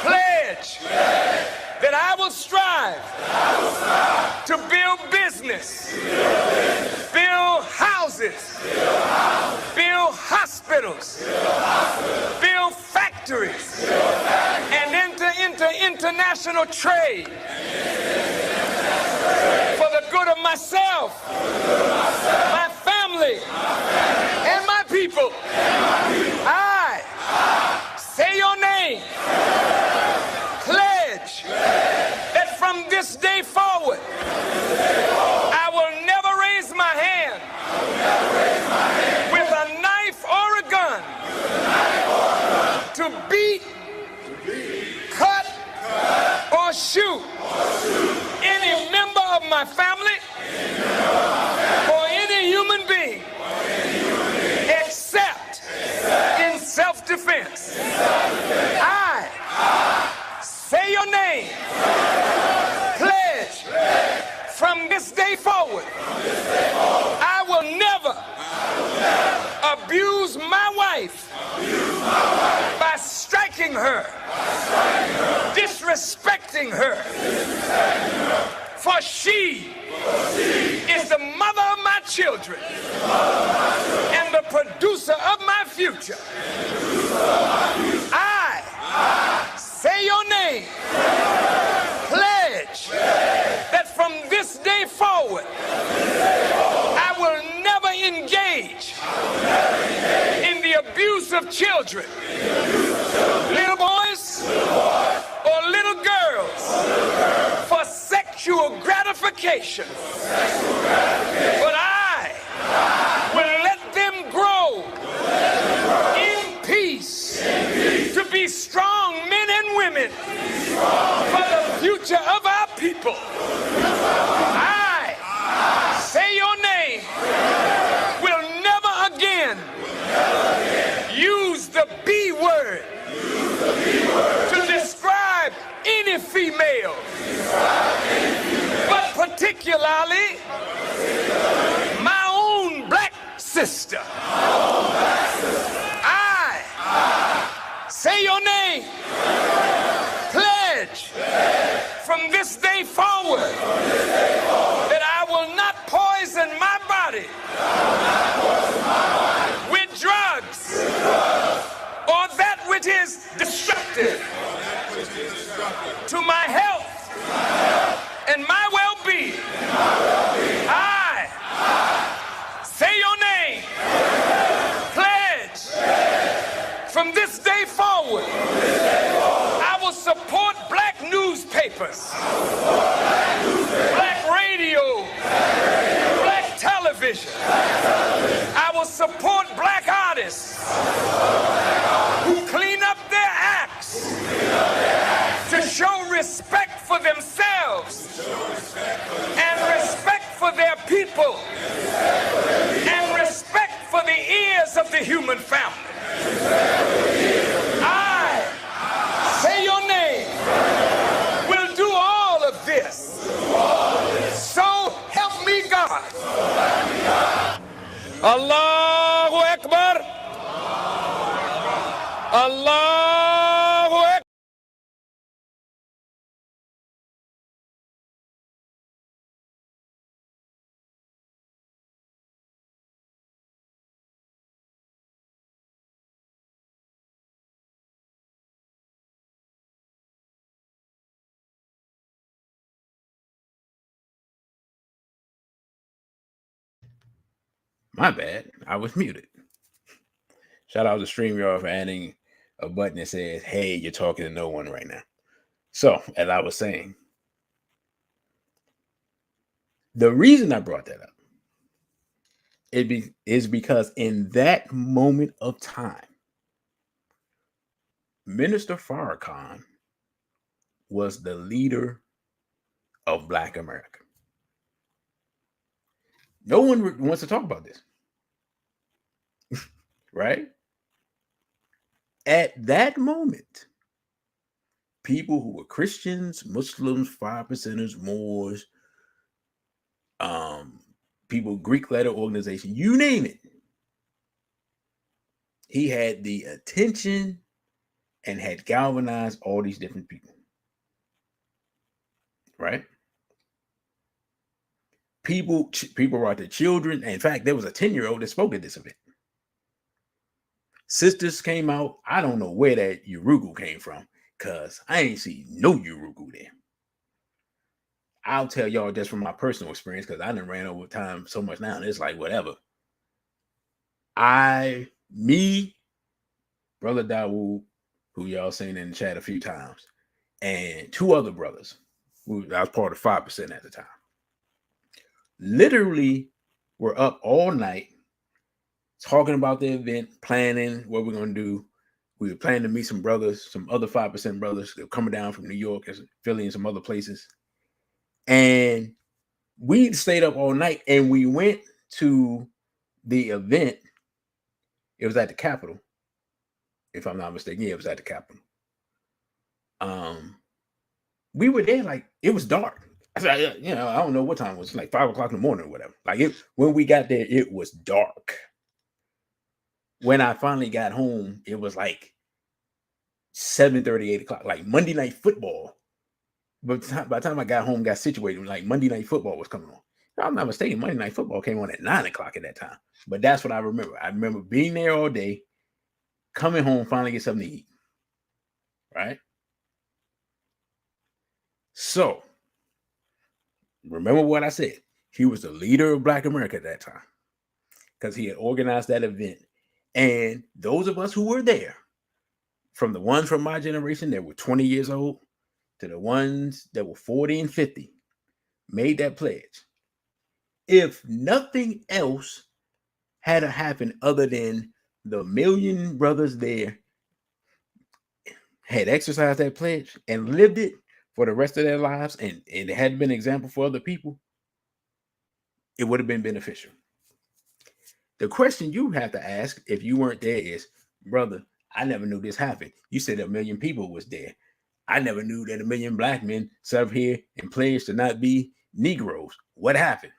Pledge that I will strive to build business, build houses, build hospitals, build factories, and enter into international trade for the good of myself, my family, and my people. I say your name. Pledge that from this day forward, I will never raise my hand with a knife or a gun to beat, cut, or shoot any member of my family or any human being except in self-defense. I say your name. Pledge from this day forward, I will never abuse my wife by striking her, disrespecting her, for she is the mother of my children and the producer of my future. I say your name. Pledge that from this day forward, I will never engage in the abuse of children, little boys or little girls, for sexual gratification. But I will let them grow in peace to be strong men and women for the future of our people. I say your name. Will never again use the B word to describe any female, but particularly my own black sister. I say your name. Pledge forward that I will not poison my body with drugs or that which is destructive to my health and my well-being. I say your name. Pledge from this day forward. I will support black newspapers, black radio, black television. I will support black artists who clean up their acts to show respect for themselves and respect for their people and respect for the ears of the human family. I say your name will do all of this. So help me God. Allahu Akbar. Allahu Akbar. My bad. I was muted. Shout out to StreamYard for adding a button that says, hey, you're talking to no one right now. So, as I was saying, the reason I brought that up is because in that moment of time, Minister Farrakhan was the leader of Black America. No one wants to talk about this. Right? At that moment, people who were Christians, Muslims, 5%ers, Moors, people, Greek letter organization, you name it. He had the attention and had galvanized all these different people. Right? People brought their children. In fact, there was a 10-year-old that spoke at this event. Sisters came out. I don't know where that Urugu came from, because I ain't seen no Urugu there. I'll tell y'all just from my personal experience, because I done ran over time so much now, and it's like whatever. Brother Dawood, who y'all seen in the chat a few times, and two other brothers, who I was part of 5% at the time, literally were up all night talking about the event, planning what we're going to do. We were planning to meet some brothers, some other 5% brothers that were coming down from New York, Philly, and some other places. And we stayed up all night, and we went to the event. It was at the Capitol, if I'm not mistaken. Yeah, it was at the Capitol. We were there, like, it was dark. I don't know what time it was, like 5 o'clock in the morning or whatever. When we got there, it was dark. When I finally got home, it was like 7:30, 8 o'clock, like Monday Night Football. But by the time I got home, got situated, like Monday Night Football was coming on. If I'm not mistaken, Monday Night Football came on at 9 o'clock at that time. But that's what I remember. I remember being there all day, coming home, finally get something to eat. Right? So, remember what I said. He was the leader of Black America at that time, because he had organized that event. And those of us who were there, from the ones from my generation that were 20 years old to the ones that were 40 and 50, made that pledge. If nothing else had to happen other than the million brothers there had exercised that pledge and lived it for the rest of their lives, and it had been an example for other people, it would have been beneficial. The question you have to ask if you weren't there is, brother, I never knew this happened. You said 1 million people was there. I never knew that 1 million Black men sat up here and pledged to not be Negroes. What happened?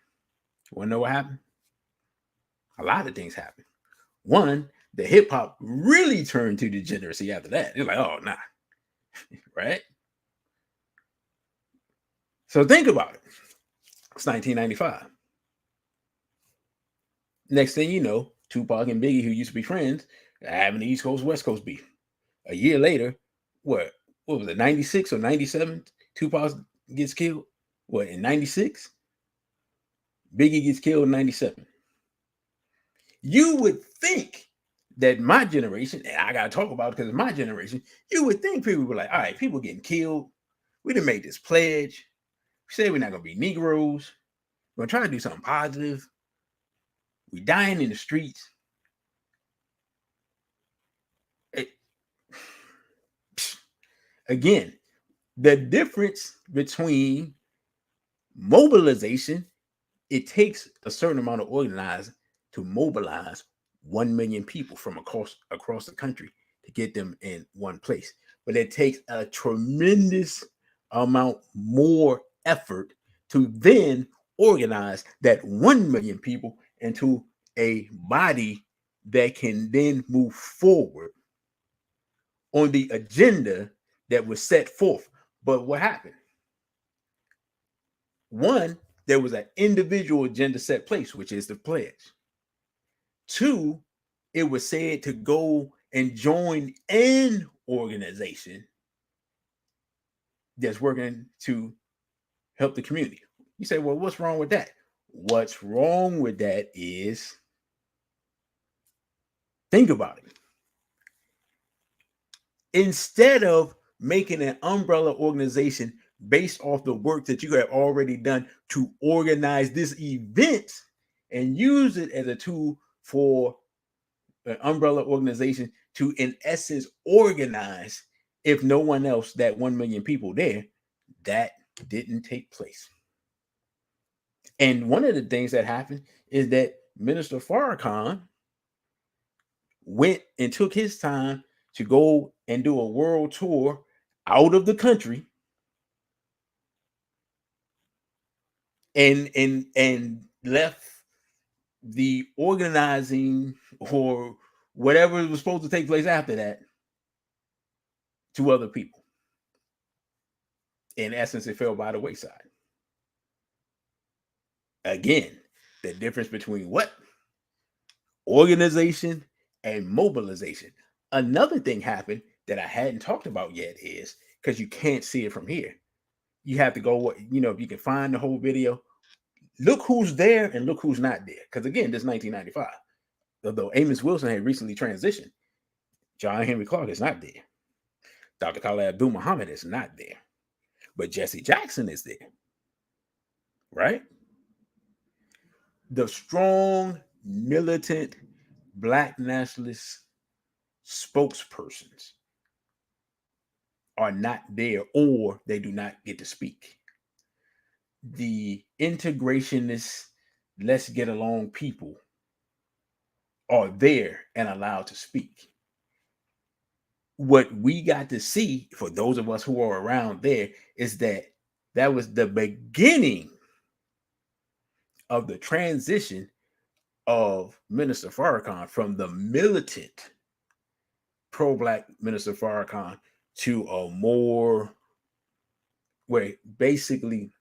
You want to know what happened? A lot of things happened. One, the hip hop really turned to degeneracy after that. They're like, oh, nah. Right? So think about it. It's 1995. Next thing you know, Tupac and Biggie, who used to be friends, are having the East Coast West Coast beef. A year later, what was it, 96 or 97? Tupac gets killed. What, in 96? Biggie gets killed in 97. You would think that my generation, and I got to talk about it because it's my generation, you would think people were like, all right, people getting killed. We done made this pledge. We said we're not going to be Negroes. We're going to try to do something positive. We dying in the streets. Again, the difference between mobilization, it takes a certain amount of organizing to mobilize 1 million people from across the country to get them in one place. But it takes a tremendous amount more effort to then organize that 1 million people into a body that can then move forward on the agenda that was set forth. But what happened? One, there was an individual agenda set place, which is the pledge. Two, it was said to go and join an organization that's working to help the community. You say, well, what's wrong with that? What's wrong with that is, think about it. Instead of making an umbrella organization based off the work that you have already done to organize this event and use it as a tool for an umbrella organization to, in essence, organize, if no one else, that 1 million people there, that didn't take place. And one of the things that happened is that Minister Farrakhan went and took his time to go and do a world tour out of the country and left the organizing or whatever was supposed to take place after that to other people. In essence, it fell by the wayside. Again, the difference between what? Organization and mobilization. Another thing happened that I hadn't talked about yet is, because you can't see it from here, you have to go, if you can find the whole video, look who's there and look who's not there. Because again, this is 1995. Although Amos Wilson had recently transitioned, John Henry Clark is not there. Dr. Khalid Abdul-Muhammad is not there. But Jesse Jackson is there. Right? The strong, militant, Black nationalist spokespersons are not there, or they do not get to speak. The integrationist, let's get along people are there and allowed to speak. What we got to see, for those of us who are around there, is that was the beginning of the transition of Minister Farrakhan from the militant pro-Black Minister Farrakhan to a more, where basically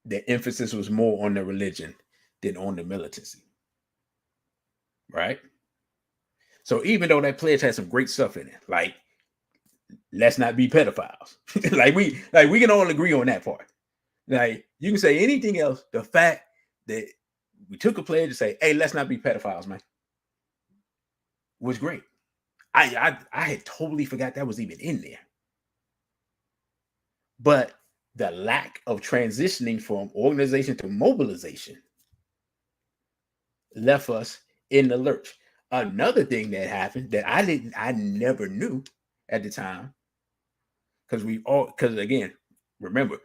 the emphasis was more on the religion than on the militancy. Right? So even though that pledge has some great stuff in it, like let's not be pedophiles. like we can all agree on that part. Like you can say anything else. The fact that we took a pledge to say, hey, let's not be pedophiles, man, was great. I had totally forgot that was even in there. But the lack of transitioning from organization to mobilization left us in the lurch. Another thing that happened that I never knew at the time, because again, remember,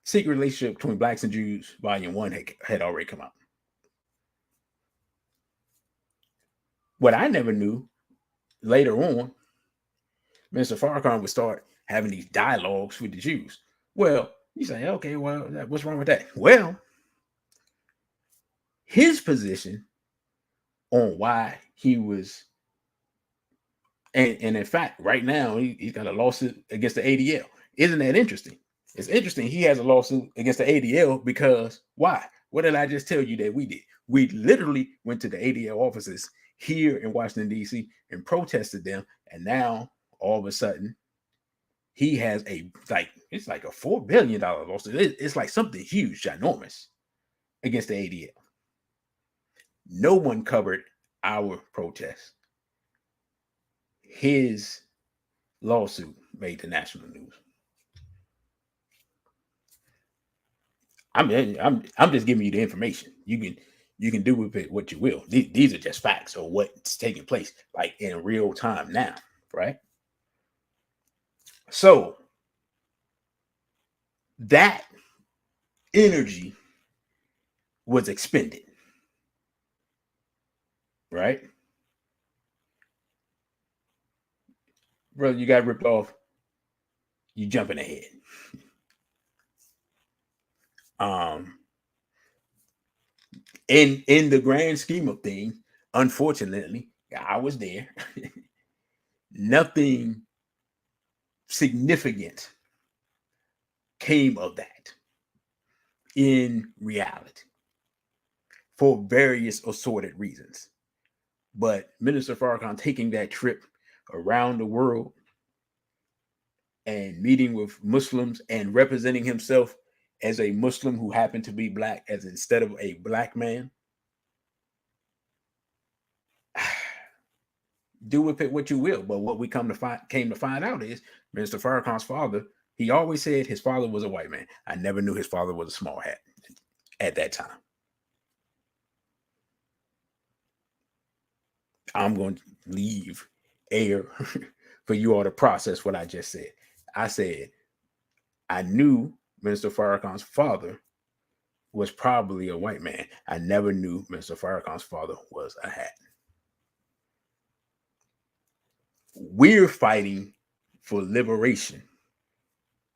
Secret Relationship Between Blacks and Jews, Volume 1 had already come out. What I never knew, later on, Mr. Farrakhan would start having these dialogues with the Jews. Well, you say, okay, well, what's wrong with that? Well, his position on why he was, and in fact, right now, he's got a lawsuit against the ADL. Isn't that interesting? It's interesting. He has a lawsuit against the ADL because why? What did I just tell you that we did? We literally went to the ADL offices here in Washington, D.C. and protested them. And now all of a sudden he has it's like a $4 billion lawsuit. It's like something huge, ginormous against the ADL. No one covered our protest. His lawsuit made the national news. I'm just giving you the information. You can do with it what you will. These are just facts of what's taking place, like in real time now, right? So that energy was expended, right? Bro, you got ripped off. You jumping ahead. In the grand scheme of things, unfortunately, I was there. Nothing significant came of that in reality for various assorted reasons. But Minister Farrakhan taking that trip around the world and meeting with Muslims and representing himself as a Muslim who happened to be black, as instead of a black man. Do with it what you will, but what we came to find out is Minister Farrakhan's father. He always said his father was a white man. I never knew his father was a small hat at that time. I'm going to leave air for you all to process what I just said. I said I knew Minister Farrakhan's father was probably a white man. I never knew Minister Farrakhan's father was a hat. We're fighting for liberation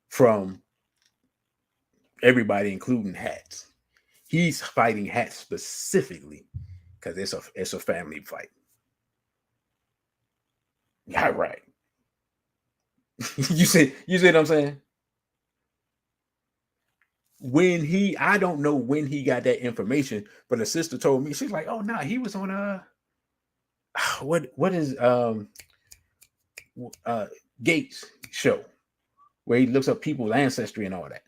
from everybody, including hats. He's fighting hats specifically because it's a family fight. Yeah, right. you see what I'm saying? I don't know when he got that information, but a sister told me, she's like, oh no, he was on what is Gates show where he looks up people's ancestry and all that.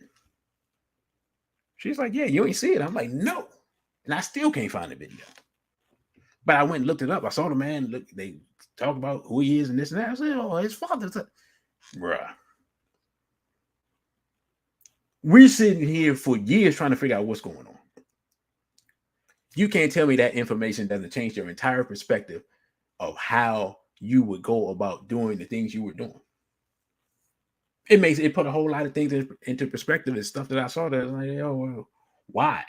She's like, yeah, you ain't see it. I'm like, no. And I still can't find the video. But I went and looked it up. I saw the man, look, they talk about who he is and this and that. I said, oh, his father's bruh. We're sitting here for years trying to figure out what's going on. You can't tell me that information doesn't change your entire perspective of how you would go about doing the things you were doing. It put a whole lot of things into perspective and stuff that I saw that I was like, oh, well, why?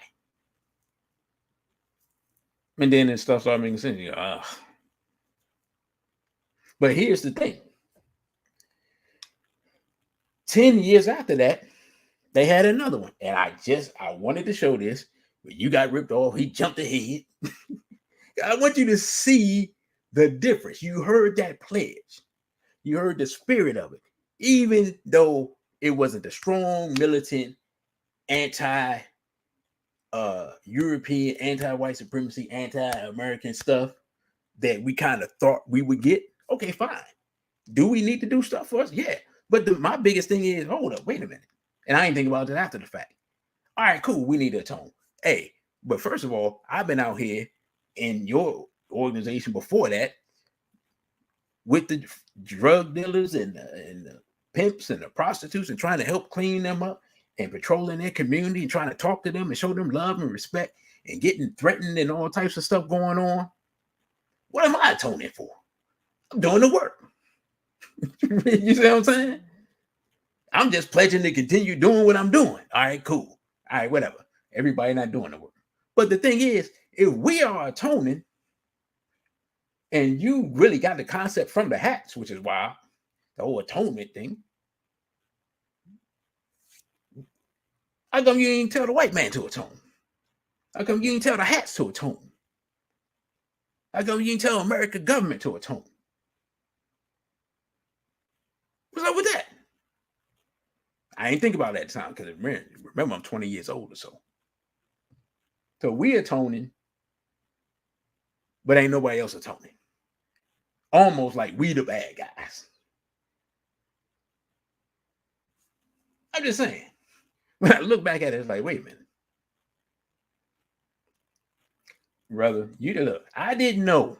And then it stuff started making sense. But here's the thing. 10 years after that, they had another one. And I wanted to show this. When you got ripped off, he jumped ahead. I want you to see the difference. You heard that pledge. You heard the spirit of it. Even though it wasn't the strong, militant, anti-European, anti-white supremacy, anti-American stuff that we kind of thought we would get. Okay, fine. Do we need to do stuff for us? Yeah. But my biggest thing is, hold up, wait a minute. And I ain't think about it after the fact. All right, cool. We need to atone. Hey, but first of all, I've been out here in your organization before that with the drug dealers and the pimps and the prostitutes and trying to help clean them up and patrolling their community and trying to talk to them and show them love and respect and getting threatened and all types of stuff going on. What am I atoning for? I'm doing the work. You see what I'm saying? I'm just pledging to continue doing what I'm doing. All right, cool. All right, whatever. Everybody not doing the work. But the thing is, if we are atoning and you really got the concept from the hats, which is wild, the whole atonement thing, how come you ain't tell the white man to atone? How come you ain't tell the hats to atone? How come you ain't tell American government to atone? What's up with that? I ain't think about that time because remember I'm 20 years old or so. So we atoning, but ain't nobody else atoning. Almost like we the bad guys. I'm just saying. When I look back at it, it's like, wait a minute. Brother, look, I didn't know.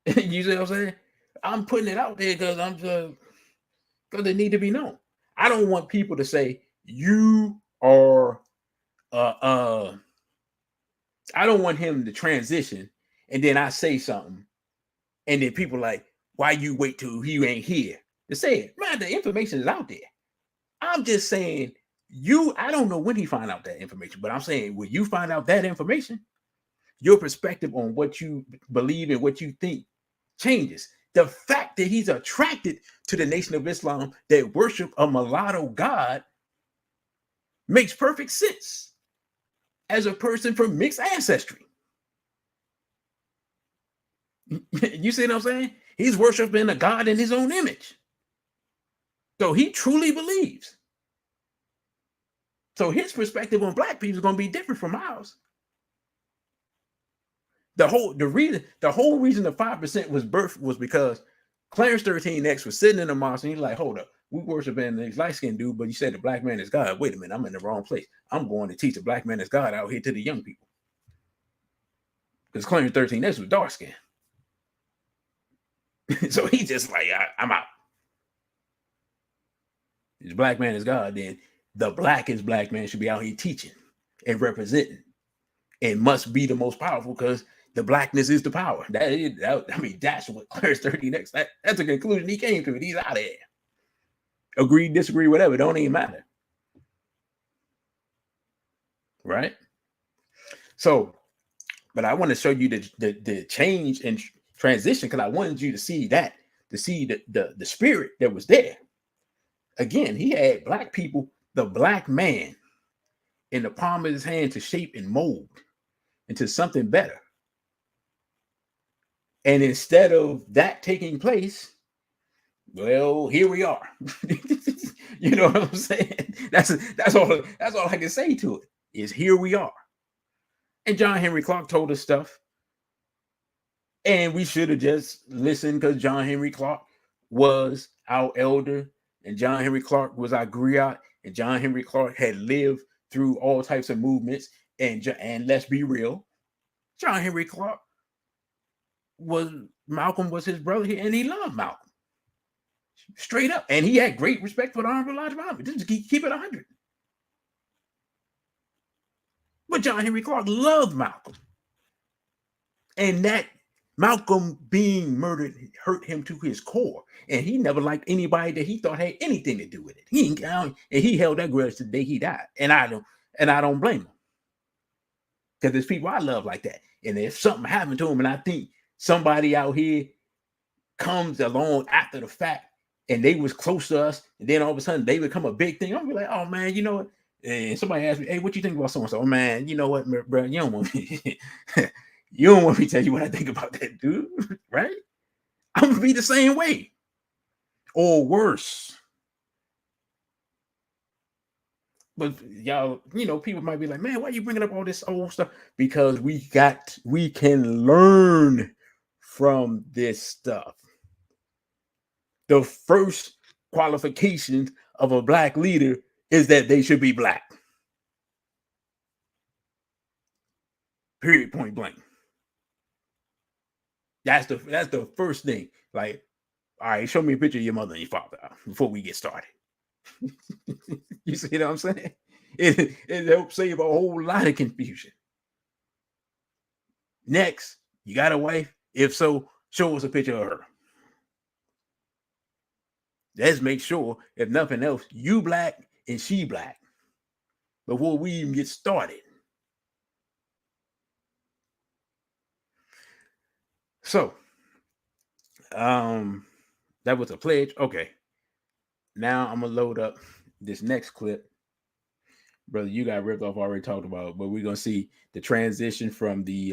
You see what I'm saying? I'm putting it out there because it need to be known. I don't want people to say you are I don't want him to transition and then I say something and then people like, why you wait till he ain't here to say it? Man, the information is out there. I'm just saying I don't know when he find out that information, but I'm saying when you find out that information, your perspective on what you believe and what you think changes. The fact that he's attracted to the Nation of Islam that worship a mulatto god makes perfect sense as a person from mixed ancestry. You see what I'm saying? He's worshiping a god in his own image. So he truly believes. So his perspective on black people is going to be different from ours. The whole reason the 5% was birthed was because Clarence 13X was sitting in the mosque and he's like, hold up, we worshiping this light-skinned dude, but you said the black man is God. Wait a minute, I'm in the wrong place. I'm going to teach the black man is God out here to the young people. Because Clarence 13X was dark-skinned. So he's just like, I'm out. This black man is God, then the blackest black man should be out here teaching and representing and must be the most powerful because the blackness is the power. That's what Clarence 13X, that's the conclusion he came to. He's out of here. Agree, disagree, whatever. Don't even matter. Right? So, but I want to show you the change and transition because I wanted you to see that, to see the spirit that was there. Again, he had black people, the black man, in the palm of his hand to shape and mold into something better. And instead of that taking place, well, here we are. You know what I'm saying? That's all I can say to it is here we are. And John Henry Clarke told us stuff. And we should have just listened because John Henry Clarke was our elder and John Henry Clarke was our griot and John Henry Clarke had lived through all types of movements. And let's be real, John Henry Clarke Malcolm was his brother and he loved Malcolm. Straight up. And he had great respect for the Honorable Elijah Muhammad. Just keep it 100. But John Henry Clarke loved Malcolm. And that Malcolm being murdered hurt him to his core. And he never liked anybody that he thought had anything to do with it. He held that grudge to the day he died. And I don't blame him. Because there's people I love like that. And if something happened to him and I think somebody out here comes along after the fact and they was close to us and then all of a sudden they become a big thing, I'm gonna be like, oh man, you know what? And somebody asked me, hey, what you think about so-and-so? Oh man, you know what, bro, you don't want me you don't want me to tell you what I think about that dude, right? I'm gonna be the same way or worse. But y'all, people might be like, man, why are you bringing up all this old stuff? Because we can learn from this stuff. The first qualification of a black leader is that they should be black. Period, point blank. That's the first thing. Like, all right, show me a picture of your mother and your father before we get started. You see what I'm saying? It helps save a whole lot of confusion. Next, you got a wife? If so, show us a picture of her. Let's make sure, if nothing else, you black and she black before we even get started. So, that was a pledge. Okay. Now I'm going to load up this next clip. Brother, you got ripped off, already talked about, but we're going to see the transition from the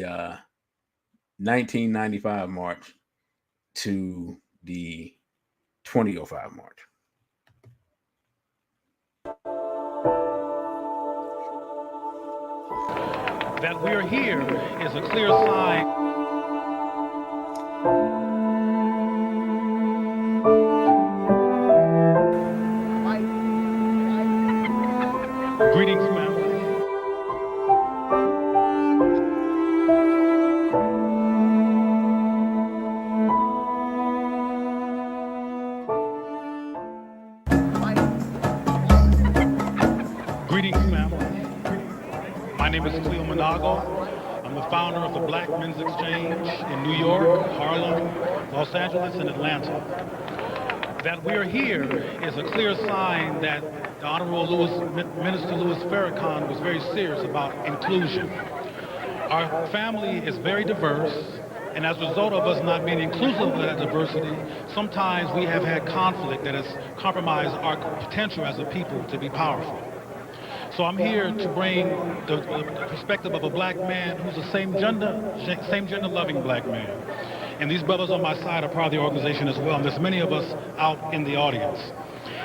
1995 march to the 2005 march. That we're here is a clear sign. Greetings, family. Greetings, family. My name is Cleo Monago. I'm the founder of the Black Men's Exchange in New York, Harlem, Los Angeles, and Atlanta. That we're here is a clear sign that the Honorable Minister Louis Farrakhan was very serious about inclusion. Our family is very diverse, and as a result of us not being inclusive of that diversity, sometimes we have had conflict that has compromised our potential as a people to be powerful. So I'm here to bring the perspective of a black man who's a same gender loving black man. And these brothers on my side are part of the organization as well, and there's many of us out in the audience.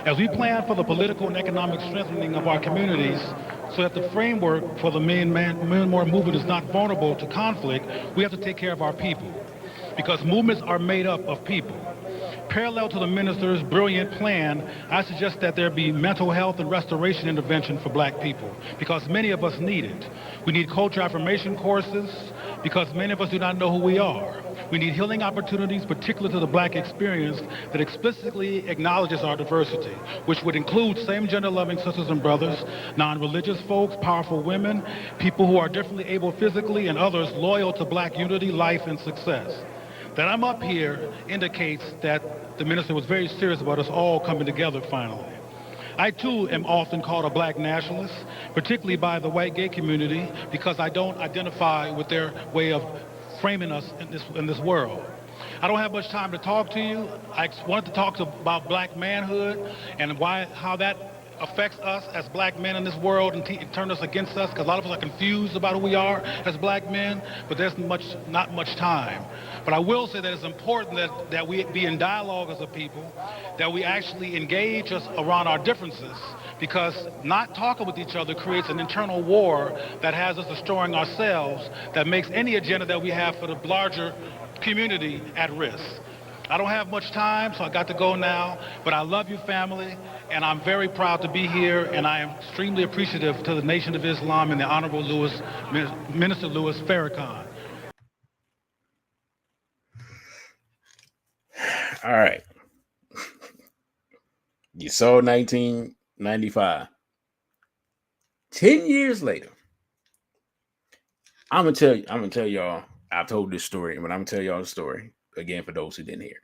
As we plan for the political and economic strengthening of our communities so that the framework for the Men More movement is not vulnerable to conflict, we have to take care of our people, because movements are made up of people. Parallel to the minister's brilliant plan, I suggest that there be mental health and restoration intervention for black people, because many of us need it. We need culture affirmation courses, because many of us do not know who we are. We need healing opportunities, particular to the black experience, that explicitly acknowledges our diversity, which would include same-gender loving sisters and brothers, non-religious folks, powerful women, people who are differently able physically, and others loyal to black unity, life, and success. That I'm up here indicates that the minister was very serious about us all coming together finally. I too am often called a black nationalist, particularly by the white gay community, because I don't identify with their way of framing us in this world. I don't have much time to talk to you. I wanted to talk about black manhood and how that affects us as black men in this world and turn us against us, because a lot of us are confused about who we are as black men, but there's not much time. But I will say that it's important that we be in dialogue as a people, that we actually engage us around our differences, because not talking with each other creates an internal war that has us destroying ourselves, that makes any agenda that we have for the larger community at risk. I don't have much time, so I got to go now, but I love you, family, and I'm very proud to be here, and I am extremely appreciative to the Nation of Islam and the Honorable Minister Louis Farrakhan. All right. You saw 1995. 10 years later, I'm gonna tell y'all, I've told this story, but I'm gonna tell y'all the story again for those who didn't hear.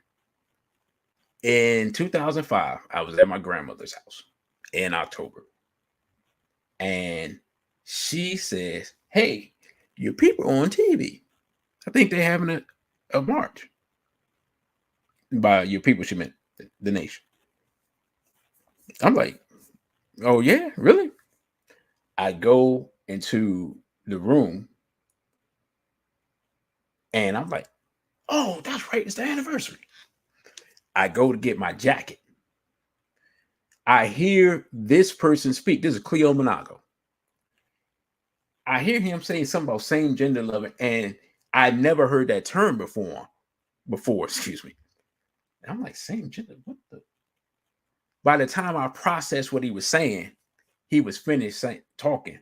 In 2005, I was at my grandmother's house in October, and she says, "Hey, your people are on TV. I think they're having a march." By your people, she meant the nation. I'm like, "Oh yeah, really?" I go into the room, and I'm like, "Oh, that's right, it's the anniversary." I go to get my jacket. I hear this person speak. This is Cleo Monago. I hear him saying something about same gender loving, and I never heard that term before, excuse me. And I'm like, same gender, what the? By the time I processed what he was saying, he was finished talking,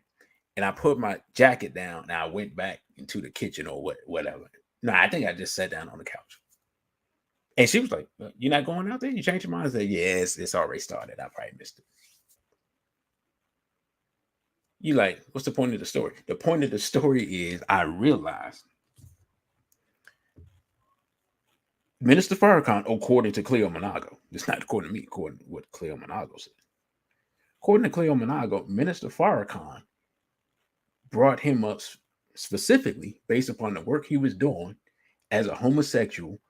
and I put my jacket down, and I went back into the kitchen or whatever. No, I think I just sat down on the couch. And she was like, "You're not going out there? You changed your mind?" I said, "Yes, it's already started. I probably missed it." You like, what's the point of the story? The point of the story is I realized Minister Farrakhan, according to Cleo Monago, it's not according to me, according to what Cleo Monago said. According to Cleo Monago, Minister Farrakhan brought him up specifically based upon the work he was doing as a homosexual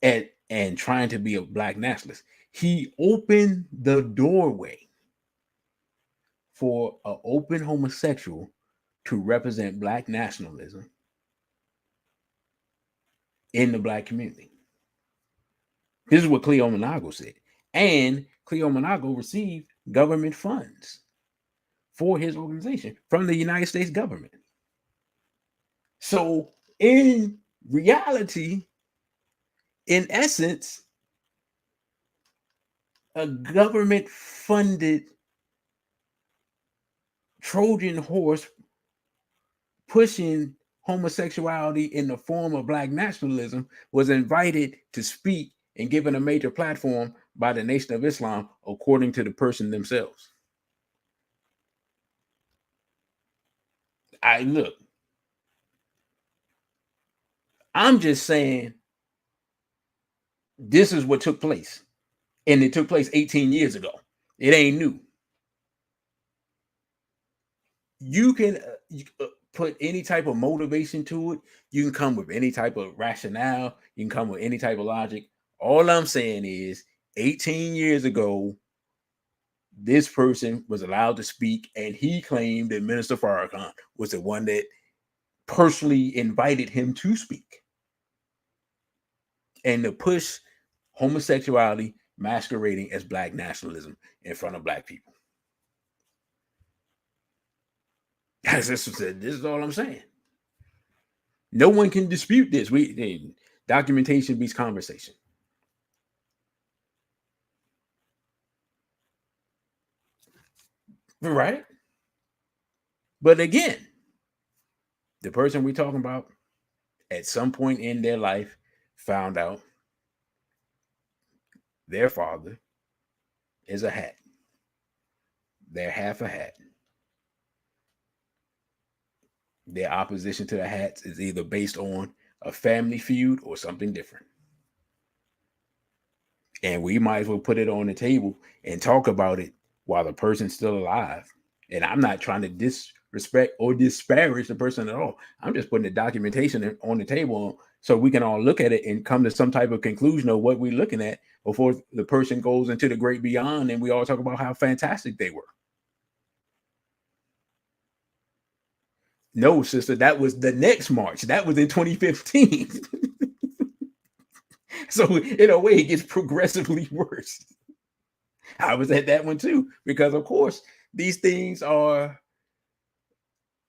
and trying to be a black nationalist. He opened the doorway for an open homosexual to represent black nationalism in the black community. This is what Cleo Monago said. And Cleo Monago received government funds for his organization from the United States government. So in reality, in essence, a government funded Trojan horse pushing homosexuality in the form of Black nationalism was invited to speak and given a major platform by the Nation of Islam, according to the person themselves. I'm just saying this is what took place. And it took place 18 years ago. It ain't new. You can put any type of motivation to it. You can come with any type of rationale. You can come with any type of logic. All I'm saying is 18 years ago, this person was allowed to speak, and he claimed that Minister Farrakhan was the one that personally invited him to speak and to push homosexuality masquerading as Black nationalism in front of Black people. This is all I'm saying. No one can dispute this. Documentation beats conversation. Right? But again, the person we're talking about at some point in their life found out their father is a hat. They're half a hat. Their opposition to the hats is either based on a family feud or something different. And we might as well put it on the table and talk about it while the person's still alive. And I'm not trying to disrespect or disparage the person at all. I'm just putting the documentation on the table so we can all look at it and come to some type of conclusion of what we're looking at before the person goes into the great beyond and we all talk about how fantastic they were. No, sister, that was the next March. That was in 2015. So in a way, it gets progressively worse. I was at that one too, because of course, these things are,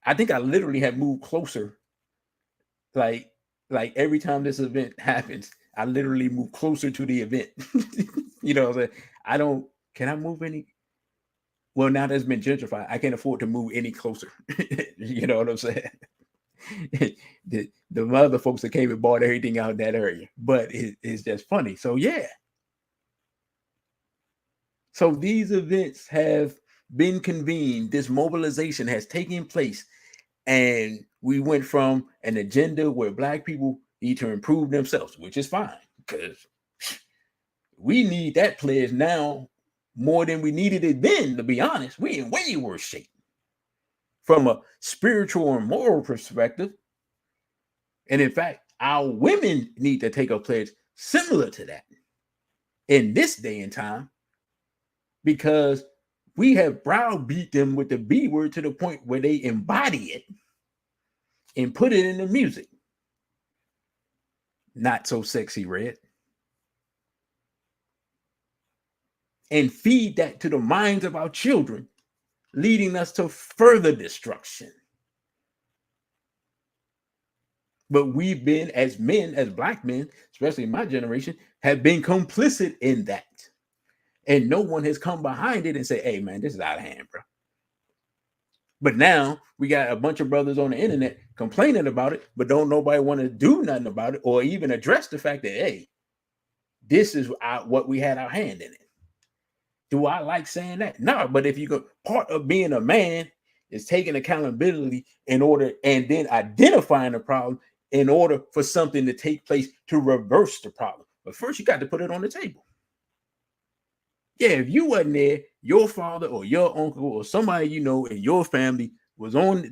I think I literally have moved closer. Like every time this event happens, I literally move closer to the event. You know what I'm saying? Can I move any? Well, now that's been gentrified, I can't afford to move any closer. You know what I'm saying? The other folks that came and bought everything out in that area, but it's just funny. So yeah. So these events have been convened. This mobilization has taken place, and we went from an agenda where Black people need to improve themselves, which is fine because we need that pledge now more than we needed it then. To be honest, we in way worse shape from a spiritual and moral perspective. And in fact, our women need to take a pledge similar to that in this day and time, because we have browbeat them with the B word to the point where they embody it and put it in the music. Not so sexy red. And feed that to the minds of our children, leading us to further destruction. But we've been, as men, as Black men, especially my generation, have been complicit in that. And no one has come behind it and say, hey, man, this is out of hand, bro. But now we got a bunch of brothers on the internet complaining about it, but don't nobody want to do nothing about it or even address the fact that, hey, this is what we had our hand in it. Do I like saying that? No, but if you go, part of being a man is taking accountability in order and then identifying the problem in order for something to take place to reverse the problem. But first, you got to put it on the table. Yeah, if you wasn't there, your father or your uncle or somebody you know in your family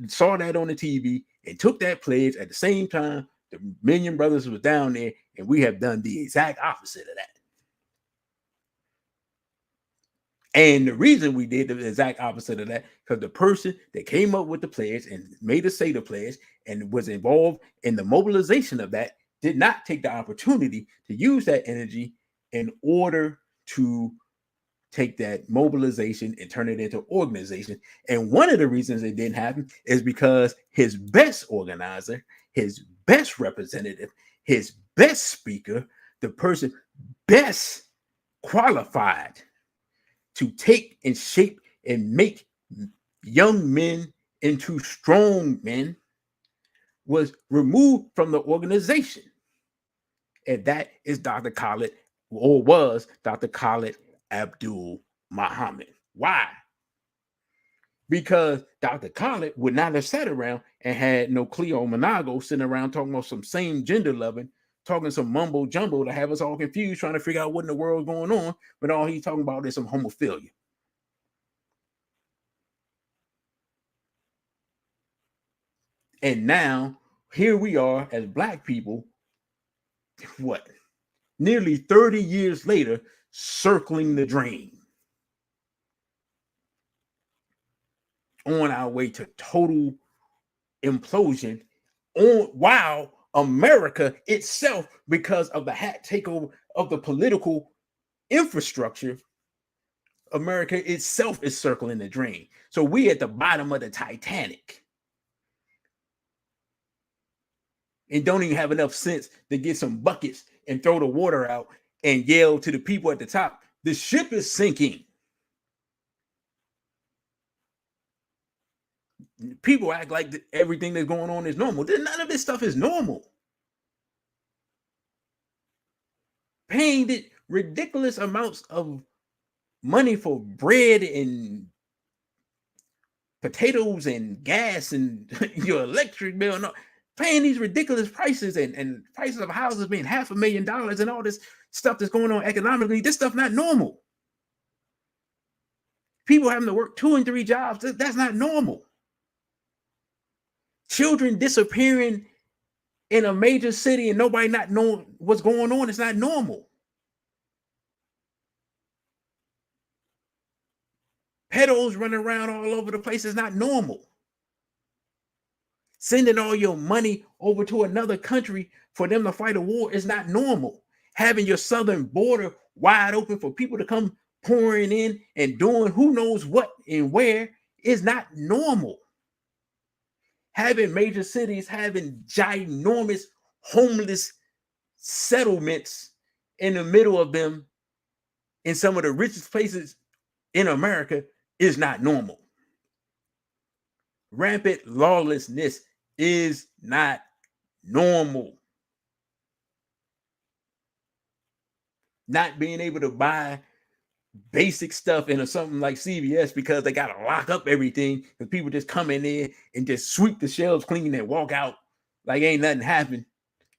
saw that on the TV and took that pledge at the same time the Million Brothers was down there, and we have done the exact opposite of that. And the reason we did the exact opposite of that, because the person that came up with the pledge and made us say the pledge and was involved in the mobilization of that did not take the opportunity to use that energy in order to take that mobilization and turn it into organization. And one of the reasons it didn't happen is because his best organizer, his best representative, his best speaker, the person best qualified to take and shape and make young men into strong men was removed from the organization. And that is Dr. Khalid, or was Dr. Khalid Abdul Muhammad. Why? Because Dr. Khalid would not have sat around and had no Cleo Monago sitting around talking about some same gender loving, talking some mumbo jumbo to have us all confused, trying to figure out what in the world is going on, but all he's talking about is some homophilia. And now here we are as Black people, what, nearly 30 years later, circling the drain, on our way to total implosion, while America itself, because of the hat takeover of the political infrastructure, America itself is circling the drain. So we at the bottom of the Titanic and don't even have enough sense to get some buckets and throw the water out and yell to the people at the top, the ship is sinking. People act like everything that's going on is normal. None of this stuff is normal. Paying the ridiculous amounts of money for bread and potatoes and gas and your electric bill, and paying these ridiculous prices and prices of houses being $500,000 and all this stuff that's going on economically. This stuff not normal. People having to work 2 and 3 jobs. That's not normal. Children disappearing in a major city and nobody not knowing what's going on. It's not normal. Pedos running around all over the place is not normal. Sending all your money over to another country for them to fight a war is not normal. Having your southern border wide open for people to come pouring in and doing who knows what and where is not normal. Having major cities having ginormous homeless settlements in the middle of them in some of the richest places in America is not normal. Rampant lawlessness is not normal. Not being able to buy basic stuff in something like CVS because they got to lock up everything because people just come in there and just sweep the shelves clean and walk out like ain't nothing happened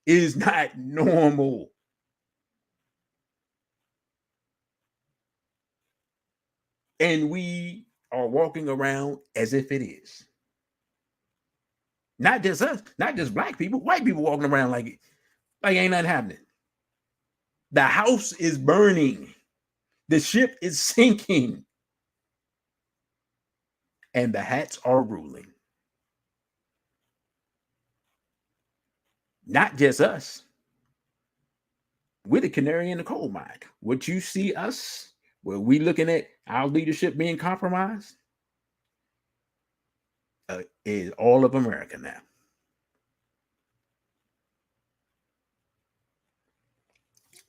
is not normal. And we are walking around as if it is. Not just us, not just Black people, white people walking around like ain't nothing happening. The house is burning. The ship is sinking. And the hats are ruling. Not just us. We're the canary in the coal mine. What you see us, where we looking at our leadership being compromised, is all of America now.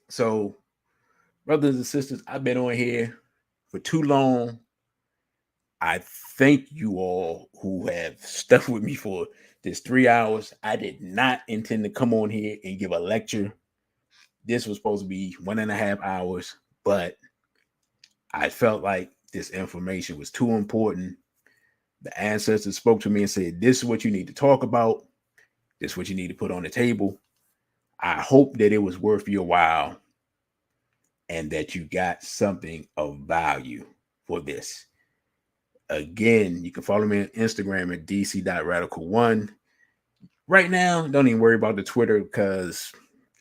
So, brothers and sisters, I've been on here for too long. I thank you all who have stuck with me for this 3 hours. I did not intend to come on here and give a lecture. This was supposed to be 1.5 hours, but I felt like this information was too important. The ancestors spoke to me and said, this is what you need to talk about. This is what you need to put on the table. I hope that it was worth your while and that you got something of value for this. Again, you can follow me on Instagram at dc.radical1. Right now, don't even worry about the Twitter because,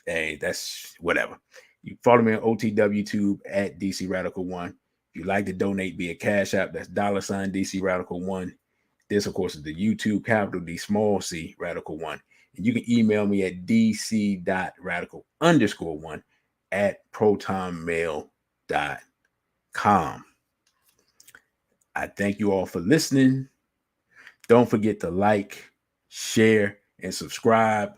hey, that's whatever. You follow me on OTWTube at dcradical1. If you like to donate via Cash App, that's $ dcradical1. This, of course, is the YouTube capital D small c radical1. And you can email me at dc.radical_1 at protonmail.com. I thank you all for listening. Don't forget to like, share, and subscribe.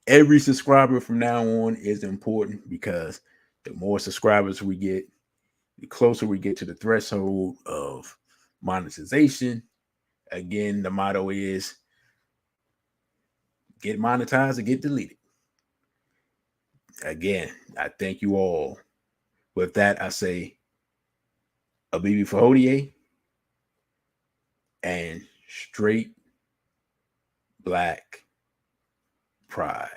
Every subscriber from now on is important, because the more subscribers we get, the closer we get to the threshold of monetization. Again, the motto is get monetized or get deleted. Again, I thank you all. With that, I say Abibi Fahodie and straight black pride.